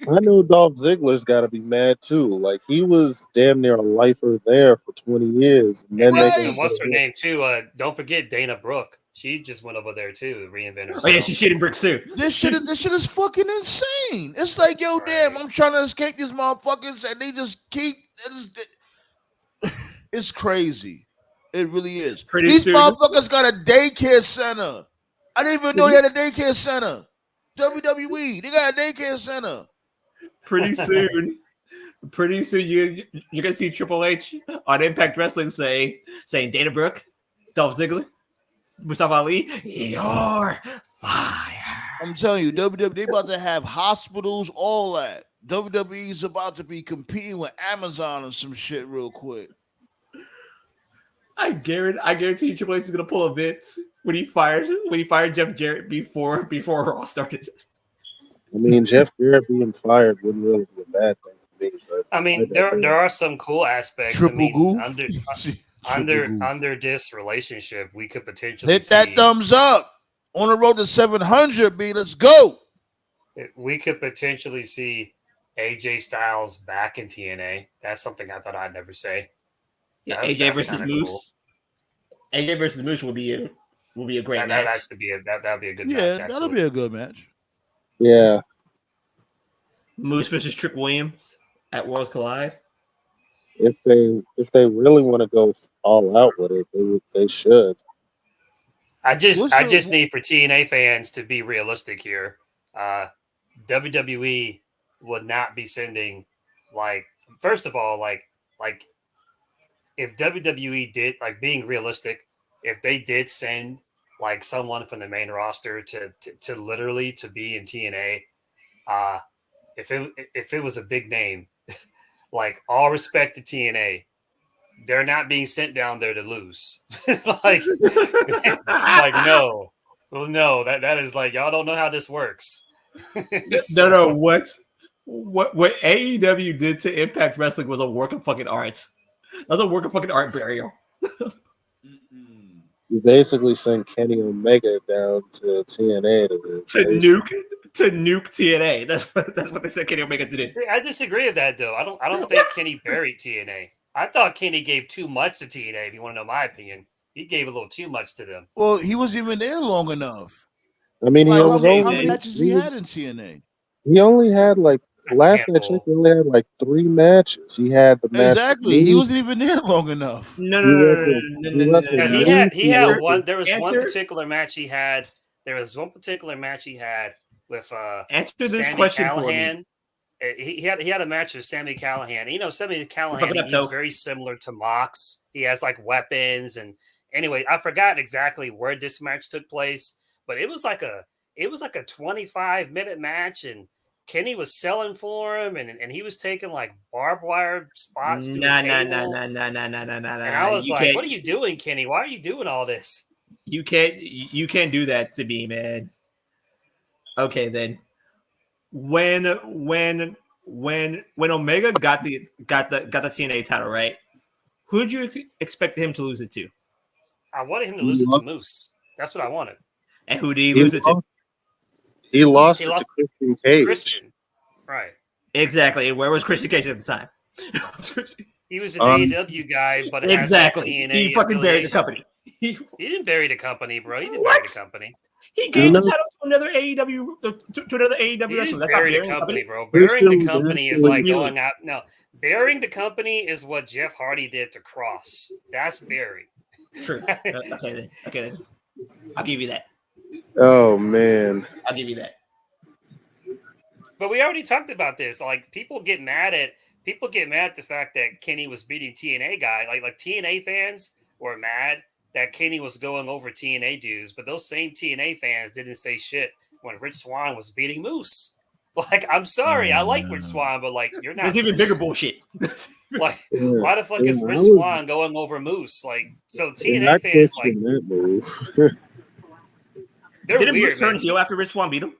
now. I know Dolph Ziggler's got to be mad too. Like he was damn near a lifer there for 20 years, and then Right. and what's her name too? Don't forget Dana Brooke. She just went over there too, to reinvent herself. Oh yeah, she's shitting bricks too. This shit is fucking insane. It's like, yo, damn, I'm trying to escape these motherfuckers, and they just keep. It's crazy. It really is. Pretty These soon- motherfuckers got a daycare center. I didn't even know they had a daycare center. WWE, they got a daycare center. Pretty soon, you're gonna see Triple H on Impact Wrestling saying Dana Brooke, Dolph Ziggler, Mustafa Ali, you're fired. I'm telling you, WWE, they about to have hospitals, all that. WWE's about to be competing with Amazon or some shit real quick. I guarantee you Triple H is gonna pull a Vince when he fired Jeff Jarrett before Raw started. I mean, Jeff Jarrett being fired wouldn't really be a bad thing for me. But I mean, there are some cool aspects. Triple I mean, goo. under this relationship, we could potentially Hit that thumbs up on the road to 700. B, let's go. We could potentially see AJ Styles back in TNA. That's something I thought I'd never say. Yeah, That's AJ versus kinda Moose. Cool. AJ versus Moose will be a great match. That'd be a good match. Yeah, Actually. that'll be a good match. yeah, Moose versus Trick Williams at Worlds Collide. if they really want to go all out with it, they should. I just need for TNA fans to be realistic here. WWE would not be sending, like, first of all, like if WWE did, like, being realistic, if they did send like someone from the main roster to literally to be in TNA, if it was a big name, like, all respect to TNA, they're not being sent down there to lose. like no, that is like, y'all don't know how this works. No, what AEW did to Impact Wrestling was a work of fucking art. That's a work of fucking art burial. You basically send Kenny Omega down to TNA to nuke TNA. That's what they said Kenny Omega did. I disagree with that though. I don't think Kenny buried TNA. I thought Kenny gave too much to TNA. If you want to know my opinion, He gave a little too much to them. Well, he wasn't even there long enough. I mean, Like, he how was many only matches he had in TNA? he only had like last I checked, Handful. he only had like 3 matches. He had the match. Exactly. He wasn't even there long enough. No, He no, no, no, wrestled. no, He no, no, wrestled. no, Yeah, no, he no. had Moose, one. There was one Answer- particular match he had. There was one particular match he had with Answer this Sammy question for me. Callahan. He had a match with Sammy Callahan. You know, Sammy Callahan, fucking up, he's Toph. very similar to Mox. He has like weapons, and anyway, I forgot exactly where this match took place, but it was like a 25-minute match, and Kenny was selling for him, and he was taking like barbed wire spots to the Nah, table. nah. And I was You like, can't- "What are you doing, Kenny? Why are you doing all this?" You can't do that to me, man. Okay, then. When Omega got the TNA title, right? Who did you expect him to lose it to? I wanted him to lose it to Moose. That's what I wanted. And who did he lose it to? He lost He it lost to Christian Cage. Christian, right? Exactly. And where was Christian Cage at the time? He was an Um, AEW guy, but it Exactly. had that TNA He fucking buried the affiliation. company. He didn't bury the company, bro. He didn't What? bury the company. gave know- the title to another AEW to another AEW He wrestler. didn't That's not bury the burying the company, company. bro. Burying the Christian company is actually- like Really? going out. No, burying the company is what Jeff Hardy did to Cross. That's buried. True. Okay then. I'll give you that. Oh man. I'll give you that. But we already talked about this. Like people get mad at the fact that Kenny was beating TNA guy. Like TNA fans were mad that Kenny was going over TNA dudes, but those same TNA fans didn't say shit when Rich Swann was beating Moose. Like, I'm sorry, I like Rich Swann, but like you're not There's even Moose. bigger bullshit. Like, Yeah, why the fuck is yeah, I Rich was- Swann going over Moose? Like, so Yeah, TNA I fans, like, questioned that move. they're Didn't weird, Moose turn man. heel after Rich Swann beat him?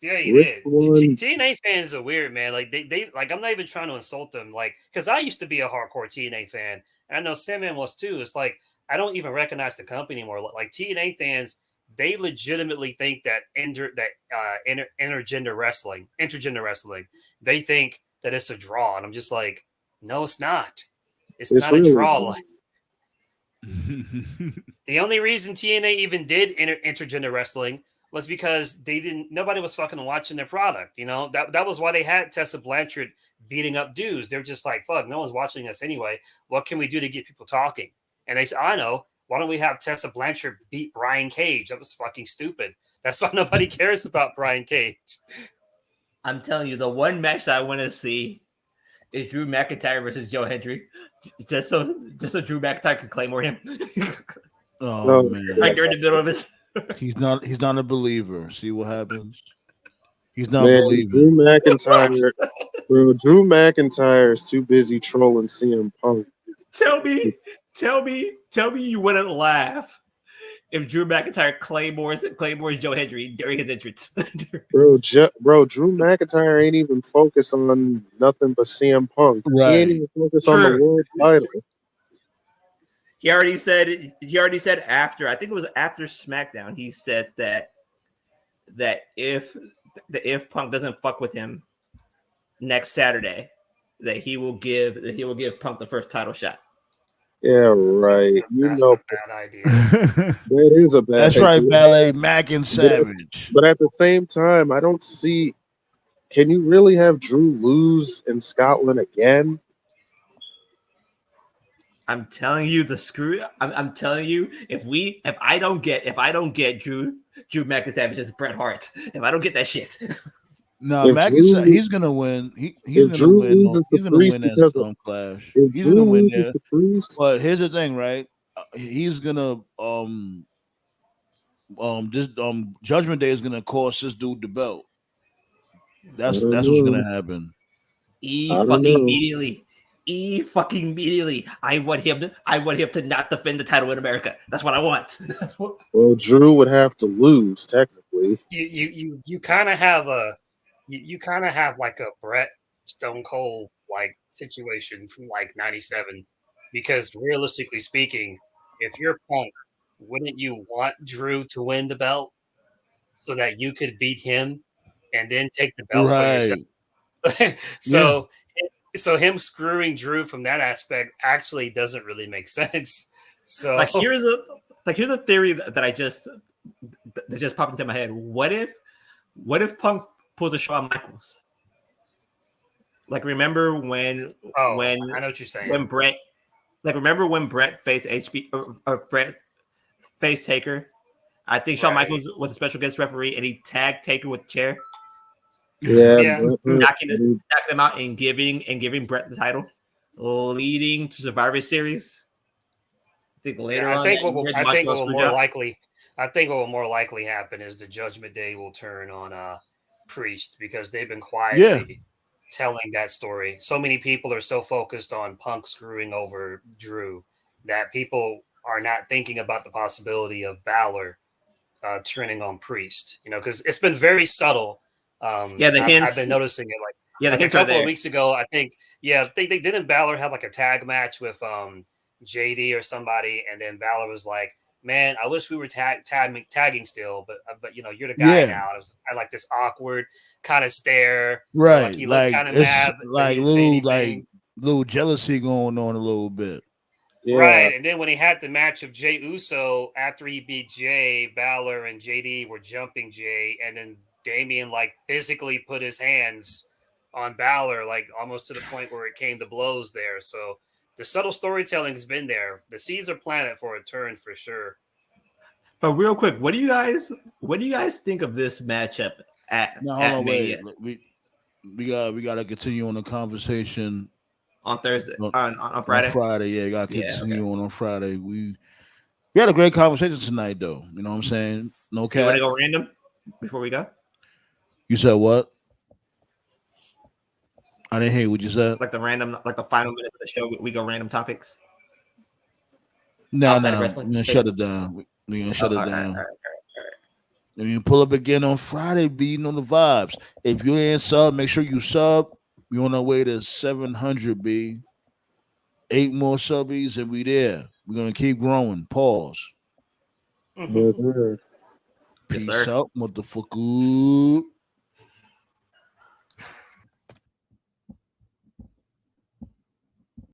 Yeah, he Rich did. Swann- TNA fans are weird, man. Like they like I'm not even trying to insult them. Like, because I used to be a hardcore TNA fan, and I know Sandman was too. It's like I don't even recognize the company anymore. Like TNA fans, they legitimately think that intergender wrestling, they think that it's a draw, and I'm just like, no, it's not. It's not really a draw. not. Like, the only reason TNA even did intergender wrestling was because nobody was fucking watching their product. You know, that was why they had Tessa Blanchard beating up dudes. They're just like, fuck, no one's watching us anyway. What can we do to get people talking? And they said, I know. Why don't we have Tessa Blanchard beat Brian Cage? That was fucking stupid. That's why nobody cares about Brian Cage. I'm telling you, the one match that I want to see is Drew McIntyre versus Joe Hendry, just so Drew McIntyre can claymore him. Oh No. man, Right there in the middle of it. he's not a believer. See what happens? He's not Man, believing. Drew McIntyre, bro. Drew McIntyre is too busy trolling CM Punk. Tell me you wouldn't laugh if Drew McIntyre claymores Joe Hendry during his entrance. Bro, Drew McIntyre ain't even focused on nothing but CM Punk. He Right. ain't even focused on the True. world title. He already said after, I think it was after SmackDown, he said that if Punk doesn't fuck with him next Saturday, that he will give Punk the first title shot. Yeah, right. That's You know, a bad idea. that is a bad. That's right, idea. Ballet Mac and Savage. But at the same time, I don't see. Can you really have Drew lose in Scotland again? I'm telling you I'm telling you, if I don't get Drew McIntyre versus Bret Hart, if I don't get that shit. No, If Mac Drew- he's gonna win. He's if gonna Drew win. loses He's to gonna Priest win that because of- Storm Clash. If He's Drew gonna win loses there. to Priest, But here's the thing, right? He's gonna Judgment Day is gonna cost this dude the belt. That's I don't what's know. gonna happen. I don't know. Immediately. I want him to not defend the title in America. That's what I want. That's what, well, Drew would have to lose technically. You kind of have like a Brett Stone Cold like situation from like '97, because realistically speaking, if you're Punk, wouldn't you want Drew to win the belt so that you could beat him and then take the belt for yourself? Right. So him screwing Drew from that aspect actually doesn't really make sense. So Like here's a theory that just popped into my head. What if Punk pulls a Shawn Michaels? Like remember when I know what you're saying. Brett faced Brett faced Taker? I think Shawn Right. Michaels was a special guest referee, and he tagged Taker with a chair, Yeah. knocking him out, and giving Brett the title, leading to Survivor Series. I think later on, I think what will more likely happen is the Judgment Day will turn on Priest, because they've been quietly telling that story. So many people are so focused on Punk screwing over Drew that people are not thinking about the possibility of Balor turning on Priest. Because it's been very subtle. I've been noticing it. Like a couple of weeks ago, I think they didn't Balor have like a tag match with JD or somebody, and then Balor was like, "Man, I wish we were tagging still, but you're the guy now." And it was kind of like this awkward kind of stare, right? Like he looked kind of it's mad, like little jealousy going on a little bit. Yeah. Right. And then when he had the match of Jey Uso, after he beat Jay, Balor and JD were jumping Jay, and then Damian like physically put his hands on Balor, like almost to the point where it came to blows there. So the subtle storytelling has been there. The seeds are planted for a turn for sure. But real quick, what do you guys think of this matchup at Mania? Wait. We gotta continue on the conversation On Thursday, on Friday. On Friday, yeah, you gotta continue on Friday. We had a great conversation tonight, though. You know what I'm saying? No cap. You want to go random before we go? You said what? I didn't hear what you said. Like the final minute of the show, we go random topics. No, we're gonna shut it down. We're gonna shut it down. All right. And you pull up again on Friday, beating on the vibes. If you ain't sub, make sure you sub. We're on our way to 700, B. 8 more subbies, and we there. We're gonna keep growing. Pause. Yes, sir. Peace out, motherfucker.